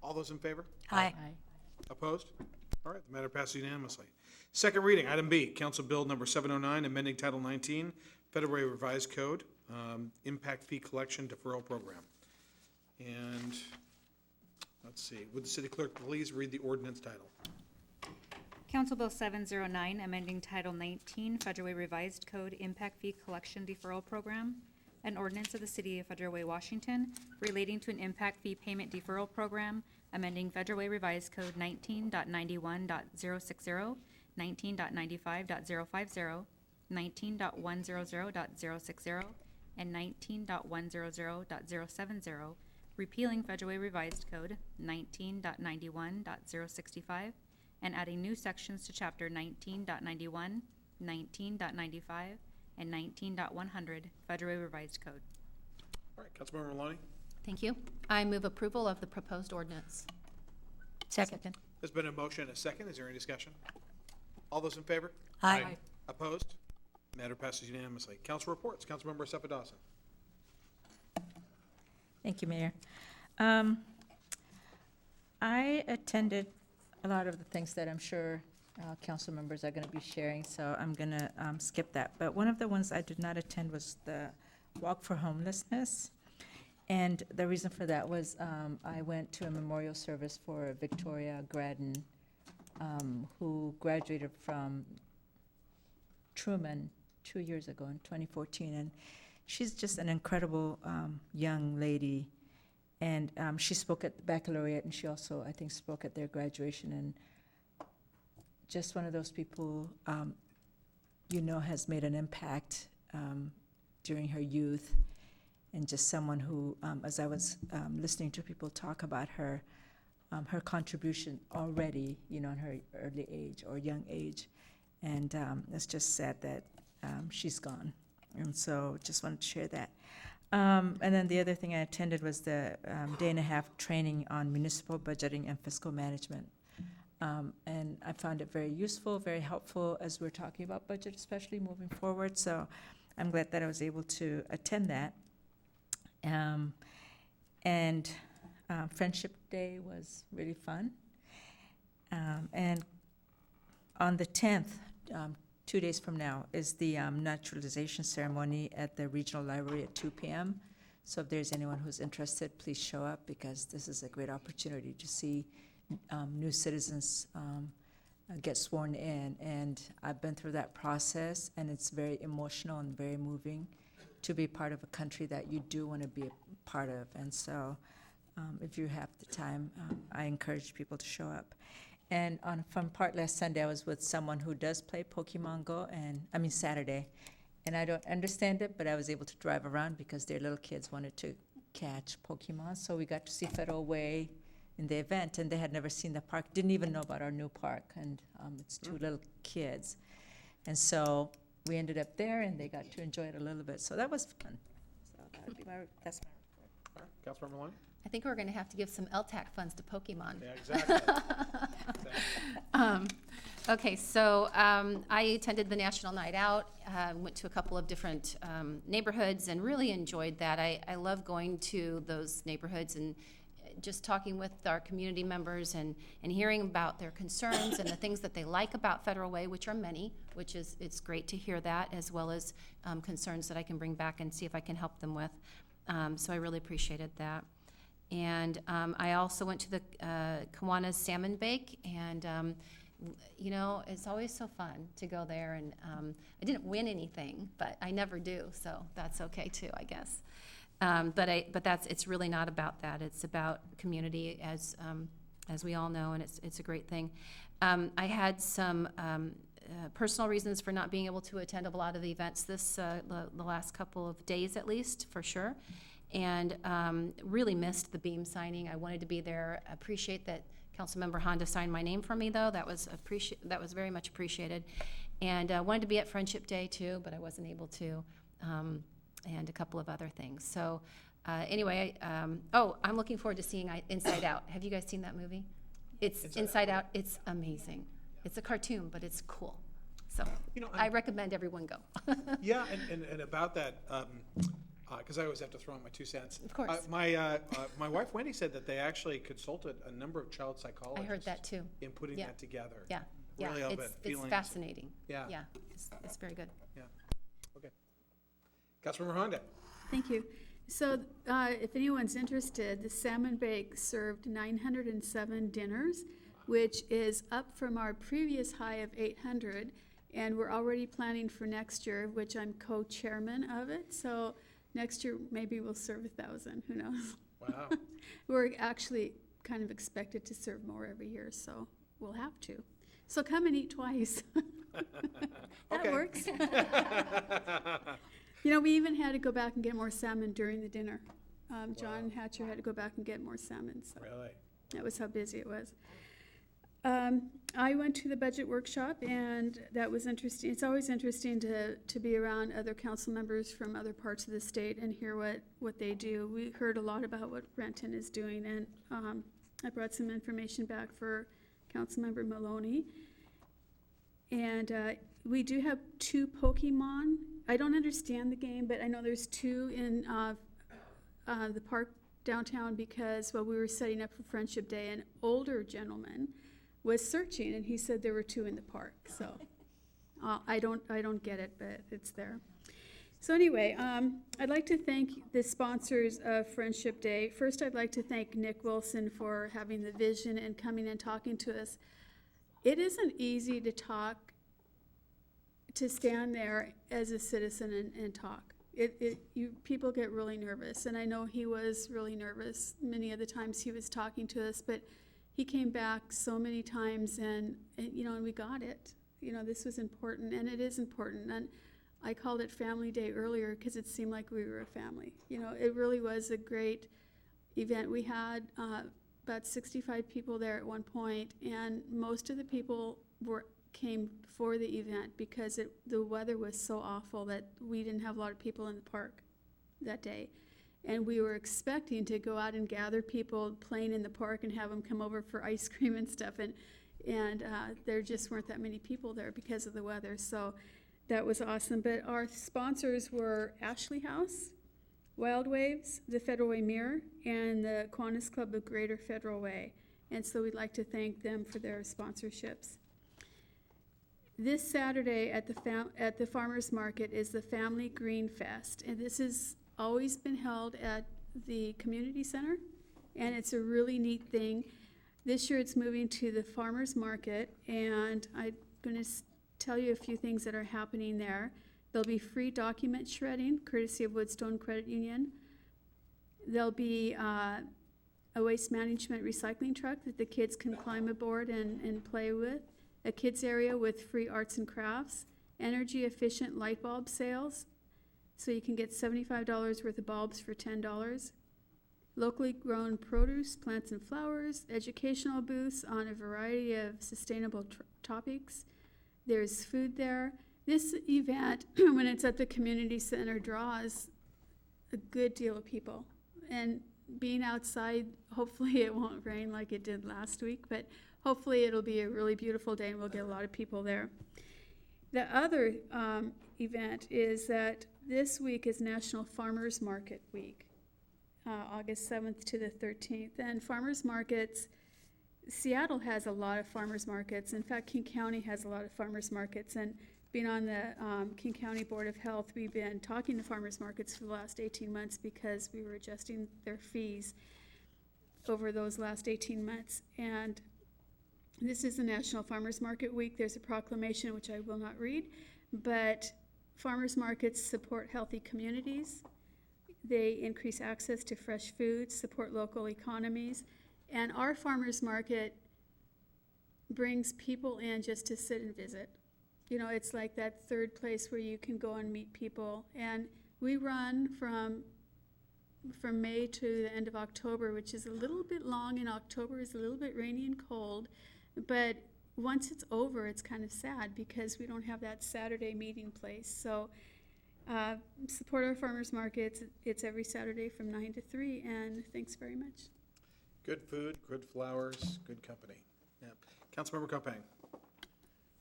All those in favor? Aye. Opposed? All right, the matter passes unanimously. Second reading, item B, Council Bill number 709, amending Title 19, Federal Way Revised Code, Impact Fee Collection Deferral Program. And let's see, would the city clerk please read the ordinance title? Council Bill 709, amending Title 19, Federal Way Revised Code, Impact Fee Collection Deferral Program, an ordinance of the City of Federal Way, Washington, relating to an impact fee payment deferral program, amending Federal Way Revised Code 19.91.060, 19.95.050, 19.100.060, and 19.100.070, repealing Federal Way Revised Code 19.91.065, and adding new sections to Chapter 19.91, 19.95, and 19.100 Federal Way Revised Code. All right, Councilmember Maloney. Thank you. I move approval of the proposed ordinance. Second. There's been a motion and a second. Is there any discussion? All those in favor? Aye. Opposed? Matter passes unanimously. Council reports. Councilmember Sefa Dawson. Thank you, Mayor. I attended a lot of the things that I'm sure council members are going to be sharing, so I'm going to skip that. But one of the ones I did not attend was the Walk for Homelessness. And the reason for that was I went to a memorial service for Victoria Gradden, who graduated from Truman 2 years ago in 2014. And she's just an incredible young lady. And she spoke at the baccalaureate, and she also, I think, spoke at their graduation. And just one of those people, has made an impact during her youth. And just someone who, as I was listening to people talk about her, her contribution already, in her early age or young age. And it's just sad that she's gone. And so just wanted to share that. And then the other thing I attended was the day and a half training on municipal budgeting and fiscal management. And I found it very useful, very helpful as we're talking about budget, especially moving forward. So I'm glad that I was able to attend that. And Friendship Day was really fun. And on the 10th, 2 days from now, is the naturalization ceremony at the Regional Library at 2 p.m. So if there's anyone who's interested, please show up, because this is a great opportunity to see new citizens get sworn in. And I've been through that process, and it's very emotional and very moving to be part of a country that you do want to be a part of. And so if you have the time, I encourage people to show up. And on a fun part last Sunday, I was with someone who does play Pokemon Go, Saturday. And I don't understand it, but I was able to drive around because their little kids wanted to catch Pokemon. So we got to see Federal Way in the event, and they had never seen the park, didn't even know about our new park. And it's two little kids. And so we ended up there, and they got to enjoy it a little bit, so that was fun. So that would be that's my report. Councilmember Maloney? I think we're going to have to give some LTAC funds to Pokemon. Yeah, exactly. Okay, so I attended the National Night Out, went to a couple of different neighborhoods and really enjoyed that. I love going to those neighborhoods and just talking with our community members and hearing about their concerns and the things that they like about Federal Way, which are many, which is, it's great to hear that, as well as concerns that I can bring back and see if I can help them with. So I really appreciated that. And I also went to the Kiwanis Salmon Bake, and you know, it's always so fun to go there, and I didn't win anything, but I never do, so that's okay too, I guess. But it's really not about that. It's about community, as we all know, and it's a great thing. I had some personal reasons for not being able to attend a lot of the events the last couple of days, at least, for sure. And really missed the beam signing. I wanted to be there. Appreciate that Councilmember Honda signed my name for me, though. That was very much appreciated. And wanted to be at Friendship Day too, but I wasn't able to. And a couple of other things. So anyway, I'm looking forward to seeing Inside Out. Have you guys seen that movie? It's Inside Out. It's amazing. It's a cartoon, but it's cool. So I recommend everyone go. Yeah, and about that. Because I always have to throw in my 2 cents. Of course. My wife Wendy said that they actually consulted a number of child psychologists. I heard that too. In putting that together. Yeah, yeah. Really It's fascinating. Yeah. Yeah, it's very good. Yeah. Okay. Councilmember Honda. Thank you. So if anyone's interested, the Salmon Bake served 907 dinners, which is up from our previous high of 800. And we're already planning for next year, which I'm co-chairman of it. So next year, maybe we'll serve 1,000, who knows? Wow. We're actually kind of expected to serve more every year, so we'll have to. So come and eat twice. That works. You know, we even had to go back and get more salmon during the dinner. John Hatcher had to go back and get more salmon. So really? That was how busy it was. I went to the budget workshop, and that was interesting. It's always interesting to be around other council members from other parts of the state and hear what they do. We heard a lot about what Renton is doing, and I brought some information back for Councilmember Maloney. And we do have 2 Pokemon. I don't understand the game, but I know there's 2 in the park downtown because while we were setting up for Friendship Day, an older gentleman was searching, and he said there were 2 in the park. So I don't get it, but it's there. So anyway, I'd like to thank the sponsors of Friendship Day. First, I'd like to thank Nick Wilson for having the vision and coming and talking to us. It isn't easy to stand there as a citizen and talk. People get really nervous, and I know he was really nervous many of the times he was talking to us, but he came back so many times, and we got it. This was important, and it is important. And I called it Family Day earlier because it seemed like we were a family. It really was a great event. We had about 65 people there at one point, and most of the people came for the event because the weather was so awful that we didn't have a lot of people in the park that day. And we were expecting to go out and gather people playing in the park and have them come over for ice cream and stuff. And there just weren't that many people there because of the weather. So that was awesome. But our sponsors were Ashley House, Wild Waves, the Federal Way Mirror, and the Kiwanis Club of Greater Federal Way. And so we'd like to thank them for their sponsorships. This Saturday at the Farmers Market is the Family Green Fest. And this is always been held at the community center, and it's a really neat thing. This year it's moving to the farmers market, and I'm going to tell you a few things that are happening there. There'll be free document shredding, courtesy of Woodstone Credit Union. There'll be a waste management recycling truck that the kids can climb aboard and play with, a kids area with free arts and crafts, energy efficient light bulb sales, so you can get $75 worth of bulbs for $10. Locally grown produce, plants and flowers, educational booths on a variety of sustainable topics. There's food there. This event, when it's at the community center, draws a good deal of people. And being outside, hopefully it won't rain like it did last week, but hopefully it'll be a really beautiful day and we'll get a lot of people there. The other event is that this week is National Farmers Market Week, August 7th to the 13th. And farmers markets, Seattle has a lot of farmers markets. In fact, King County has a lot of farmers markets. And being on the King County Board of Health, we've been talking to farmers markets for the last 18 months because we were adjusting their fees over those last 18 months. And this is the National Farmers Market Week. There's a proclamation, which I will not read, but farmers markets support healthy communities. They increase access to fresh foods, support local economies, and our farmers market brings people in just to sit and visit. You know, it's like that third place where you can go and meet people. And we run from May to the end of October, which is a little bit long, and October is a little bit rainy and cold. But once it's over, it's kind of sad because we don't have that Saturday meeting place. So support our farmers markets. It's every Saturday from 9 to 3, and thanks very much. Good food, good flowers, good company. Yeah. Councilmember Copang.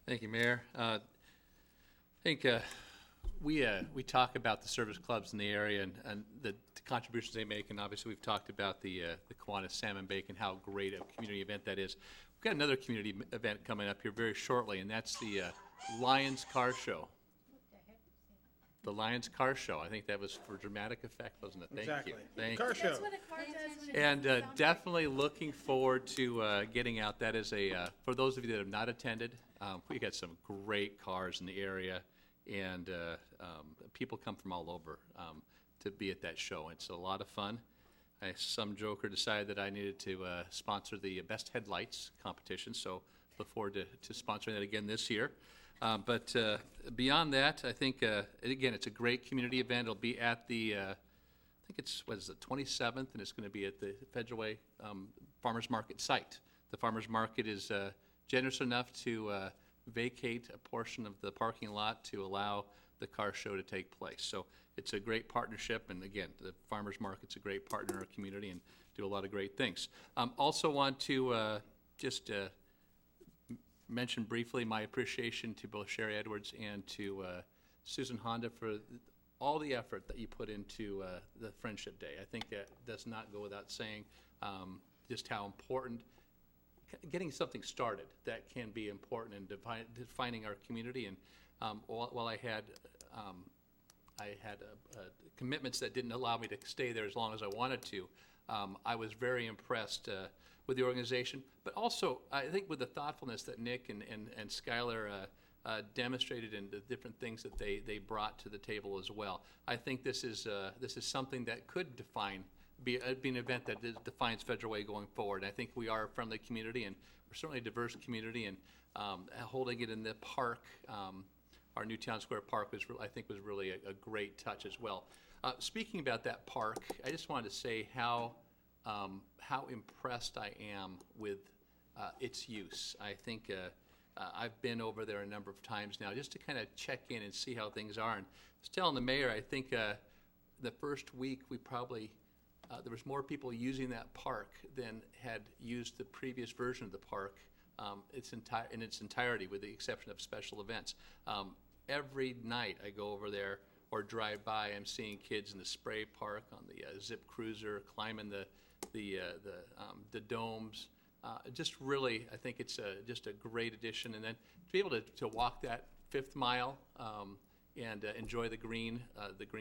Thank you, Mayor. I think we talk about the service clubs in the area and the contributions they make, and obviously we've talked about the Kiwanis Salmon Bake, how great a community event that is. We've got another community event coming up here very shortly, and that's the Lions Car Show. The Lions Car Show. I think that was for dramatic effect, wasn't it? Thank Exactly. you. Thank Car you. show. That's what a car does when it And doesn't sound definitely looking forward to getting out. That is for those of you that have not attended, we got some great cars in the area, and people come from all over to be at that show. It's a lot of fun. Some joker decided that I needed to sponsor the Best Headlights competition, so look forward to sponsoring that again this year. But beyond that, I think, again, it's a great community event. It'll be at the, I think it's, what is it, 27th, and it's going to be at the Federal Way Farmers Market site. The farmers market is generous enough to vacate a portion of the parking lot to allow the car show to take place. So it's a great partnership, and again, the farmers market's a great partner in our community and do a lot of great things. Also want to just mention briefly my appreciation to both Sherry Edwards and to Susan Honda for all the effort that you put into the Friendship Day. I think that does not go without saying just how important getting something started that can be important in defining our community. And while I had commitments that didn't allow me to stay there as long as I wanted to, I was very impressed with the organization, but also I think with the thoughtfulness that Nick and Skylar demonstrated in the different things that they brought to the table as well. I think this is something that could be an event that defines Federal Way going forward. I think we are a friendly community, and we're certainly a diverse community, and holding it in the park, our new Town Square Park was really a great touch as well. Speaking about that park, I just wanted to say how impressed I am with its use. I think I've been over there a number of times now just to kind of check in and see how things are. And I was telling the mayor, I think the first week we probably there was more people using that park than had used the previous version of the park in its entirety, with the exception of special events. Every night I go over there or drive by, I'm seeing kids in the spray park, on the zip cruiser, climbing the domes. Just really, I think it's just a great addition. And then to be able to walk that 5th mile and enjoy the green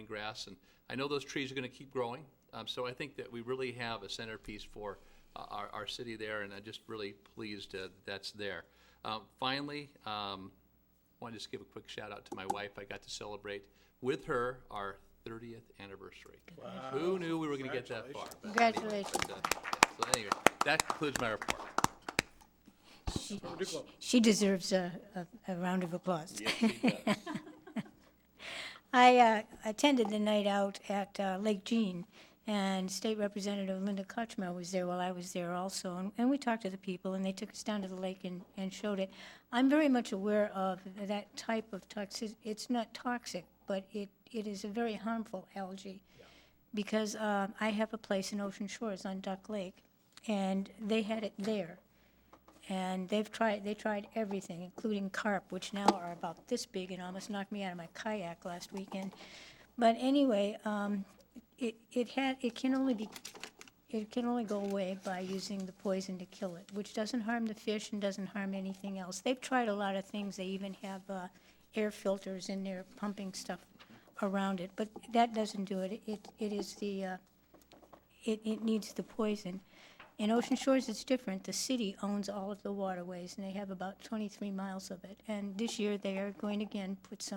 grass. And I know those trees are going to keep growing. So I think that we really have a centerpiece for our city there, and I'm just really pleased that's there. Finally, I want to just give a quick shout out to my wife. I got to celebrate with her our 30th anniversary. Wow. Who knew we were going to get that far? But Congratulations. so anyway, that concludes my report. She deserves a round of applause. Yes, she does. I attended the night out at Lake Jean, And State Representative Linda Kutchmer was there while I was there also, and we talked to the people, and they took us down to the lake and showed it. I'm very much aware of that type of toxic. It's not toxic, but it is a very harmful algae. Because I have a place in Ocean Shores on Duck Lake, and they had it there. And they tried everything, including carp, which now are about this big and almost knocked me out of my kayak last weekend. But anyway, it can only go away by using the poison to kill it, which doesn't harm the fish and doesn't harm anything else. They've tried a lot of things. They even have air filters in there pumping stuff around it, but that doesn't do it. It needs the poison. In Ocean Shores, it's different. The city owns all of the waterways, and they have about 23 miles of it. And this year, they are going to again put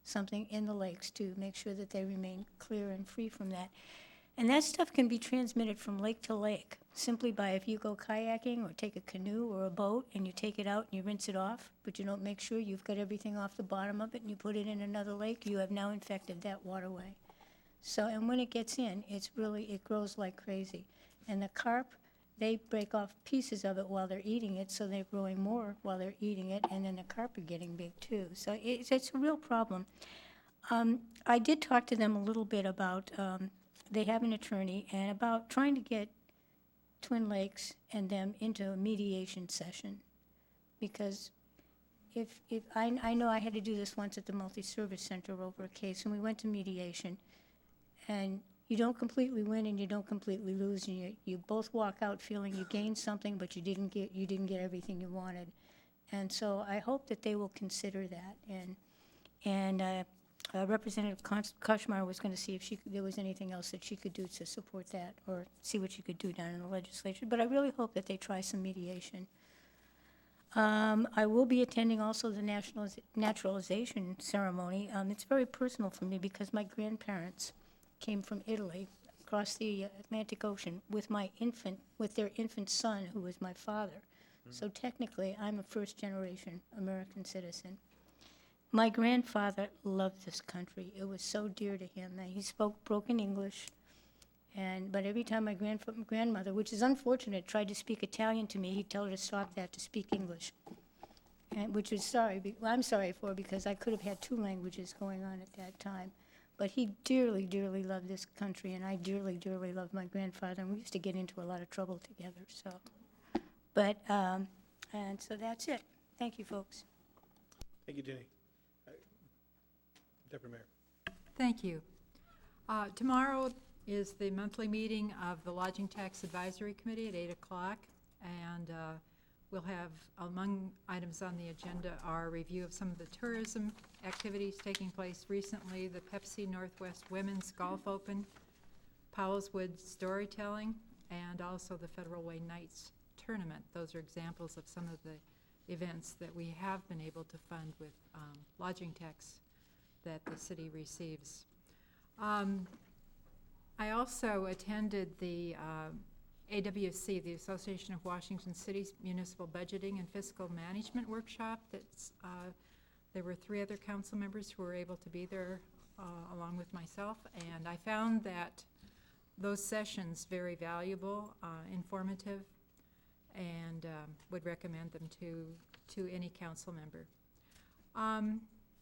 something in the lakes to make sure that they remain clear and free from that. And that stuff can be transmitted from lake to lake simply by if you go kayaking or take a canoe or a boat and you take it out and you rinse it off, but you don't make sure you've got everything off the bottom of it and you put it in another lake, you have now infected that waterway. So, and when it gets in, it grows like crazy. And the carp, they break off pieces of it while they're eating it, so they're growing more while they're eating it, and then the carp are getting big too. So it's a real problem. I did talk to them a little bit about, they have an attorney, and about trying to get Twin Lakes and them into a mediation session. Because if I know I had to do this once at the Multi-Service Center over a case, and we went to mediation, and you don't completely win and you don't completely lose, and you both walk out feeling you gained something, but you didn't get everything you wanted. And so I hope that they will consider that. And Representative Kutchmer was going to see if there was anything else that she could do to support that, or see what she could do down in the legislature. But I really hope that they try some mediation. I will be attending also the naturalization ceremony. It's very personal for me because my grandparents came from Italy across the Atlantic Ocean with their infant son, who was my father. So technically, I'm a first-generation American citizen. My grandfather loved this country. It was so dear to him. He spoke broken English, but every time my grandmother, which is unfortunate, tried to speak Italian to me, he'd tell her to stop that, to speak English, which I'm sorry for, because I could have had two languages going on at that time. But he dearly, dearly loved this country, and I dearly, dearly loved my grandfather, and we used to get into a lot of trouble together. So, and so that's it. Thank you, folks. Thank you, Denny. Deputy Mayor. Thank you. Tomorrow is the monthly meeting of the Lodging Tax Advisory Committee at 8 o'clock, and we'll have, among items on the agenda, are a review of some of the tourism activities taking place recently, the Pepsi Northwest Women's Golf Open, Powell's Woods Storytelling, and also the Federal Way Nights Tournament. Those are examples of some of the events that we have been able to fund with lodging tax that the city receives. I also attended the AWC, the Association of Washington Cities Municipal Budgeting and Fiscal Management Workshop. There were 3 other council members who were able to be there along with myself, and I found that those sessions very valuable, informative, and would recommend them to any council member.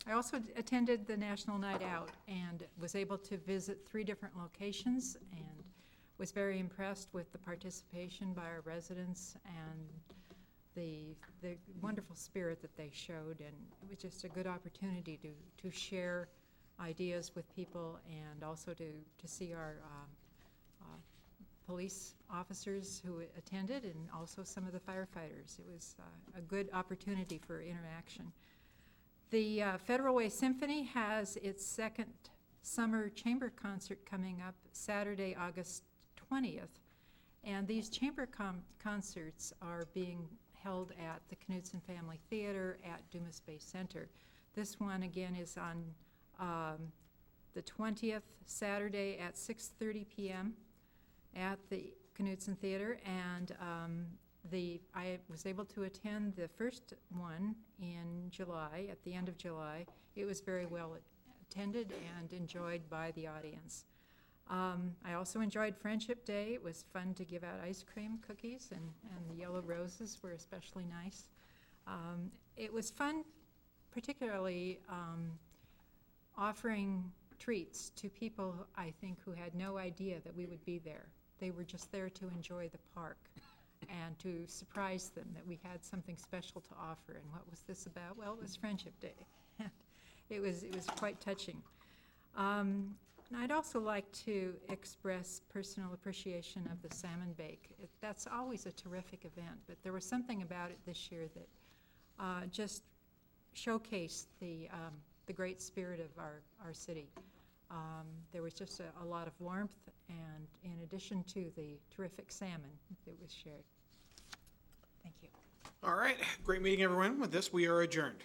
I also attended the National Night Out and was able to visit 3 different locations, and was very impressed with the participation by our residents and the wonderful spirit that they showed, and it was just a good opportunity to share ideas with people, and also to see our police officers who attended, and also some of the firefighters. It was a good opportunity for interaction. The Federal Way Symphony has its 2nd summer chamber concert coming up Saturday, August 20th. And these chamber concerts are being held at the Knudsen Family Theater at Dumas Bay Center. This one, again, is on the 20th, Saturday at 6:30 p.m. at the Knudsen Theater. And I was able to attend the first one in July, at the end of July. It was very well attended and enjoyed by the audience. I also enjoyed Friendship Day. It was fun to give out ice cream, cookies, and the yellow roses were especially nice. It was fun, particularly offering treats to people, I think, who had no idea that we would be there. They were just there to enjoy the park and to surprise them that we had something special to offer. And what was this about? Well, it was Friendship Day. It was quite touching. And I'd also like to express personal appreciation of the Salmon Bake. That's always a terrific event, but there was something about it this year that just showcased the great spirit of our city. There was just a lot of warmth, and in addition to the terrific salmon that was shared. Thank you. All right, great meeting, everyone. With this, we are adjourned.